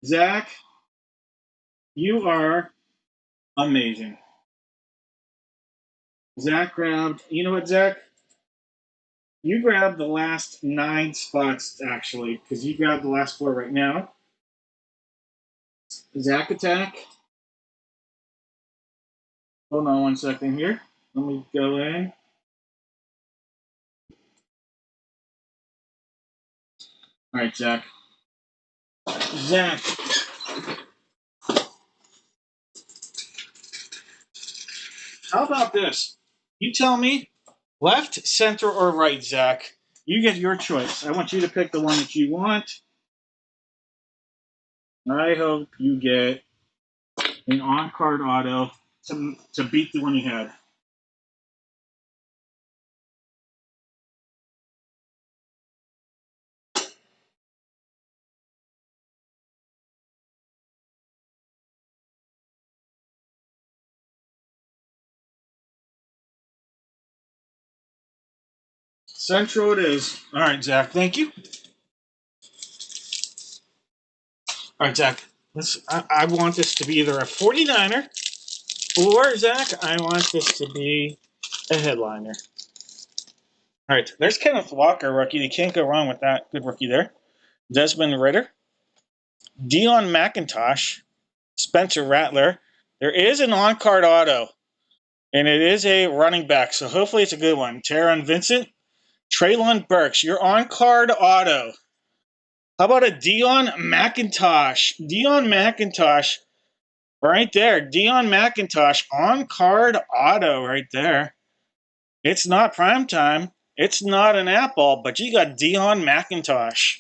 Zach, you are amazing. Zach grabbed, you know what, Zach? You grabbed the last 9 spots, actually, because you grabbed the last 4 right now. Zach Attack. Hold on 1 second here. Let me go in. All right, Zach. Zach, how about this? You tell me, left, center, or right, Zach. You get your choice. I want you to pick the one that you want. I hope you get an on-card auto to beat the one you had. Central it is. All right, Zach. Thank you. All right, Zach. I want this to be either a 49er or, Zach, I want this to be a headliner. All right. There's Kenneth Walker, rookie. You can't go wrong with that. Good rookie there. Desmond Ritter. Dion McIntosh. Spencer Rattler. There is an on-card auto, and it is a running back, so hopefully it's a good one. Taron Vincent. Traylon Burks. Your on-card auto. How about a Dion McIntosh? Dion McIntosh right there. Dion McIntosh on card auto right there. It's not prime time. It's not an apple, but you got Dion McIntosh.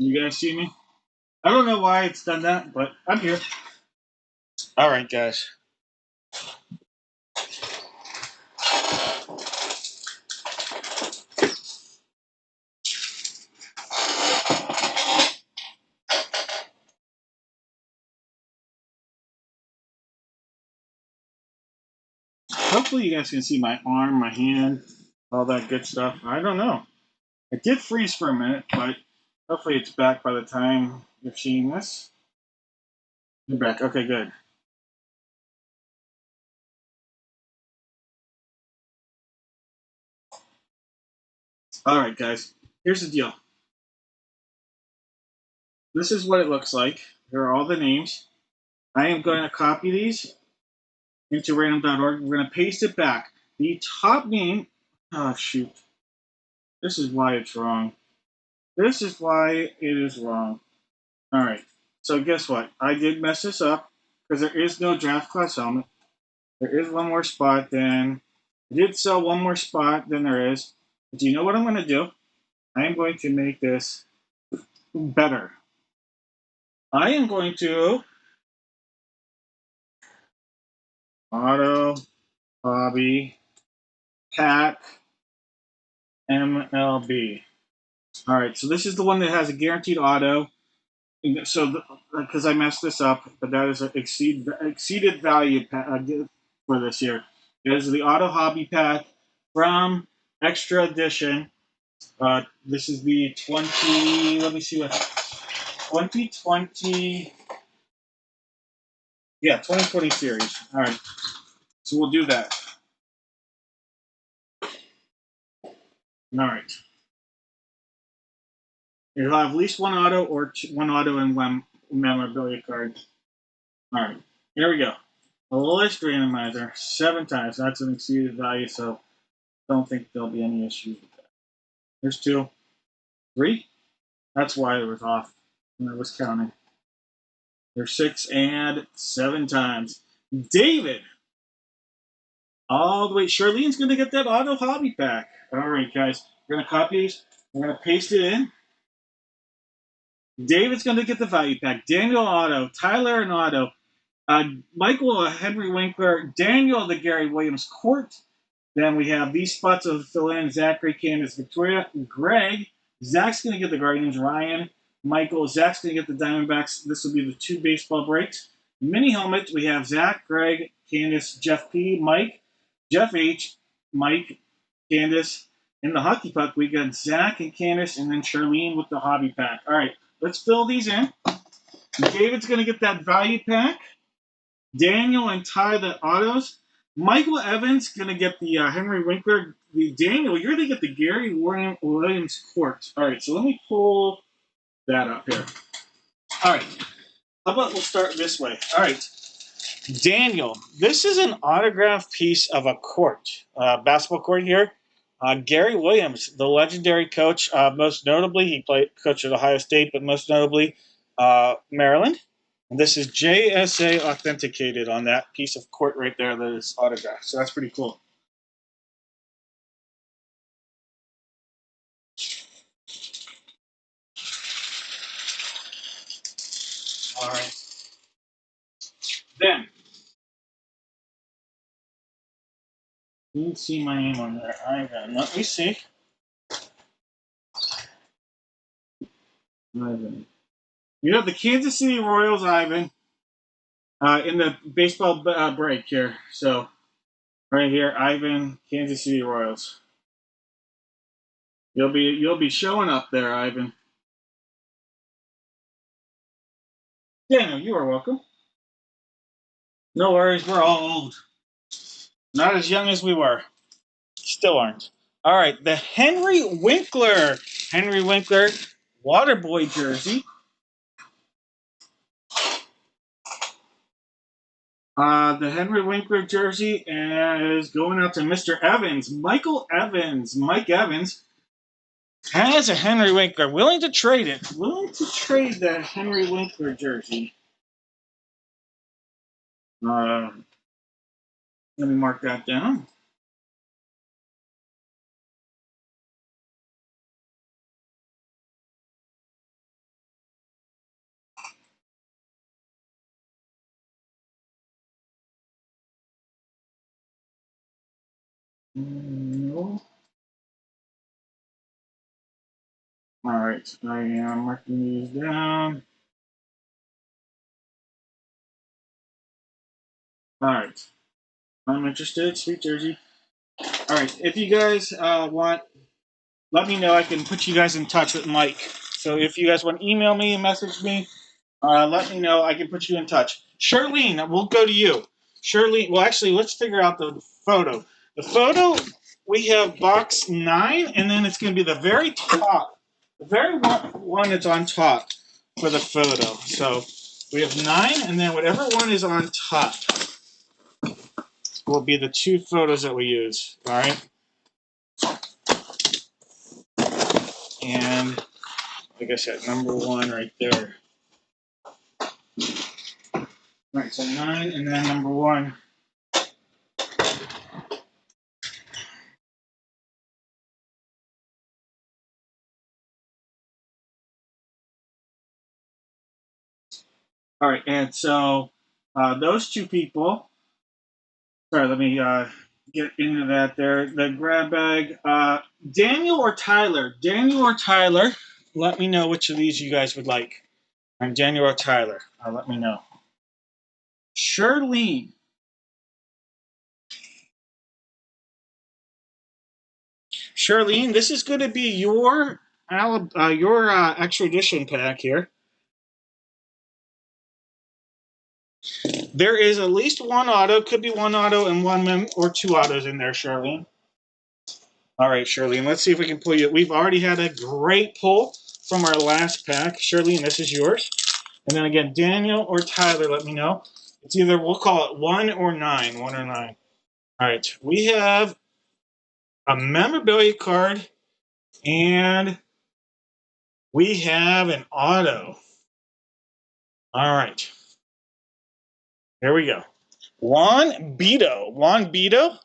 You guys see me? I don't know why it's done that, but I'm here. All right, guys. Hopefully you guys can see my arm, my hand, all that good stuff. I don't know. It did freeze for a minute, but hopefully it's back by the time you're seeing this. You're back. Okay, good. All right, guys. Here's the deal. This is what it looks like. Here are all the names. I am going to copy these into random.org. We're going to paste it back. The top name. Oh, shoot. This is why it's wrong. This is why it is wrong. All right. So, guess what? I did mess this up because there is no draft class helmet. There is one more spot than. I did sell one more spot than there is. But do you know what I'm going to do? I am going to make this better. I am going to auto hobby pack MLB. All right, so this is the one that has a guaranteed auto. So, because I messed this up, but that is an exceeded value for this year. It is the auto hobby pack from Extra Edition. This is the 20. Let me see what 2020. Yeah, 2020 series. All right, so we'll do that. All right. You'll have at least one auto or one auto and one memorabilia card. All right, here we go. A list randomizer 7 times. That's an exceeded value, so don't think there'll be any issues with that. There's 2, 3. That's why it was off when I was counting. There's 6 and 7 times. David, all the way. Charlene's going to get that auto hobby pack. All right, guys. We're going to copy these. We're going to paste it in. David's going to get the value pack. Daniel auto. Tyler an auto. Michael Henry Winkler. Daniel the Gary Williams Court. Then we have these spots of fill in: Zachary, Candace, Victoria, Greg. Zach's going to get the Guardians. Ryan, Michael. Zach's going to get the Diamondbacks. This will be the 2 baseball breaks. Mini helmet. We have Zach, Greg, Candace, Jeff P, Mike, Jeff H, Mike, Candace. In the hockey puck, we got Zach and Candace, and then Charlene with the hobby pack. All right, let's fill these in. David's going to get that value pack. Daniel and Ty the autos. Michael Evans going to get the Henry Winkler. Daniel, you're going to get the Gary Williams Court. All right, so let me pull that up here. All right, how about we'll start this way. All right, Daniel, this is an autographed piece of a court, basketball court here. Gary Williams, the legendary coach, most notably, he played coach at Ohio State, but most notably, Maryland. And this is JSA authenticated on that piece of court right there that is autographed. So that's pretty cool. All right. Then Didn't see my name on there. Ivan. Let me see. Ivan. You have the Kansas City Royals, Ivan, in the baseball break here. So right here, Ivan, Kansas City Royals. You'll be showing up there, Ivan. Daniel, you are welcome. No worries, we're all old. Not as young as we were. Still aren't. All right, the Henry Winkler. Henry Winkler Waterboy jersey. The Henry Winkler jersey is going out to Mr. Evans. Michael Evans. Mike Evans has a Henry Winkler. Willing to trade it. Willing to trade that Henry Winkler jersey. Let me mark that down. No. All right, I am marking these down. All right, I'm interested. Sweet jersey. All right, if you guys want, let me know. I can put you guys in touch with Mike. So if you guys want to email me, message me, let me know. I can put you in touch. Charlene, we'll go to you. Charlene, well, actually, let's figure out the photo. The photo, we have box 9, and then it's going to be the very top, the very one that's on top for the photo. So we have 9, and then whatever one is on top will be the 2 photos that we use. All right. And like I said, number 1 right there. All right, so 9, and then number 1. All right, and so those 2 people. Sorry, let me get into that there. The grab bag. Daniel or Tyler? Daniel or Tyler? Let me know which of these you guys would like. I'm Daniel or Tyler. Let me know. Charlene. Charlene, this is going to be your extradition pack here. There is at least 1 auto. Could be 1 auto and 1 mem or 2 autos in there, Charlene. All right, Charlene, let's see if we can pull you. We've already had a great pull from our last pack. Charlene, this is yours. And then again, Daniel or Tyler, let me know. It's either, we'll call it 1 or 9. 1 or 9. All right, we have a memorabilia card and we have an auto. All right, here we go. Juan Beto.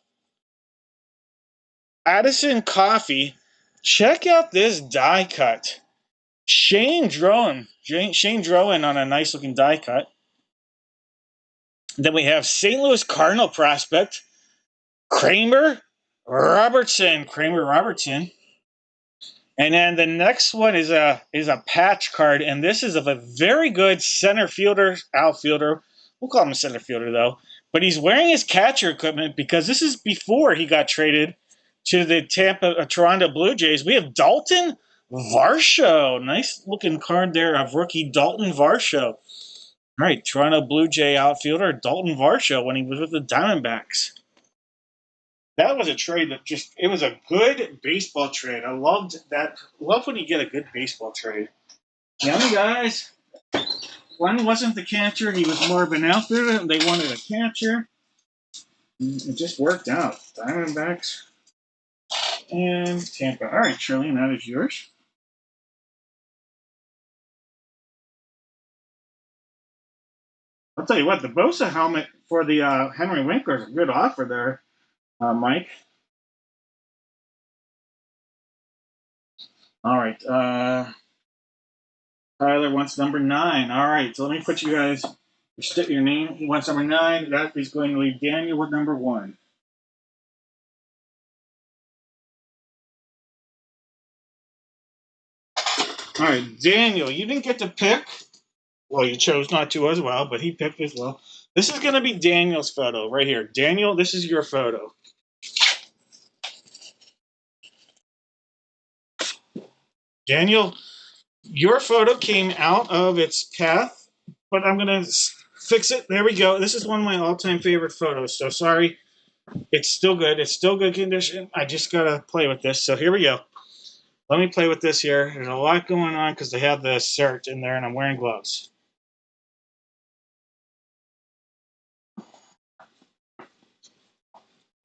Addison Coffee. Check out this die cut. Shane Drowan on a nice looking die cut. Then we have St. Louis Cardinal prospect, Kramer Robertson. And then the next one is a patch card, and this is of a very good center fielder, outfielder. We'll call him a center fielder though. But he's wearing his catcher equipment because this is before he got traded to the Toronto Blue Jays. We have Dalton Varsho. Nice looking card there of rookie Dalton Varsho. All right, Toronto Blue Jay outfielder Dalton Varsho when he was with the Diamondbacks. That was a trade that it was a good baseball trade. I loved that. Love when you get a good baseball trade. Young guys, one wasn't the catcher, he was more of an outfielder. They wanted a catcher. It just worked out. Diamondbacks and Tampa. All right, Shirley, that is yours. I'll tell you what, the Bosa helmet for the Henry Winkler is a good offer there, Mike. All right. Tyler wants number 9. All right, so let me put you guys, your name. He wants number 9. That is going to leave Daniel with number 1. All right, Daniel, you didn't get to pick. Well, you chose not to as well, but he picked as well. This is going to be Daniel's photo right here. Daniel, this is your photo. Daniel, your photo came out of its path, but I'm going to fix it. There we go. This is one of my all-time favorite photos, so sorry. It's still good. It's still good condition. I just got to play with this. So here we go. Let me play with this here. There's a lot going on because they have the cert in there, and I'm wearing gloves.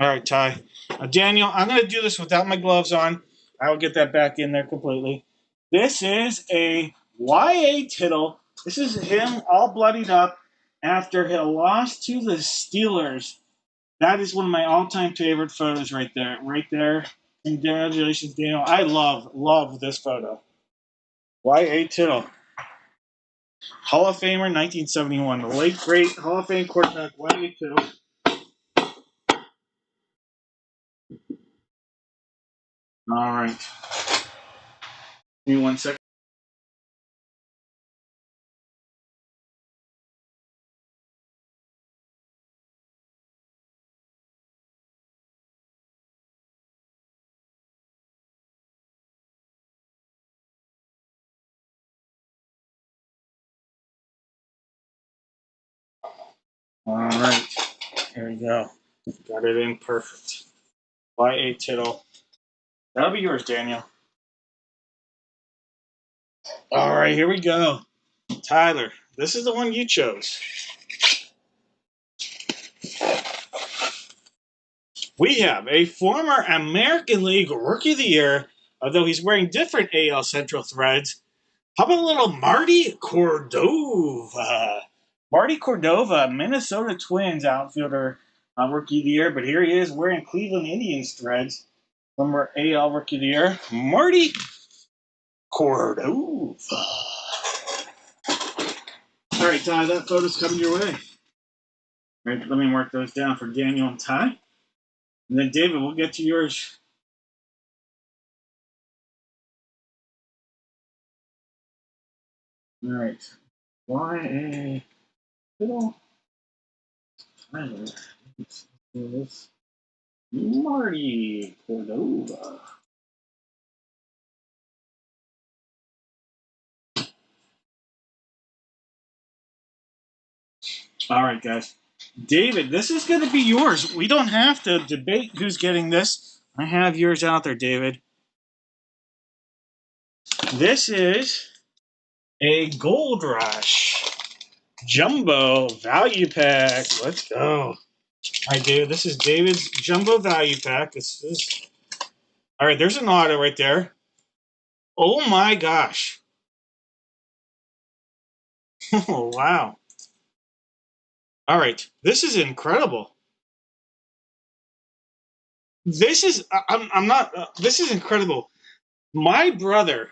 All right, Ty. Daniel, I'm going to do this without my gloves on. I will get that back in there completely. This is a Y.A. Tittle. This is him all bloodied up after he lost to the Steelers. That is one of my all-time favorite photos right there. Right there. Congratulations, Daniel. I love this photo. Y.A. Tittle. Hall of Famer, 1971. The late, great Hall of Fame quarterback, Y.A. Tittle. All right. Give me 1 second. All right. Here we go. Got it in perfect. Y.A. Tittle. That'll be yours, Daniel. All right, here we go. Tyler, this is the one you chose. We have a former American League Rookie of the Year, although he's wearing different AL Central threads. How about a little Marty Cordova? Marty Cordova, Minnesota Twins outfielder, Rookie of the Year, but here he is wearing Cleveland Indians threads. Former AL Rookie of the Year, Marty Cordova. All right, Ty, that photo's coming your way. All right, let me mark those down for Daniel and Ty. And then, David, we'll get to yours. All right. Y.A. Little Tyler. Let's do this. Marty Cordova. All right, guys. David, this is going to be yours. We don't have to debate who's getting this. I have yours out there, David. This is a Gold Rush Jumbo Value Pack. Let's go. Hi, David. This is David's Jumbo Value Pack. This is all right. There's an auto right there. Oh my gosh! Oh wow! All right, this is incredible. This is I'm not. This is incredible. My brother,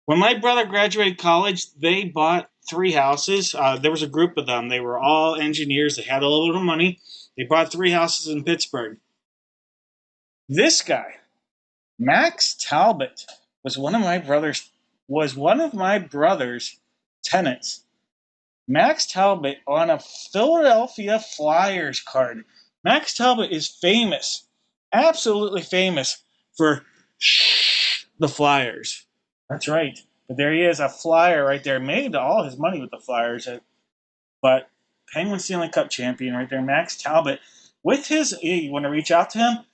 when my brother graduated college, they bought three houses. There was a group of them. They were all engineers. They had a little bit of money. They bought three houses in Pittsburgh. This guy, Max Talbot, was one of my brother's tenants. Max Talbot on a Philadelphia Flyers card. Max Talbot is famous, absolutely famous for the Flyers. That's right. But there he is, a Flyer right there. Made all his money with the Flyers. But Penguin Stanley Cup champion right there, Max Talbot. With his, hey, you want to reach out to him?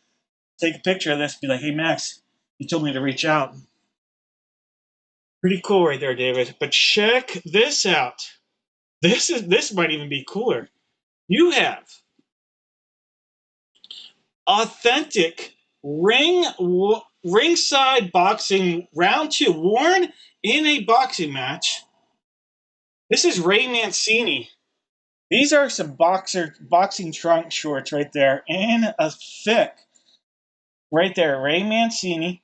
Take a picture of this. Be like, hey, Max, you told me to reach out. Pretty cool right there, David. But check this out. This might even be cooler. You have authentic ringside boxing round two worn in a boxing match. This is Ray Mancini. These are some boxing trunk shorts right there in a thick right there. Ray Mancini.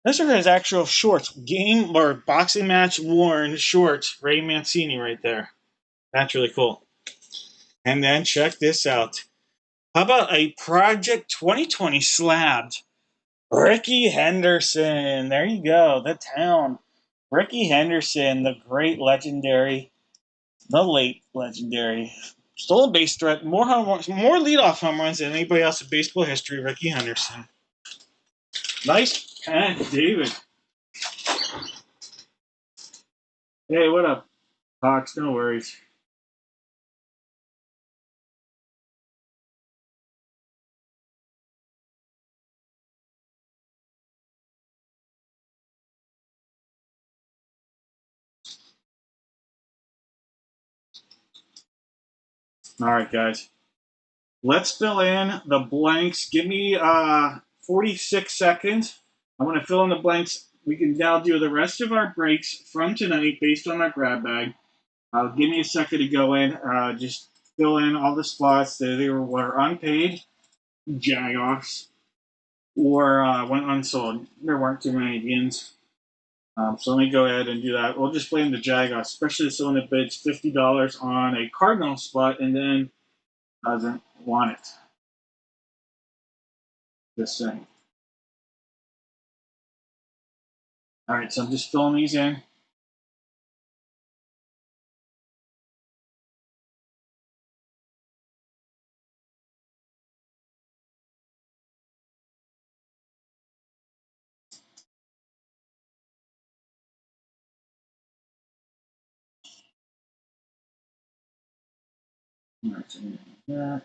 Those are his actual shorts, game or boxing match worn shorts. Ray Mancini right there. That's really cool. And then check this out. How about a Project 2020 slabbed Ricky Henderson. There you go. The town. Ricky Henderson, the great legendary, the late legendary stolen base threat, more leadoff home runs than anybody else in baseball history. Ricky Henderson. Nice catch, David. Hey, what up, Hawks? No worries. All right, guys. Let's fill in the blanks. Give me 46 seconds. I want to fill in the blanks. We can now do the rest of our breaks from tonight based on our grab bag. Give me a second to go in. Just fill in all the spots that they were unpaid, Jagoffs, or went unsold. There weren't too many Indians. So let me go ahead and do that. We'll just blame the Jagoffs, especially someone that bids $50 on a Cardinal spot and then doesn't want it. Just saying. All right, so I'm just filling these in. All right, so that.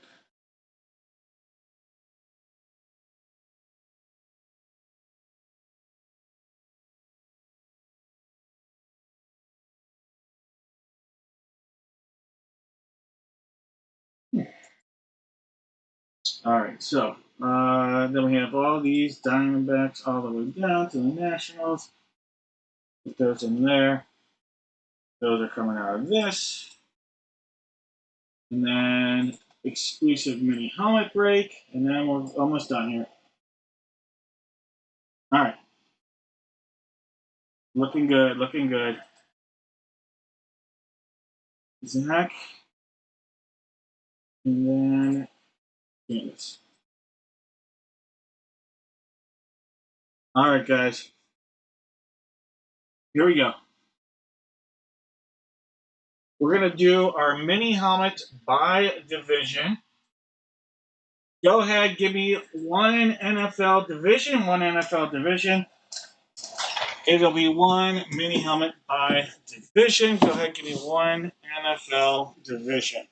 All right, so then we have all these Diamondbacks all the way down to the Nationals. Put those in there. Those are coming out of this. And then exclusive mini helmet break. And then we're almost done here. All right. Looking good, looking good. Zach. And then Venus. All right, guys. Here we go. We're going to do our mini helmet by division. Go ahead, give me one NFL division. It'll be one mini helmet by division. Go ahead, give me one NFL division.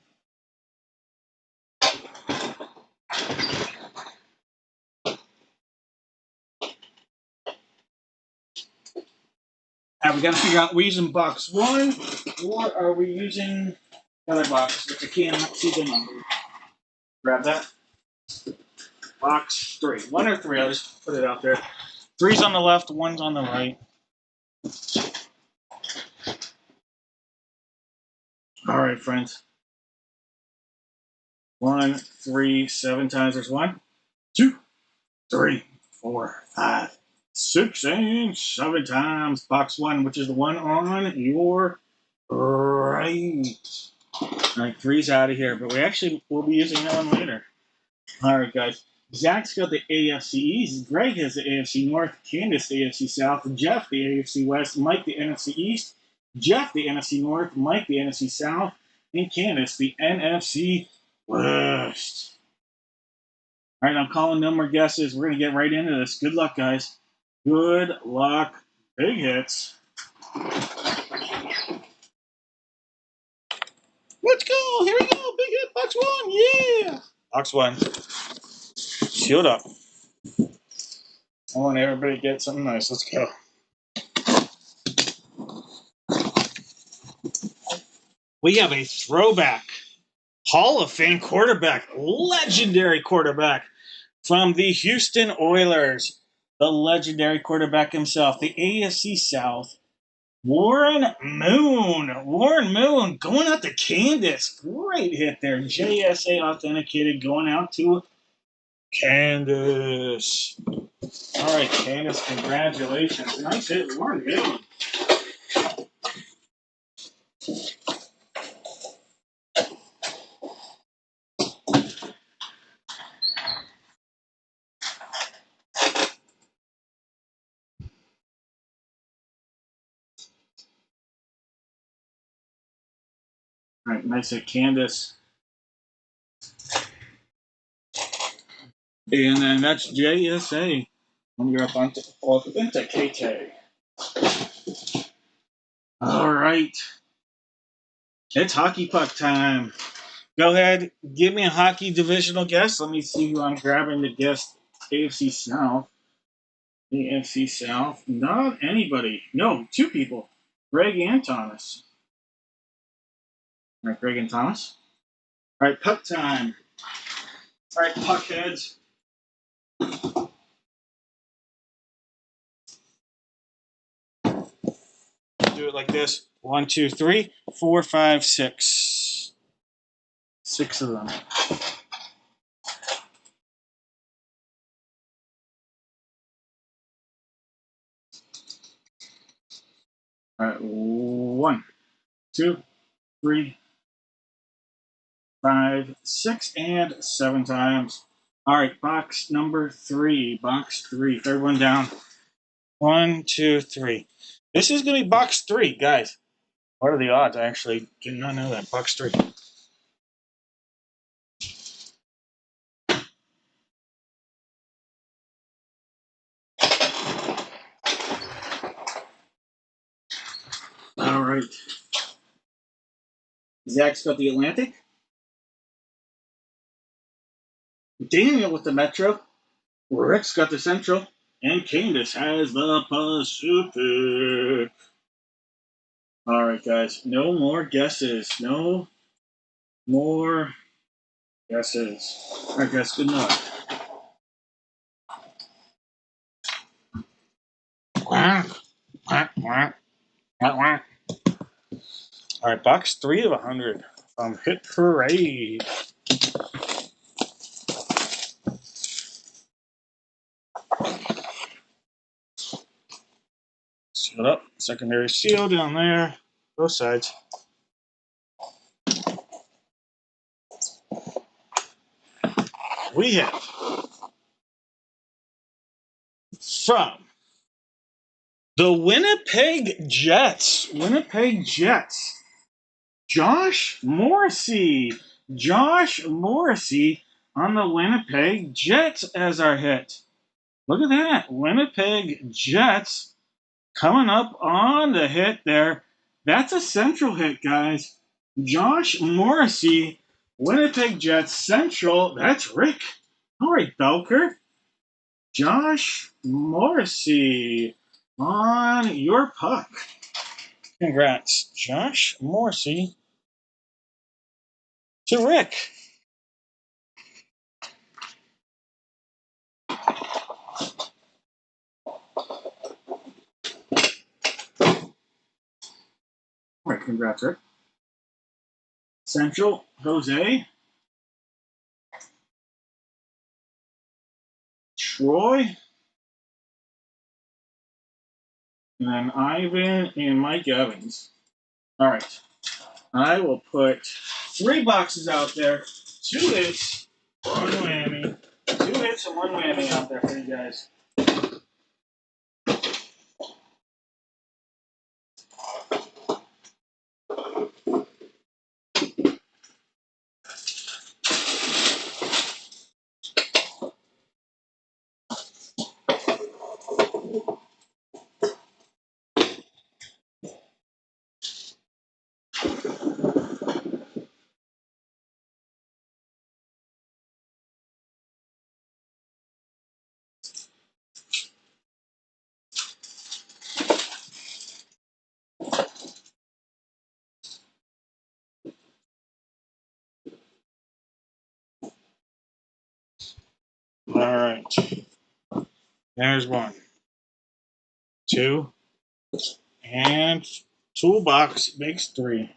Now we got to figure out, we're using box one, or are we using the other box, which I can't see the number. Grab that. Box three. One or three, I'll just put it out there. Three's on the left, one's on the right. All right, friends. 1, 3, 7 times. There's 1, 2, 3, 4, 5, 6, and 7 times. Box 1, which is the one on your right. All right, 3's out of here, but we actually will be using that one later. All right, guys. Zach's got the AFC East. Greg has the AFC North. Candace the AFC South. Jeff the AFC West. Mike the NFC East. Jeff the NFC North. Mike the NFC South. And Candace the NFC West. All right, I'm calling no more guesses. We're going to get right into this. Good luck, guys. Good luck. Big hits. Let's go. Here we go. Big hit. Box 1. Yeah. Box 1. Shield up. I want everybody to get something nice. Let's go. We have a throwback Hall of Fame quarterback, legendary quarterback from the Houston Oilers, the legendary quarterback himself, the AFC South, Warren Moon. Warren Moon going out to Candace. Great hit there. JSA authenticated going out to Candace. All right, Candace, congratulations. Nice hit, Warren Moon. All right, nice hit, Candace. And then that's JSA. And you're up onto KT. All right. It's hockey puck time. Go ahead, give me a hockey divisional guess. Let me see who I'm grabbing to guess AFC South. AFC South. Not anybody. No, two people. Greg and Thomas. All right, Greg and Thomas. All right, puck time. All right, puck heads. Do it like this. 1, 2, 3, 4, 5, 6. 6 of them. All right, 1, 2, 3, 5, 6, and 7 times. All right, box number 3. Box 3. Third one down. 1, 2, 3. This is going to be box 3, guys. What are the odds? I actually did not know that. Box 3. All right. Zach's got the Atlantic. Daniel with the Metro. Rick's got the Central. And Candace has the Pacific. All right, guys. No more guesses. No more guesses. All right, guys. Good luck. Quack, quack, quack, quack, quack. All right, box 3 of 100 from Hit Parade. Sealed up. Secondary seal down there. Both sides. We have from the Winnipeg Jets. Winnipeg Jets. Josh Morrissey. Josh Morrissey on the Winnipeg Jets as our hit. Look at that. Winnipeg Jets coming up on the hit there. That's a central hit, guys. Josh Morrissey, Winnipeg Jets Central. That's Rick. All right, Belker. Josh Morrissey on your puck. Congrats, Josh Morrissey to Rick. All right, congrats, Rick. Central, Jose. Troy. And then Ivan and Mike Evans. All right. I will put 3 boxes out there. 2 hits, 1 whammy. 2 hits and 1 whammy out there for you guys. All right. There's 1, 2, and toolbox makes 3.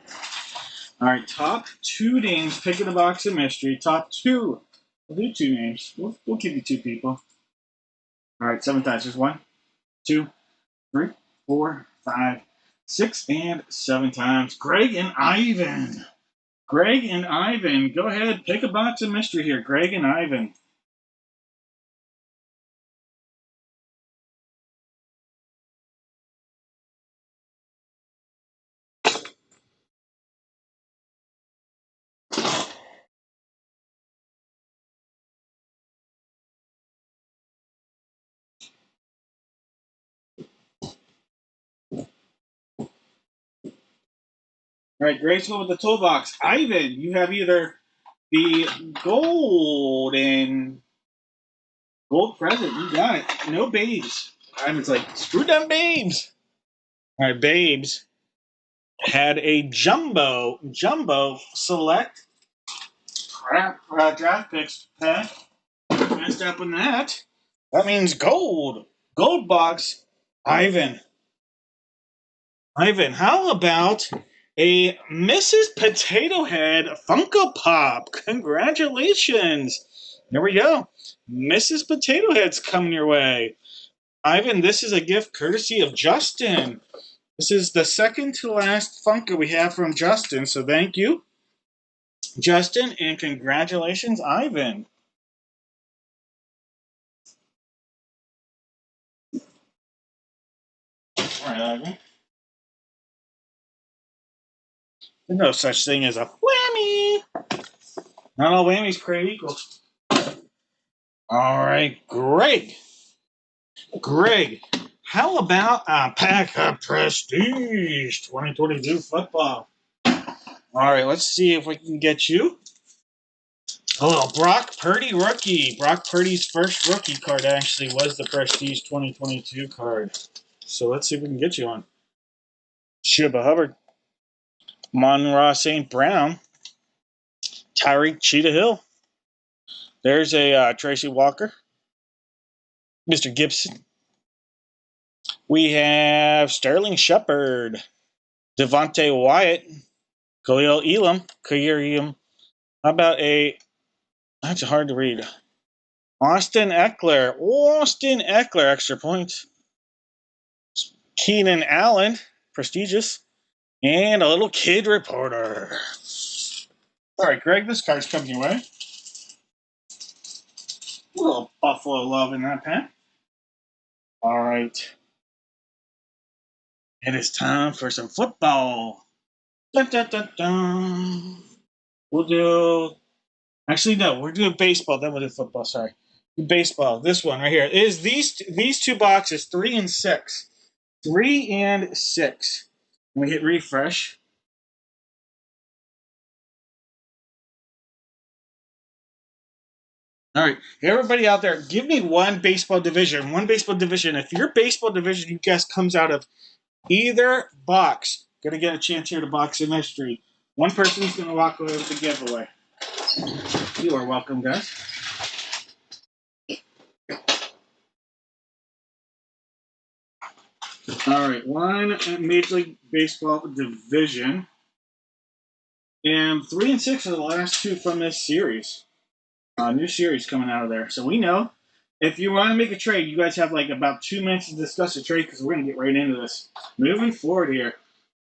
All right, top 2 names. Pick in the box of mystery. Top 2. We'll do 2 names. We'll give you 2 people. All right, 7 times. There's 1, 2, 3, 4, 5, 6, and 7 times. Greg and Ivan. Greg and Ivan. Go ahead. Pick a box of mystery here. Greg and Ivan. All right, Graceful with the toolbox. Ivan, you have either the gold and gold present. You got it. No babes. Ivan's like, screw them babes. All right, babes had a jumbo select crap draft picks pack. Messed up on that. That means gold. Gold box. Ivan. Ivan, how about a Mrs. Potato Head Funko Pop? Congratulations. There we go. Mrs. Potato Head's coming your way. Ivan, this is a gift courtesy of Justin. This is the second to last Funko we have from Justin, so thank you, Justin, and congratulations, Ivan. All right, Ivan. There's no such thing as a whammy. Not all whammies create equal. All right, Greg. Greg, how about a pack of Prestige 2022 football? All right, let's see if we can get you. Oh, Brock Purdy rookie. Brock Purdy's first rookie card actually was the Prestige 2022 card. So let's see if we can get you on. Chuba Hubbard. Monroe St. Brown. Tyreek Cheetah Hill. There's a Tracy Walker. Mr. Gibson. We have Sterling Shepard. Devontae Wyatt. Khalil Elam. Kair Elam. How about a... That's hard to read. Austin Eckler. Austin Eckler, extra points. Keenan Allen. Prestigious. And a little kid reporter. All right, Greg, this card's coming your way. A little Buffalo love in that pen. All right. It is time for some football. Dun, dun, dun, dun. We'll do... Actually, no. We're doing baseball. Then we'll do football. Sorry. Baseball. This one right here. It is these two boxes, 3 and 6. 3 and 6. When we hit refresh. All right. Everybody out there, give me one baseball division. One baseball division. If your baseball division you guess comes out of either box, going to get a chance here to box in mystery. One person's going to walk away with the giveaway. You are welcome, guys. All right, one Major League Baseball division, and 3 and 6 are the last two from this series. New series coming out of there. So we know if you want to make a trade, you guys have like about 2 minutes to discuss the trade because we're going to get right into this. Moving forward here,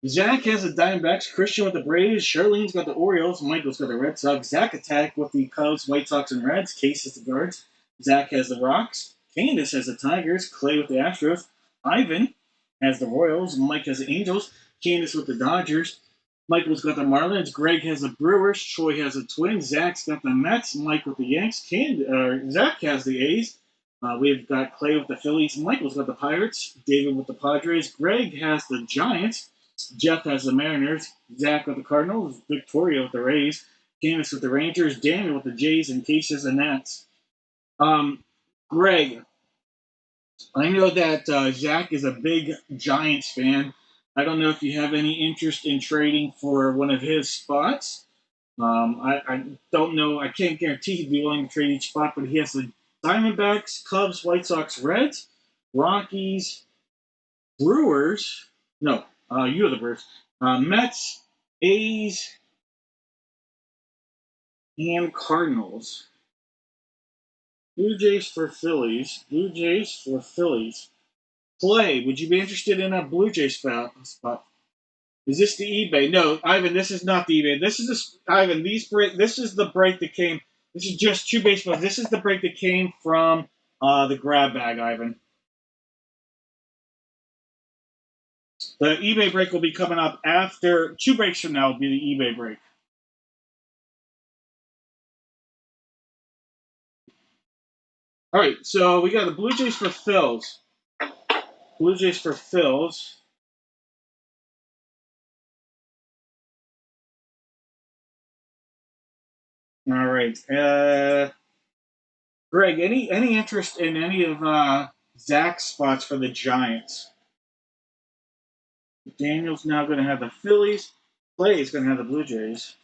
Zach has the Diamondbacks, Christian with the Braves, Charlene's got the Orioles, Michael's got the Red Sox, Zach Attack with the Cubs, White Sox, and Reds, Case has the Guards, Zach has the Rocks, Candace has the Tigers, Clay with the Astros, Ivan has the Royals, Mike has the Angels, Candace with the Dodgers, Michael's got the Marlins, Greg has the Brewers, Troy has the Twins, Zach's got the Mets, Mike with the Yanks, Zach has the A's, we've got Clay with the Phillies, Michael's got the Pirates, David with the Padres, Greg has the Giants, Jeff has the Mariners, Zach with the Cardinals, Victoria with the Rays, Candace with the Rangers, Daniel with the Jays, and Case has the Nats. Greg, I know that Zach is a big Giants fan. I don't know if you have any interest in trading for one of his spots. I don't know. I can't guarantee he'd be willing to trade each spot, but he has the Diamondbacks, Cubs, White Sox, Reds, Rockies, Brewers. No, you are the Brewers. Mets, A's, and Cardinals. Blue Jays for Phillies. Blue Jays for Phillies. Clay, would you be interested in a Blue Jays spot? Is this the eBay? No, Ivan, this is not the eBay. This is Ivan. This is the break that came. This is just two baseballs. This is the break that came from the grab bag, Ivan. The eBay break will be coming up after 2 breaks from now. Will be the eBay break. All right, so we got the Blue Jays for Phils. Blue Jays for Phils. All right. Greg, any interest in any of Zach's spots for the Giants? Daniel's now going to have the Phillies. Clay's going to have the Blue Jays.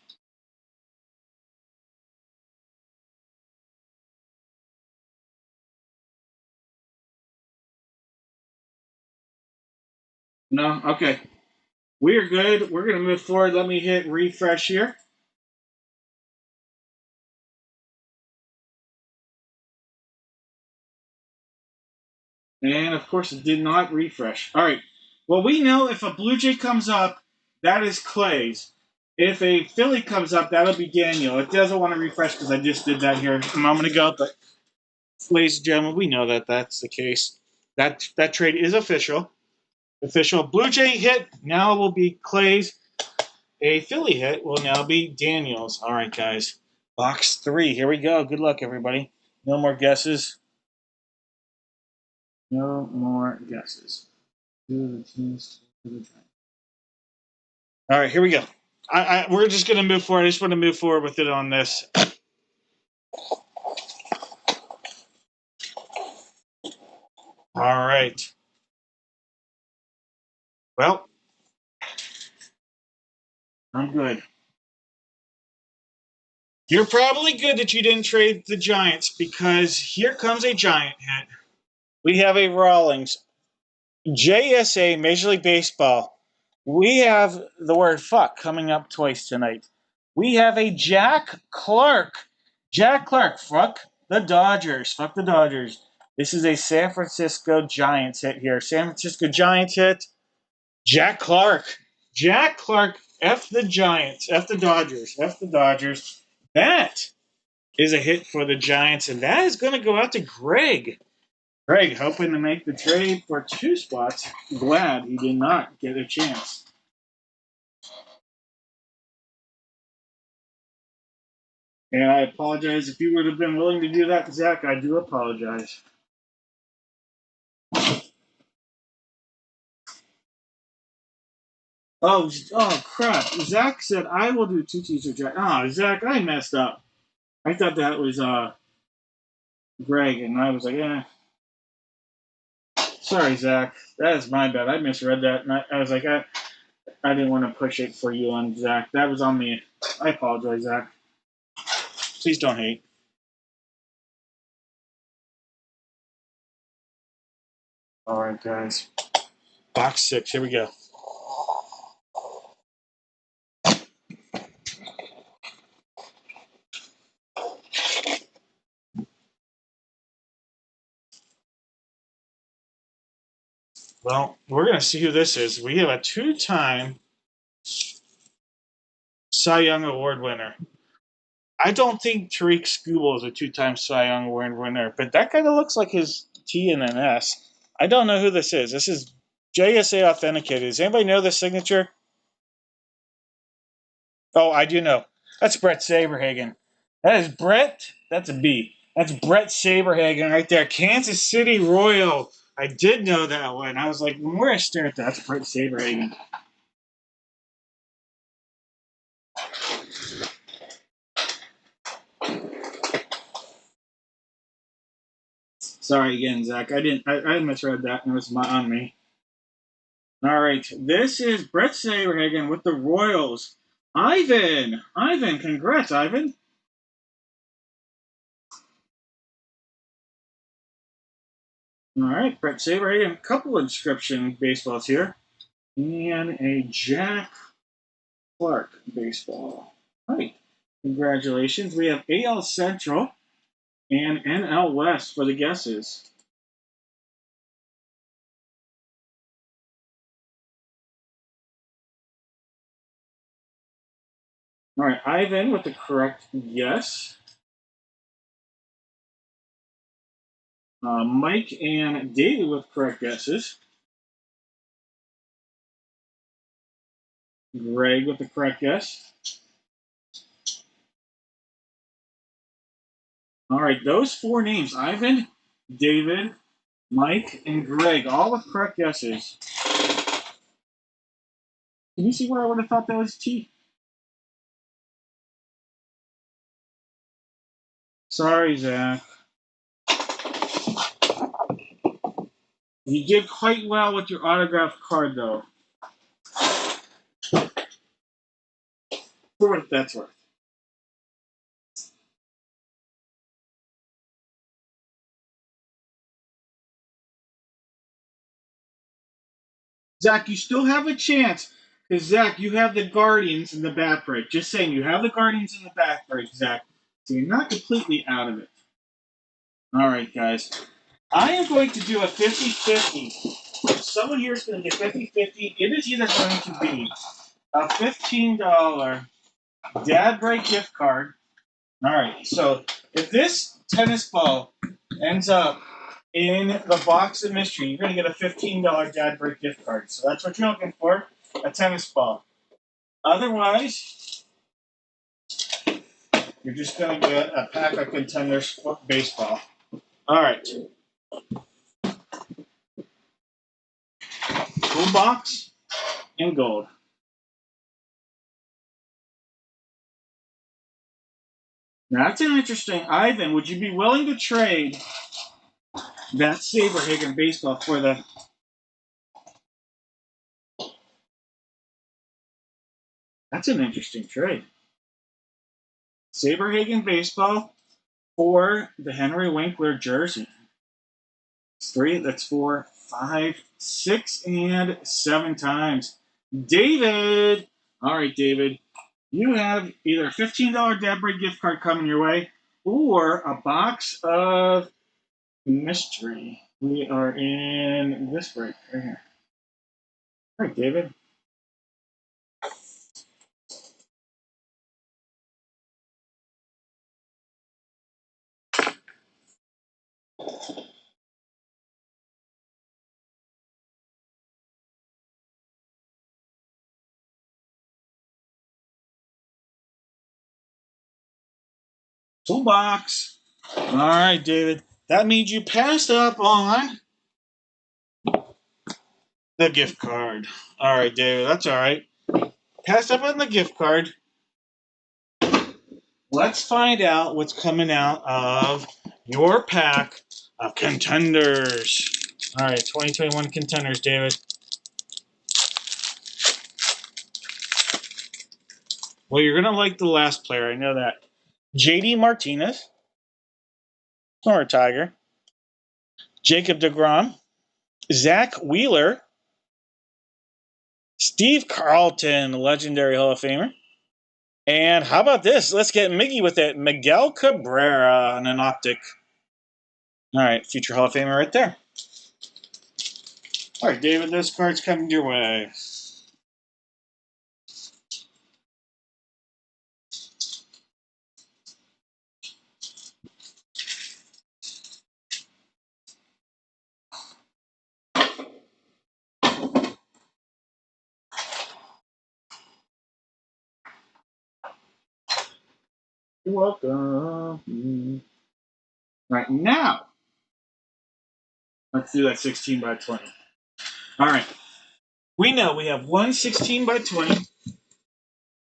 No? Okay. We are good. We're going to move forward. Let me hit refresh here. And of course, it did not refresh. All right. Well, we know if a Blue Jay comes up, that is Clay's. If a Philly comes up, that'll be Daniel. It doesn't want to refresh because I just did that here a moment ago. But, ladies and gentlemen, we know that that's the case. That trade is official. Official Blue Jay hit now will be Clay's. A Philly hit will now be Daniel's. All right, guys. Box 3. Here we go. Good luck, everybody. No more guesses. No more guesses. All right, here we go. We're just going to move forward. I just want to move forward with it on this. All right. Well, I'm good. You're probably good that you didn't trade the Giants because here comes a Giant hit. We have a Rawlings. JSA, Major League Baseball. We have the word fuck coming up twice tonight. We have a Jack Clark. Jack Clark, fuck the Dodgers. Fuck the Dodgers. This is a San Francisco Giants hit here. San Francisco Giants hit. Jack Clark. Jack Clark, F the Giants. F the Dodgers. F the Dodgers. That is a hit for the Giants, and that is going to go out to Greg. Greg, hoping to make the trade for 2 spots. Glad he did not get a chance. And I apologize if you would have been willing to do that, Zach. I do apologize. Oh, crap. Zach said I will do 2 t-shirts. Zach, I messed up. I thought that was Greg, and I was like, sorry, Zach. That is my bad. I misread that, and I was like, I didn't want to push it for you on Zach. That was on me. I apologize, Zach. Please don't hate. All right, guys. Box 6. Here we go. Well, we're going to see who this is. We have a 2-time Cy Young Award winner. I don't think Tariq Skubal is a 2-time Cy Young Award winner, but that kind of looks like his T and an S. I don't know who this is. This is JSA Authenticated. Does anybody know this signature? Oh, I do know. That's Brett Saberhagen. That is Brett. That's a B. That's Brett Saberhagen right there. Kansas City Royal. I did know that one. I was like, where I stare at that, that's Brett Saberhagen. Sorry again, Zach. I misread that, and it was on me. All right, this is Brett Saberhagen with the Royals. Ivan, congrats, Ivan. All right, Brett Saberhagen, a couple inscription baseballs here, and a Jack Clark baseball. All right, congratulations. We have AL Central and NL West for the guesses. All right, Ivan with the correct yes. Mike and David with correct guesses. Greg with the correct guess. All right, those 4 names, Ivan, David, Mike, and Greg, all with correct guesses. Can you see where I would have thought that was T? Sorry, Zach. You did quite well with your autographed card, though. For what that's worth. Zach, you still have a chance. Because, Zach, you have the Guardians in the back break. Just saying, you have the Guardians in the back break, Zach. So you're not completely out of it. All right, guys. I am going to do a 50-50. Someone here is going to get 50-50. It is either going to be a $15 Dad Break gift card. All right, so if this tennis ball ends up in the box of mystery, you're going to get a $15 Dad Break gift card. So that's what you're looking for, a tennis ball. Otherwise, you're just going to get a pack of Contenders baseball. All right. Blue box and gold. Now, that's an interesting. Ivan, would you be willing to trade that Saberhagen baseball for the... That's an interesting trade. Saberhagen baseball for the Henry Winkler jersey. It's 3, that's 4, 5, 6, and 7 times. David! All right, David. You have either a $15 Dad Break gift card coming your way or a box of mystery. We are in this break right here. All right, David. Toolbox. All right, David. That means you passed up on the gift card. All right, David. That's all right. Passed up on the gift card. Let's find out what's coming out of your pack of contenders. All right, 2021 contenders, David. Well, you're going to like the last player. I know that. JD Martinez. Snore Tiger. Jacob deGrom. Zach Wheeler. Steve Carlton, legendary Hall of Famer. And how about this? Let's get Miggy with it. Miguel Cabrera on an optic. All right, future Hall of Famer right there. All right, David, those cards coming your way. You're welcome. Right now, let's do that 16 by 20. All right. We know we have one 16 by 20,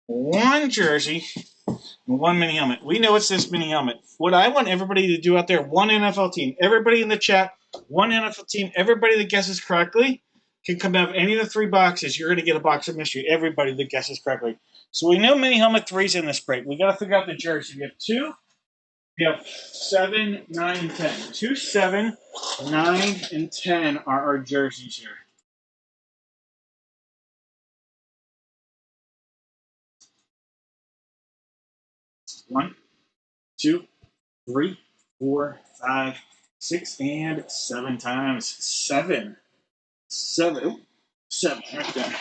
one jersey, and one mini helmet. We know it's this mini helmet. What I want everybody to do out there, one NFL team. Everybody in the chat, one NFL team. Everybody that guesses correctly can come out of any of the 3 boxes. You're going to get a box of mystery. Everybody that guesses correctly. So we know mini helmet 3's in this break. We got to figure out the jersey. We have 2. We have 7, 9, and 10. 2, 7, 9, and 10 are our jerseys here. One, 2, 3, 4, 5, 6, and 7 times. 7. 7. Ooh, 7 right there.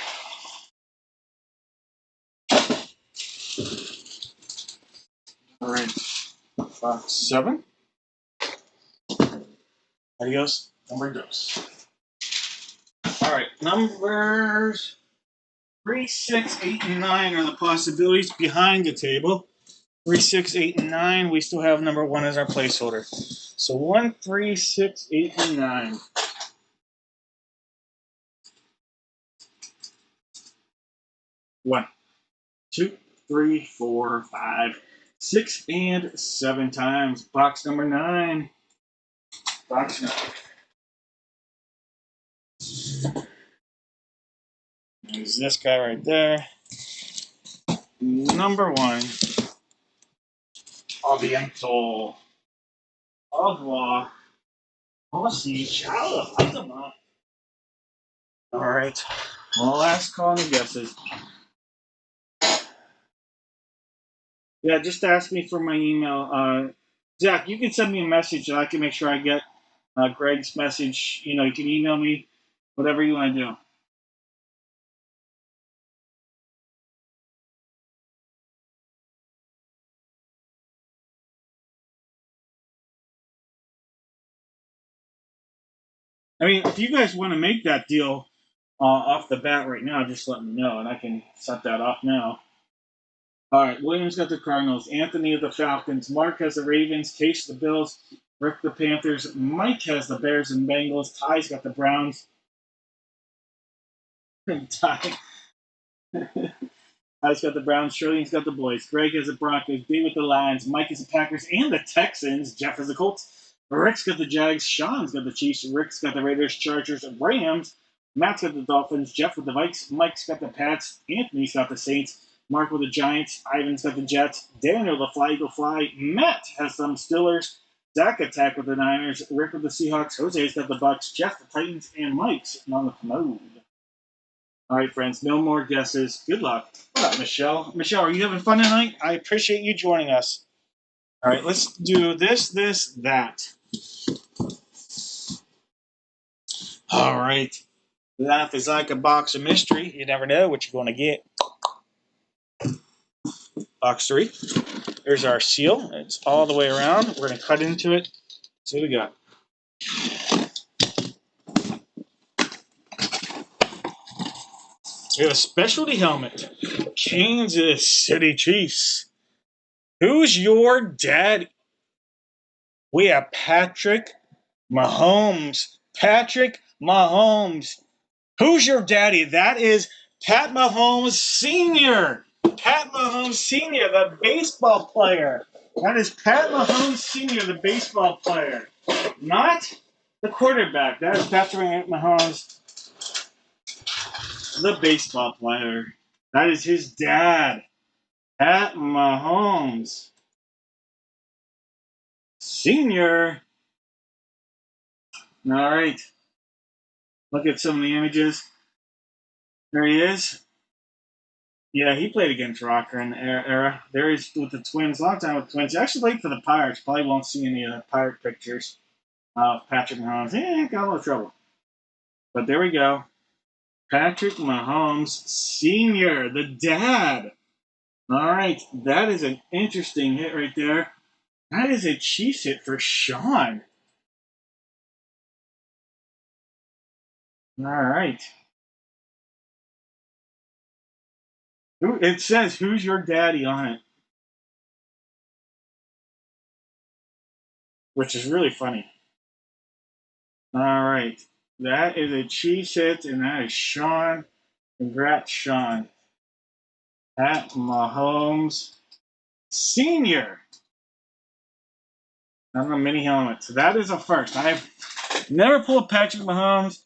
All right. Box 7. Adios. Number dos. All right. Numbers 3, 6, 8, and 9 are the possibilities behind the table. 3, 6, 8, and 9. We still have number 1 as our placeholder. So 1, 3, 6, 8, and 9. One, 2, 3, 4, 5, 6 and 7 times. Box number 9. Box 9. There's this guy right there. Number 1. Aviento. Au revoir. Aussie. Ciao. Alright. Well, last call and guesses. Yeah, just ask me for my email. Zach, you can send me a message so I can make sure I get Greg's message. You know, you can email me, whatever you want to do. I mean, if you guys want to make that deal off the bat right now, just let me know, and I can set that off now. All right, Williams got the Cardinals, Anthony of the Falcons, Mark has the Ravens, Case the Bills, Rick the Panthers, Mike has the Bears and Bengals, Ty's got the Browns. Ty. Ty's got the Browns, Shirley's got the Boys, Greg has the Broncos, B with the Lions, Mike has the Packers and the Texans, Jeff has the Colts, Rick's got the Jags, Sean's got the Chiefs, Rick's got the Raiders, Chargers, Rams, Matt's got the Dolphins, Jeff with the Vikes, Mike's got the Pats, Anthony's got the Saints, Mark with the Giants, Ivan's got the Jets, Daniel the Fly Eagle Fly, Matt has some Steelers, Zach Attack with the Niners, Rick with the Seahawks, Jose's got the Bucks, Jeff the Titans, and Mike's on the commode. All right, friends, no more guesses. Good luck. What up, Michelle? Michelle, are you having fun tonight? I appreciate you joining us. All right, let's do this, that. All right. Life is like a box of mystery. You never know what you're going to get. Box 3. Here's our seal. It's all the way around. We're going to cut into it. See what we got. We have a specialty helmet. Kansas City Chiefs. Who's your dad? We have Patrick Mahomes. Patrick Mahomes. Who's your daddy? That is Pat Mahomes Sr. Pat Mahomes Sr., the baseball player. That is Pat Mahomes Sr., the baseball player. Not the quarterback. That is Patrick Mahomes, the baseball player. That is his dad, Pat Mahomes Sr. All right. Look at some of the images. There he is. Yeah, he played against Rocker in the era. There he is with the Twins. Long time with the Twins. He actually played for the Pirates. Probably won't see any of the Pirate pictures of Patrick Mahomes. Got a little trouble. But there we go. Patrick Mahomes Sr., the dad. All right, that is an interesting hit right there. That is a Chiefs hit for Sean. All right. It says, who's your daddy on it? Which is really funny. All right. That is a Chiefs hit, and that is Sean. Congrats, Sean. Pat Mahomes Sr. on the mini helmet. So that is a first. I've never pulled Patrick Mahomes,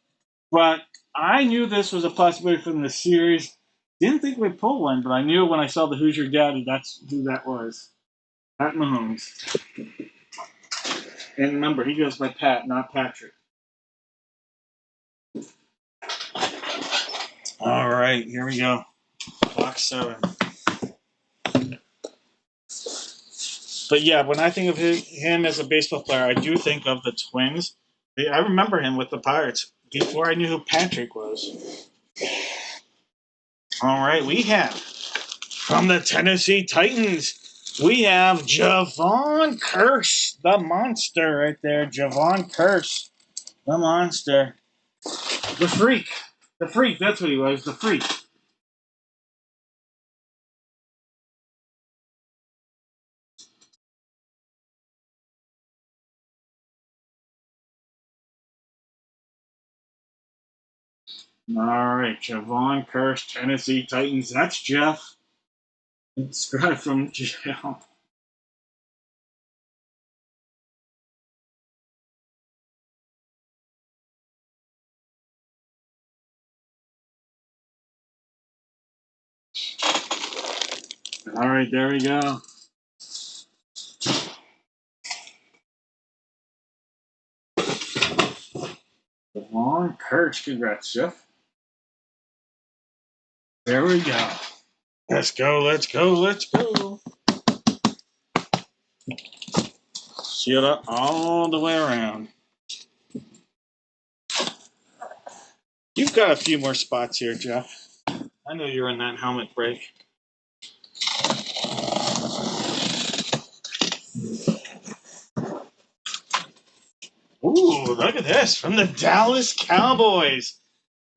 but I knew this was a possibility from the series. Didn't think we'd pull one, but I knew when I saw the Who's Your Daddy, that's who that was. Pat Mahomes. And remember, he goes by Pat, not Patrick. All right, here we go. Box 7. But yeah, when I think of him as a baseball player, I do think of the Twins. I remember him with the Pirates before I knew who Patrick was. All right, we have from the Tennessee Titans, we have Javon Curse, the monster right there. Javon Curse, the monster. The freak. The freak, that's what he was, the freak. All right, Javon Curse, Tennessee Titans. That's Jeff. Subscribe from jail. All right, there we go. Long perch. Congrats, Jeff. There we go. Let's go, let's go, let's go. Seal it all the way around. You've got a few more spots here, Jeff. I know you're in that helmet break. Ooh, look at this. From the Dallas Cowboys.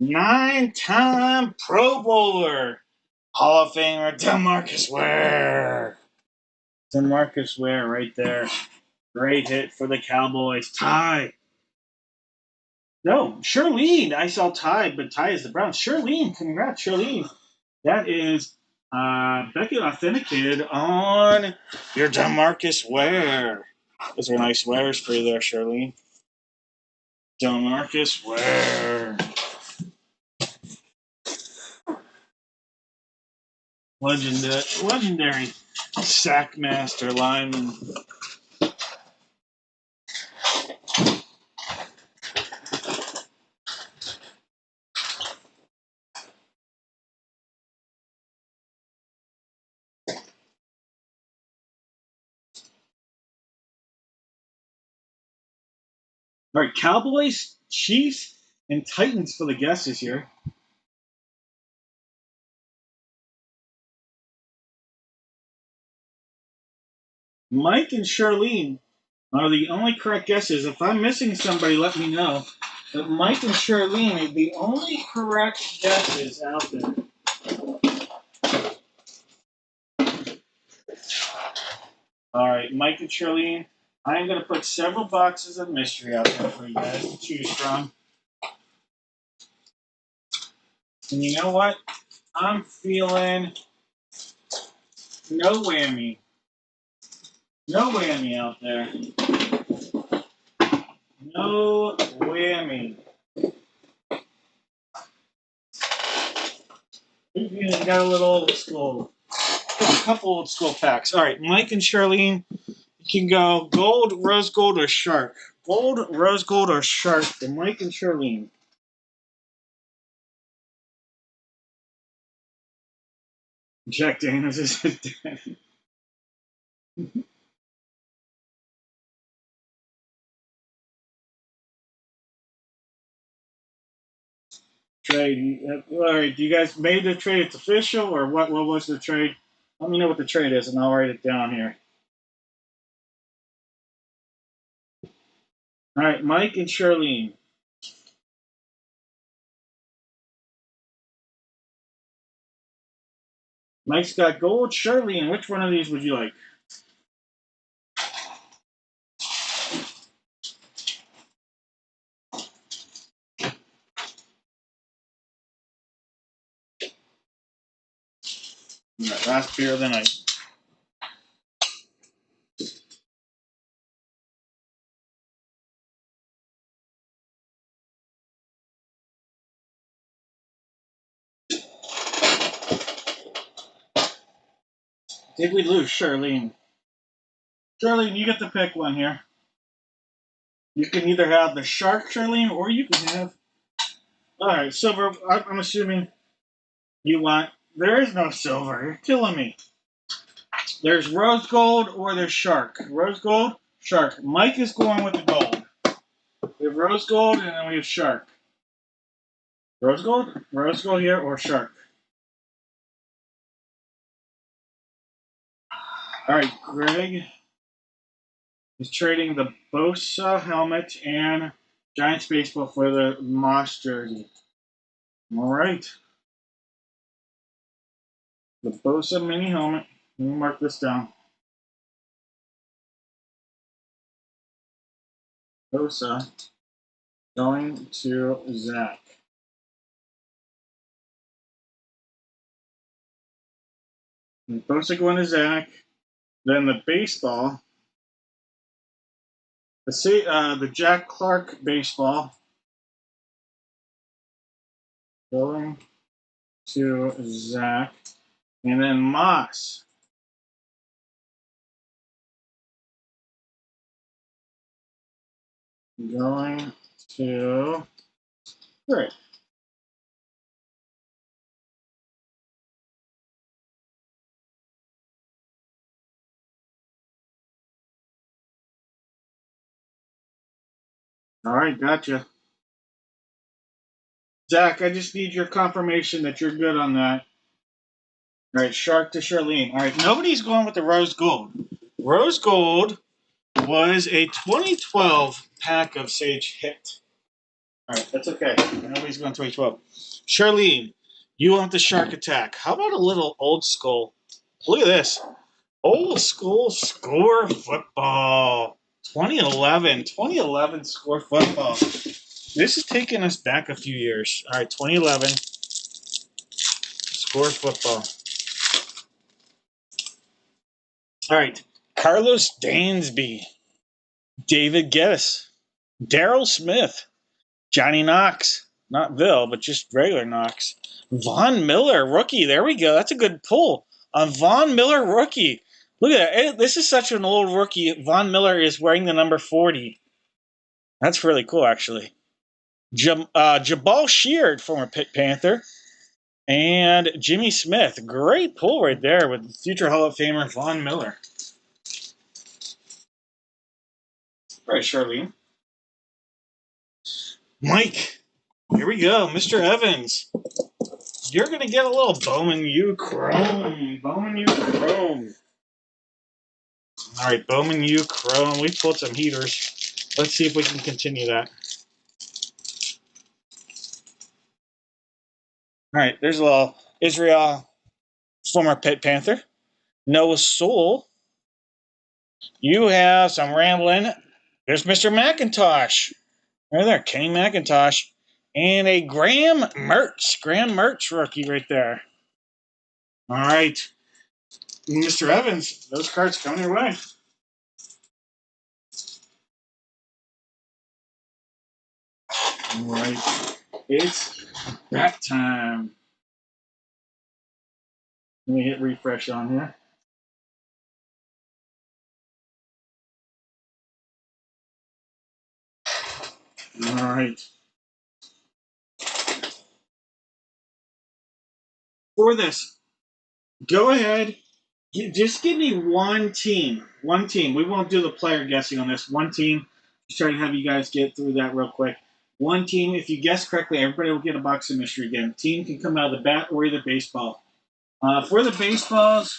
9-time Pro Bowler. Hall of Famer DeMarcus Ware. DeMarcus Ware right there. Great hit for the Cowboys. Ty. No, Shirlene. I saw Ty, but Ty is the Browns. Shirlene. Congrats, Shirlene. That is Becky authenticated on your DeMarcus Ware. Those are nice wares for you there, Shirlene. DeMarcus Ware. Legendary sackmaster lineman. All right, Cowboys, Chiefs, and Titans for the guesses here. Mike and Charlene are the only correct guesses. If I'm missing somebody, let me know. But Mike and Charlene are the only correct guesses out there. All right, Mike and Charlene, I'm going to put several boxes of mystery out there for you guys to choose from. And you know what? I'm feeling no whammy. No whammy out there. No whammy. We've even got a little old school. A couple old school packs. All right, Mike and Charlene, you can go gold, rose gold, or shark. Gold, rose gold, or shark for Mike and Charlene. Jack Daniels is his daddy. Trade. All right, do you guys made the trade? It's official, or what? What was the trade? Let me know what the trade is, and I'll write it down here. All right, Mike and Charlene. Mike's got gold. Charlene, which one of these would you like? All right, last beer of the night. Did we lose Charlene? Charlene, you get to pick one here. You can either have the shark, Charlene, or you can have. All right, silver. I'm assuming you want. There is no silver. You're killing me. There's rose gold or there's shark. Rose gold, shark. Mike is going with the gold. We have rose gold and then we have shark. Rose gold here, or shark. All right, Greg is trading the Bosa helmet and Giants baseball for the Moss jersey. All right. The Bosa mini helmet. Let me mark this down. Bosa going to Zach. And Bosa going to Zach. Then the baseball. The Jack Clark baseball going to Zach. And then Moss. going to... Great. All right, gotcha. Zach, I just need your confirmation that you're good on that. All right, Shark to Charlene. All right, nobody's going with the Rose Gold. Rose Gold was a 2012 pack of Sage Hit. All right, that's okay. Nobody's going 2012. Charlene, you want the Shark Attack. How about a little old school? Look at this. Old school score football. 2011 score football. This is taking us back a few years. All right, 2011 score football. All right, Carlos Dansby, David Geddes, Daryl Smith, Johnny Knox, not Bill, but just regular Knox. Von Miller, rookie. There we go. That's a good pull. On Von Miller, rookie. Look at that. This is such an old rookie. Von Miller is wearing the number 40. That's really cool, actually. Jabal Sheard, former Pitt Panther. And Jimmy Smith. Great pull right there with future Hall of Famer Von Miller. All right, Charlene. Mike, here we go. Mr. Evans. You're going to get a little Bowman U Chrome. Bowman U Chrome. All right, Bowman U Chrome. We've pulled some heaters. Let's see if we can continue that. All right, there's a little Israel, former Pitt Panther. Noah Sewell. You have some rambling. There's Mr. McIntosh. Right there, Kenny McIntosh. And a Graham Mertz rookie right there. All right, Mr. Evans, those cards coming your way. All right, it's that time. Let me hit refresh on here. All right. For this, go ahead. Just give me one team. One team. We won't do the player guessing on this. One team. Just try to have you guys get through that real quick. One team. If you guess correctly, everybody will get a box of mystery again. Team can come out of the bat or either baseball. For the baseballs,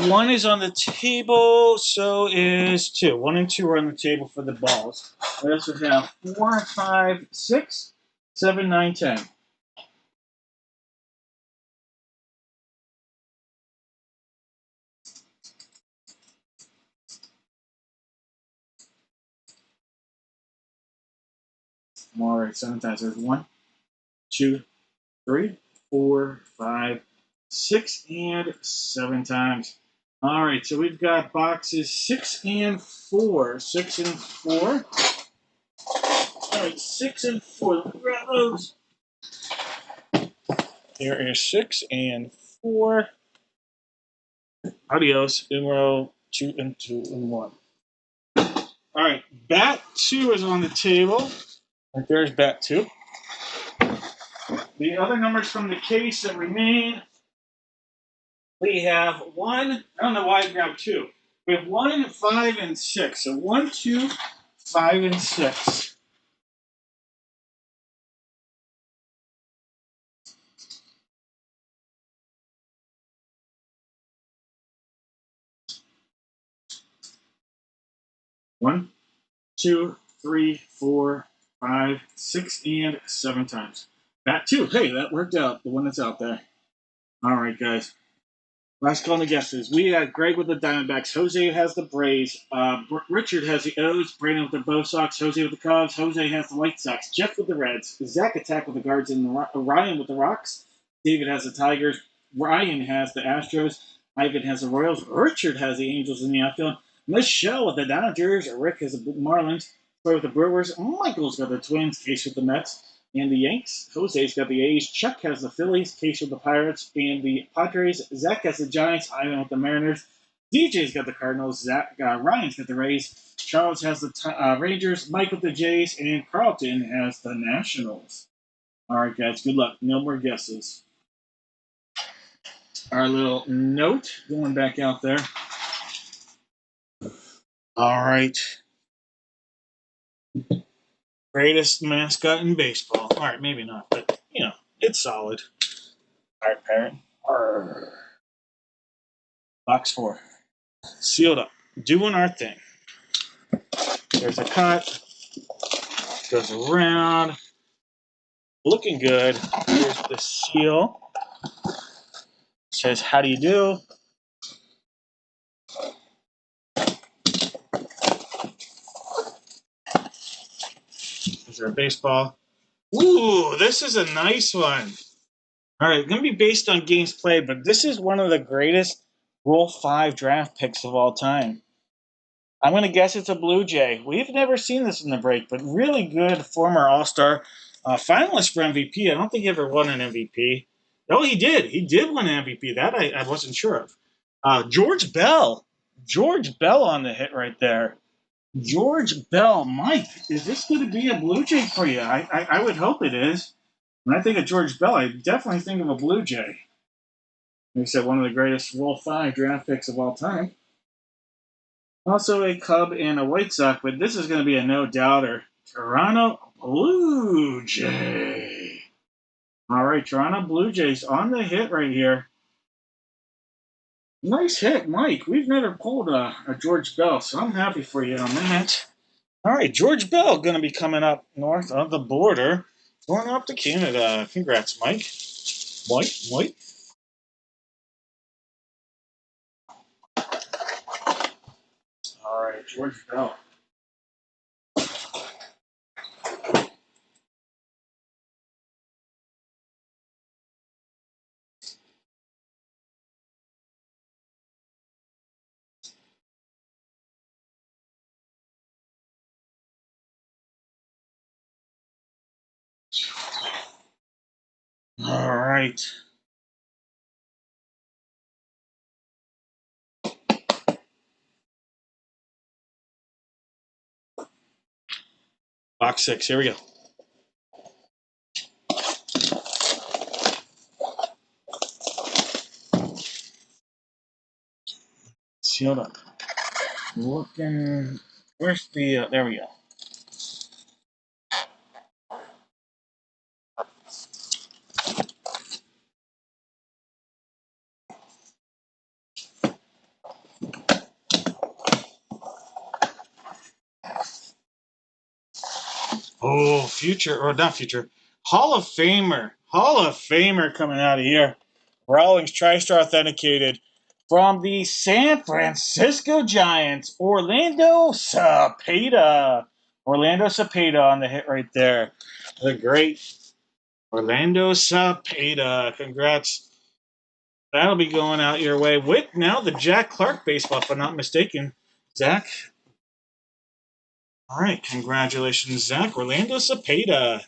one is on the table, so is two. 1 and 2 are on the table for the balls. We also have 4, 5, 6, 7, 9, 10. All right, 7 times. There's 1, 2, 3, 4, 5, 6, and 7 times. All right, so we've got boxes 6 and 4. 6 and 4. All right, 6 and 4. Let me grab those. Here is 6 and 4. Adios in row 2 and 2 and 1. All right, bat 2 is on the table. Right there's bat 2. The other numbers from the case that remain, we have 1. I don't know why I grabbed 2. We have 1, 5, and 6. So 1, 2, 5, and 6. One, 2, 3, 4, 5, 6, and 7 times. Bat 2. Hey, that worked out. The one that's out there. All right, guys. Last call to guesses. We got Greg with the Diamondbacks. Jose has the Braves. Richard has the O's. Brandon with the Bo Sox. Jose with the Cubs. Jose has the White Sox. Jeff with the Reds. Zach Attack with the Guards. And Ryan with the Rocks. David has the Tigers. Ryan has the Astros. Ivan has the Royals. Richard has the Angels in the outfield. Michelle with the Dodgers. Rick has the Marlins. Troy with the Brewers. Michael's got the Twins. Case with the Mets and the Yanks. Jose's got the A's. Chuck has the Phillies. Case with the Pirates and the Padres. Zach has the Giants. Ivan with the Mariners. DJ's got the Cardinals. Ryan's got the Rays. Charles has the Rangers. Mike with the Jays, and Carlton has the Nationals. All right, guys. Good luck. No more guesses. Our little note going back out there. All right. Greatest mascot in baseball. All right, maybe not, but it's solid. All right, parent. Arr. Box 4. Sealed up. Doing our thing. There's a cut. Goes around. Looking good. Here's the seal. Says, how do you do? Is there a baseball? Ooh, this is a nice one. All right, going to be based on games played, but this is one of the greatest Rule 5 draft picks of all time. I'm going to guess it's a Blue Jay. We've never seen this in the break, but really good former All-Star finalist for MVP. I don't think he ever won an MVP. Oh, he did. He did win an MVP. That I wasn't sure of. George Bell. George Bell on the hit right there. George Bell. Mike, is this going to be a Blue Jay for you? I would hope it is. When I think of George Bell, I definitely think of a Blue Jay. He said one of the greatest Rule 5 draft picks of all time. Also a Cub and a White Sox, but this is going to be a no-doubter. Toronto Blue Jay. All right, Toronto Blue Jays on the hit right here. Nice hit, Mike. We've never pulled a George Bell, so I'm happy for you on that. All right, George Bell going to be coming up north of the border, going up to Canada. Congrats, Mike. Mike. All right, George Bell. All right. Box 6, here we go. Sealed up. Looking. Where's the. There we go. Oh, future, or not future. Hall of Famer. Hall of Famer coming out of here. Rawlings TriStar authenticated from the San Francisco Giants, Orlando Cepeda. Orlando Cepeda on the hit right there. The great Orlando Cepeda. Congrats. That'll be going out your way with now the Jack Clark baseball, if I'm not mistaken. Zach. All right, congratulations, Zach. Orlando Cepeda.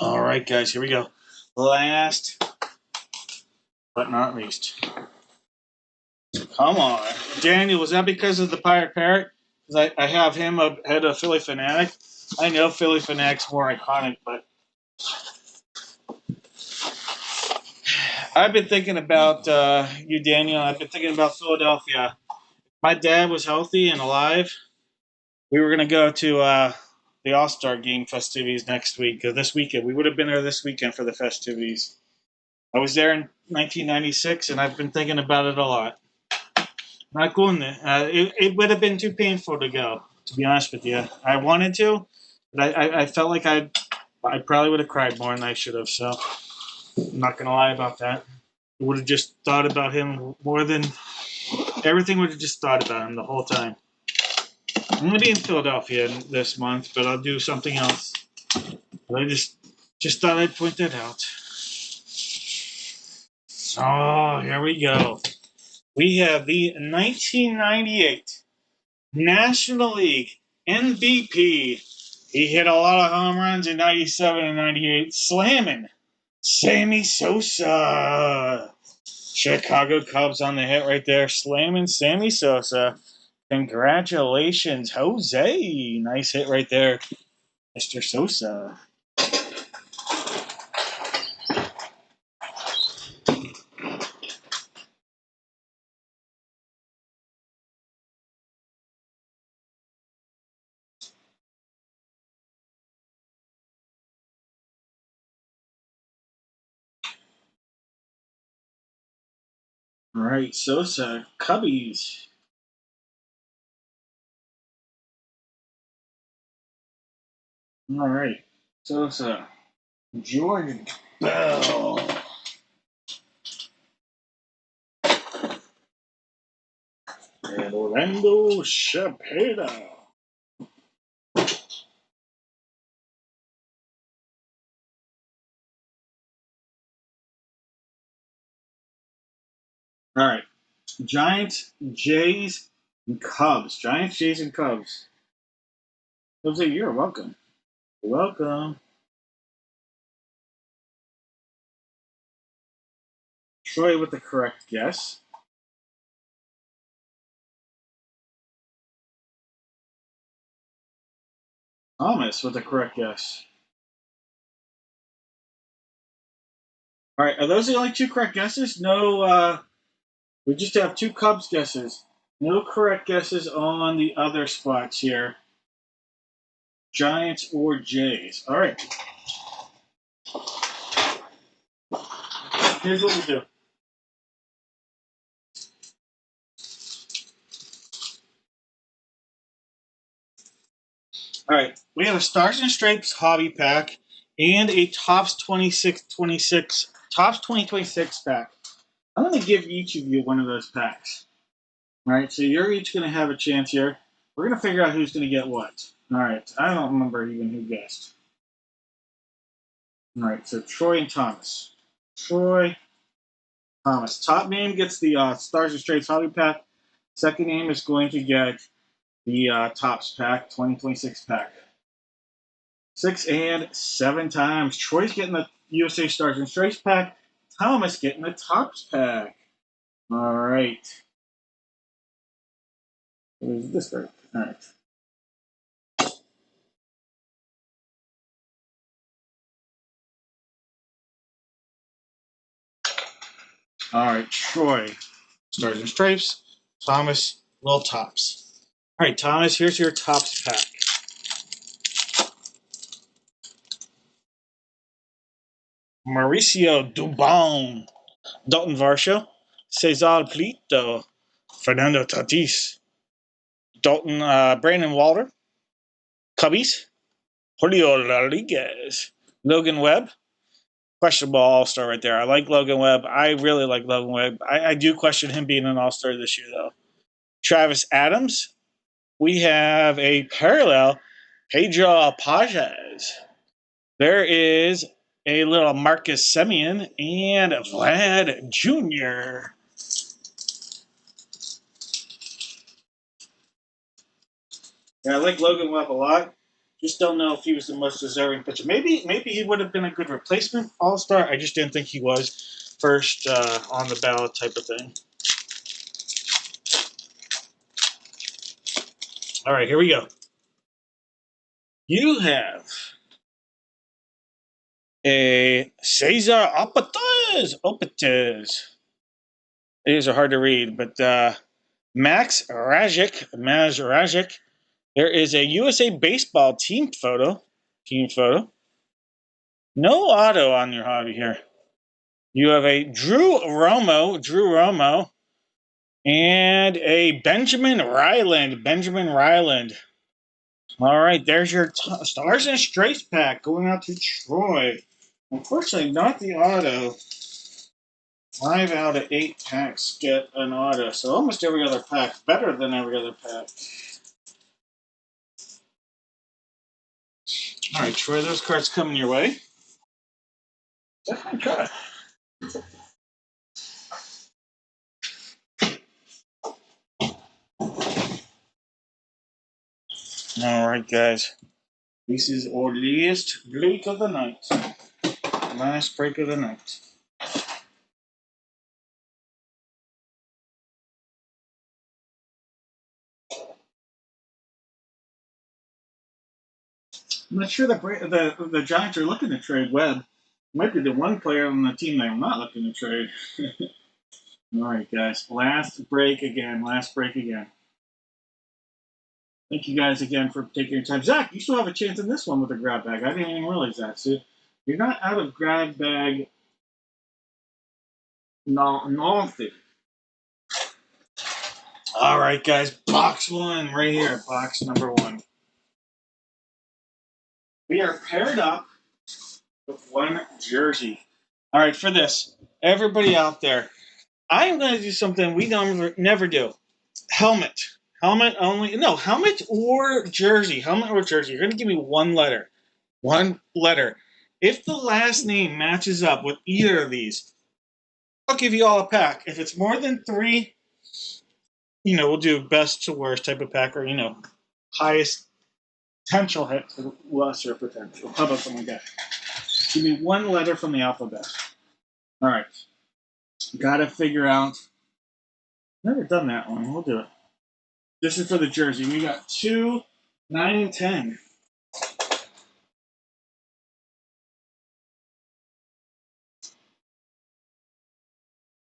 All right, guys, here we go. Last but not least. Come on. Daniel, was that because of the Pirate Parrot? Because I have him ahead of Philly Fanatic. I know Philly Fanatic's more iconic, but I've been thinking about you, Daniel. I've been thinking about Philadelphia. My dad was healthy and alive. We were going to go to the All-Star Game festivities next week, this weekend. We would have been there this weekend for the festivities. I was there in 1996, and I've been thinking about it a lot. Not going there. It would have been too painful to go, to be honest with you. I wanted to, but I felt like I probably would have cried more than I should have, so I'm not going to lie about that. I would have just thought about him more than everything would have just thought about him the whole time. I'm going to be in Philadelphia this month, but I'll do something else. But I just thought I'd point that out. So here we go. We have the 1998 National League MVP. He hit a lot of home runs in 97 and 98, slamming Sammy Sosa. Chicago Cubs on the hit right there, slamming Sammy Sosa. Congratulations, Jose. Nice hit right there, Mr. Sosa. All right, Sosa, Cubbies. All right, Sosa, Jordan Bell, and Orlando Shapiro. All right, Giants, Jays, and Cubs. Giants, Jays, and Cubs. Jose, you're welcome. Welcome. Troy with the correct guess. Thomas with the correct guess. All right, are those the only two correct guesses? No, we just have two Cubs guesses. No correct guesses on the other spots here. Giants or Jays. All right. Here's what we do. All right. We have a Stars and Stripes hobby pack and a Tops 26 Tops 2026 pack. I'm going to give each of you one of those packs. All right. So you're each going to have a chance here. We're going to figure out who's going to get what. All right. I don't remember even who guessed. All right. So Troy and Thomas. Troy, Thomas. Top name gets the Stars and Stripes hobby pack. Second name is going to get the Tops pack, 2026 pack. 6 and 7 times. Troy's getting the USA Stars and Stripes pack. Thomas getting the Tops pack. All right. Where's this pack? All right. All right. Troy, Stars and Stripes. Thomas, Little Tops. All right, Thomas, here's your Tops pack. Mauricio Dubon, Dalton Varsho, Cesar Plito, Fernando Tatis, Dalton Brandon Walter, Cubbies, Julio Rodriguez, Logan Webb, questionable All Star right there. I like Logan Webb. I really like Logan Webb. I do question him being an All Star this year though. Travis Adams. We have a parallel, Pedro Pages. There is a little Marcus Semien and Vlad Jr. Yeah, I like Logan Webb a lot. Just don't know if he was the most deserving pitcher. Maybe he would have been a good replacement All Star. I just didn't think he was first on the ballot type of thing. All right, here we go. You have a Cesar Opates. These are hard to read, but Max Rajic. There is a USA Baseball team photo. No auto on your hobby here. You have a Drew Romo, and a Benjamin Ryland. All right, there's your Stars and Stripes pack going out to Troy. Unfortunately, not the auto. 5 out of 8 packs get an auto, so almost every other pack better than every other pack. All right, Troy, those cards coming your way. Definitely try. All right, guys. This is our last break of the night. Last break of the night. I'm not sure the Giants are looking to trade Webb. Might be the one player on the team they're not looking to trade. All right, guys. Last break again. Last break again. Thank you guys again for taking your time. Zach, you still have a chance in this one with a grab bag. I didn't even realize that. So you're not out of grab bag nothing. All right, guys. Box one right here. Box number one. We are paired up with one jersey. All right, for this, everybody out there, I am going to do something we never do. Helmet. Helmet only. No, helmet or jersey. Helmet or jersey. You're going to give me one letter. One letter. If the last name matches up with either of these, I'll give you all a pack. If it's more than three, we'll do best to worst type of pack, or, highest potential hit to lesser potential. How about something like that? Give me one letter from the alphabet. All right. Got to figure out. Never done that one. We'll do it. This is for the jersey. We got 2, 9, and 10.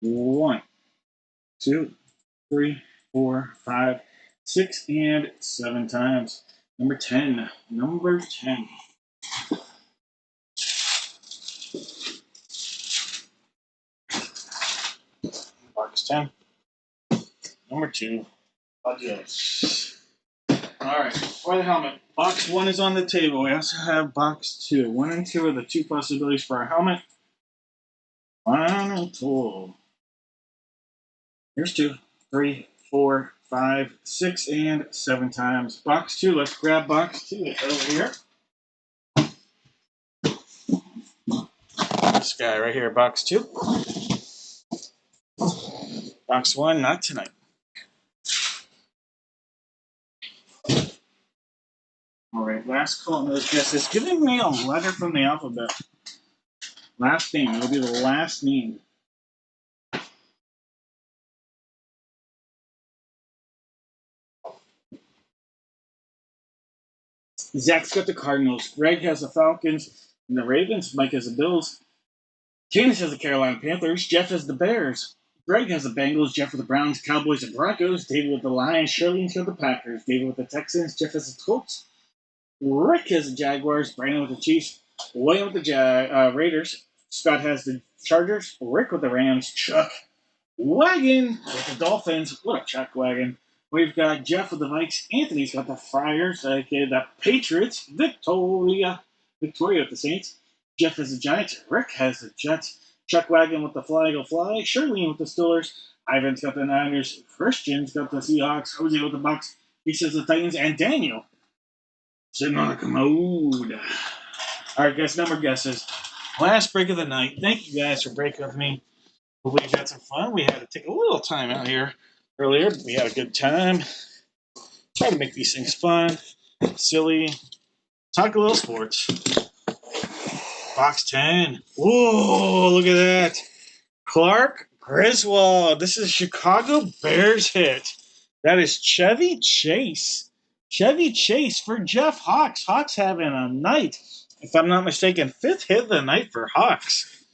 One, 2, 3, 4, 5, 6, and 7 times. Number 10. Number 10. Box 10. Number 2. Adios. All right. For the helmet, box 1 is on the table. We also have box 2. 1 and 2 are the two possibilities for our helmet. Final total. Here's 2, 3, 4, 5, 6, and 7 times. Box 2. Let's grab box 2 over here. This guy right here, box 2. Box 1, not tonight. All right, last call on those guesses. Giving me a letter from the alphabet. Last name. It'll be the last name. Zach's got the Cardinals. Greg has the Falcons and the Ravens. Mike has the Bills. Candace has the Carolina Panthers. Jeff has the Bears. Greg has the Bengals. Jeff with the Browns, Cowboys, and Broncos. David with the Lions. Shirley's got the Packers. David with the Texans. Jeff has the Colts. Rick has the Jaguars. Brandon with the Chiefs. William with the Raiders. Scott has the Chargers. Rick with the Rams. Chuck Wagon with the Dolphins. What a Chuck Wagon. We've got Jeff with the Vikes. Anthony's got the Friars. Okay, the Patriots. Victoria with the Saints. Jeff has the Giants. Rick has the Jets. Chuck Wagon with the Fly Go Fly. Shirley with the Steelers. Ivan's got the Niners. Christian's got the Seahawks. Jose with the Bucks. He says the Titans. And Daniel sitting on a commode. All right, guys, number guesses. Last break of the night. Thank you guys for breaking with me. Hopefully you had some fun. We had to take a little time out here earlier, but we had a good time. Try to make these things fun, silly, talk a little sports. Box 10. Whoa, look at that. Clark Griswold. This is a Chicago Bears hit. That is Chevy Chase. Chevy Chase for Jeff Hawks. Hawks having a night. If I'm not mistaken, 5th hit of the night for Hawks.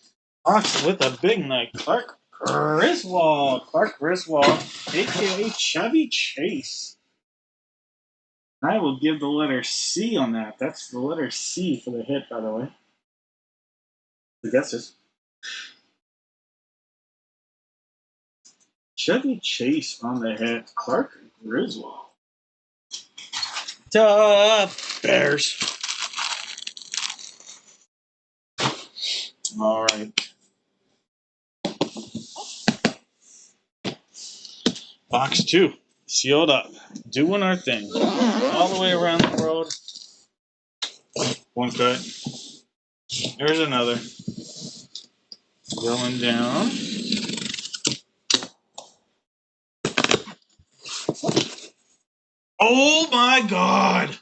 Hawks with a big night. Clark Griswold, a.k.a. Chevy Chase. I will give the letter C on that. That's the letter C for the hit, by the way. The guesses. Chevy Chase on the hit. Clark Griswold. Bears. All right. Box 2. Sealed up. Doing our thing. All the way around the world. One cut. There's another. Going down. Oh my God!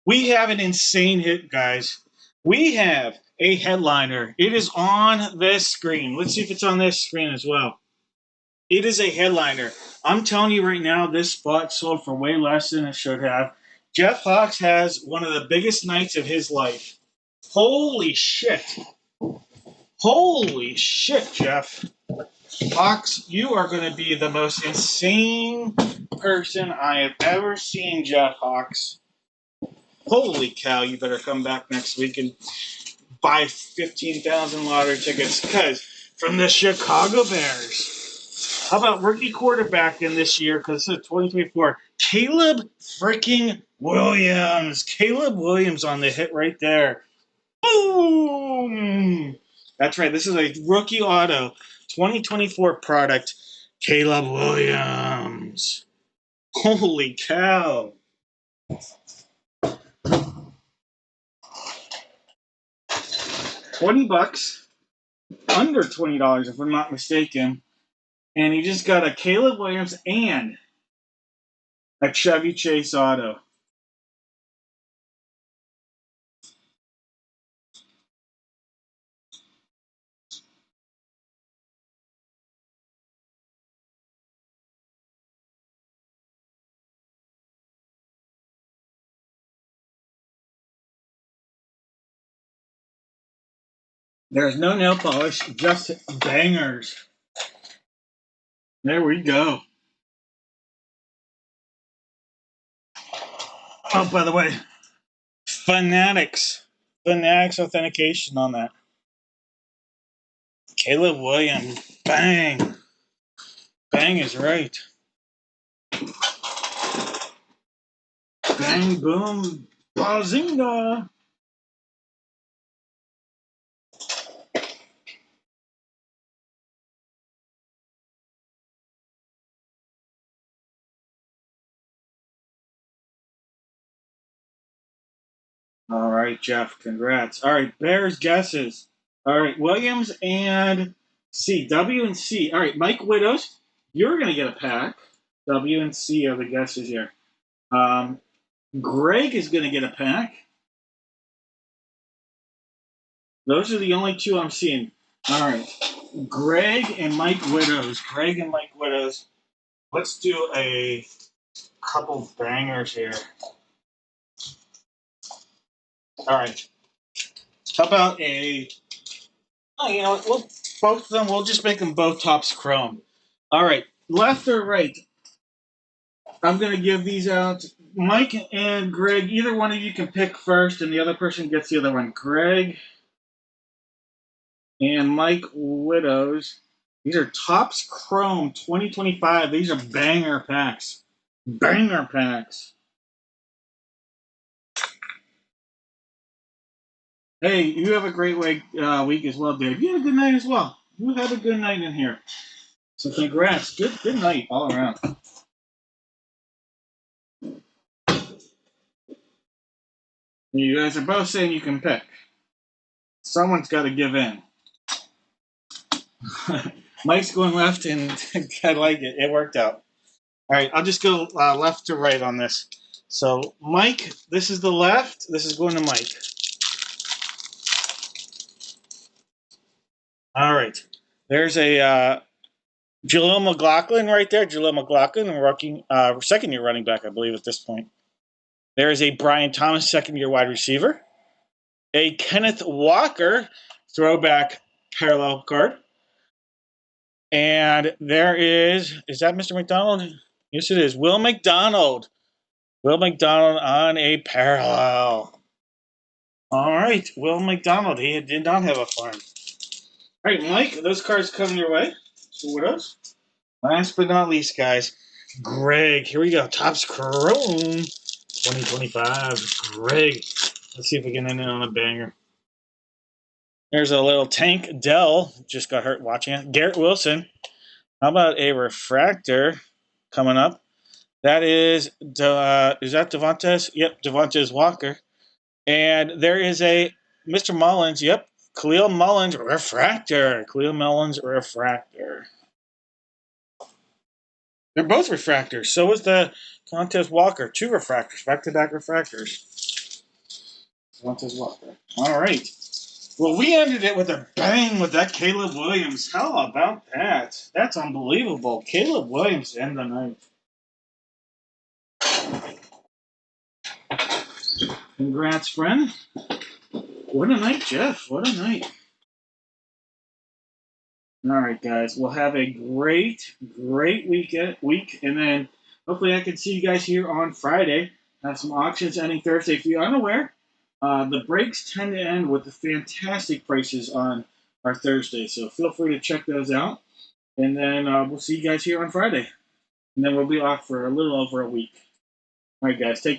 We have an insane hit, guys. We have a headliner. It is on this screen. Let's see if it's on this screen as well. It is a headliner. I'm telling you right now, this spot sold for way less than it should have. Jeff Hawks has one of the biggest nights of his life. Holy shit. Holy shit, Jeff. Hawks, you are going to be the most insane person I have ever seen, Jeff Hawks. Holy cow, you better come back next week and buy 15,000 lottery tickets because from the Chicago Bears. How about rookie quarterback in this year because it's 2024? Caleb freaking Williams. Caleb Williams on the hit right there. Boom! That's right. This is a rookie auto 2024 product. Caleb Williams. Holy cow. $20, under $20 if I'm not mistaken. And he just got a Caleb Williams and a Chevy Chase auto. There's no nail polish, just bangers. There we go. Oh, by the way, Fanatics. Fanatics authentication on that. Caleb Williams. Bang. Bang is right. Bang, boom, bazinga. All right, Jeff, congrats. All right, Bears guesses. All right, Williams and C. W and C. All right, Mike Widows, you're going to get a pack. W and C are the guesses here. Greg is going to get a pack. Those are the only two I'm seeing. All right, Greg and Mike Widows. Greg and Mike Widows. Let's do a couple bangers here. All right. How about a? Oh, you know what? We'll both of them. We'll just make them both tops chrome. All right, left or right? I'm gonna give these out. Mike and Greg. Either one of you can pick first, and the other person gets the other one. Greg and Mike Widows. These are tops chrome 2025. These are banger packs. Banger packs. Hey, you have a great week as well, Dave. You had a good night as well. You had a good night in here. So congrats. Good night all around. You guys are both saying you can pick. Someone's got to give in. Mike's going left, and I like it. It worked out. All right, I'll just go left to right on this. So, Mike, this is the left. This is going to Mike. All right. There's a Jaleel McLaughlin right there. Jaleel McLaughlin, second-year running back, I believe, at this point. There is a Brian Thomas, second-year wide receiver. A Kenneth Walker, throwback parallel card. And there is that Mr. McDonald? Yes, it is. Will McDonald. Will McDonald on a parallel. All right, Will McDonald. He did not have a farm. All right, Mike, those cards coming your way. So what else? Last but not least, guys, Greg. Here we go. Topps Chrome 2025. Greg. Let's see if we can end it on a banger. There's a little Tank Dell. Just got hurt watching it. Garrett Wilson. How about a refractor coming up? That is that Devontae? Yep, Devontae Walker. And there is a Mr. Mullins. Yep, Khalil Mullins refractor. Khalil Mullins refractor. They're both refractors. So is the Devontae Walker. 2 refractors, back-to-back refractors. once as well. All right. Well, we ended it with a bang with that Caleb Williams. How about that? That's unbelievable. Caleb Williams to end the night. Congrats, friend. What a night, Jeff. What a night. All right, guys. We'll have a great week, and then hopefully I can see you guys here on Friday. Have some auctions ending Thursday. If you're unaware, the breaks tend to end with the fantastic prices on our Thursday, so feel free to check those out. And then we'll see you guys here on Friday, and then we'll be off for a little over a week. All right, guys. Take care.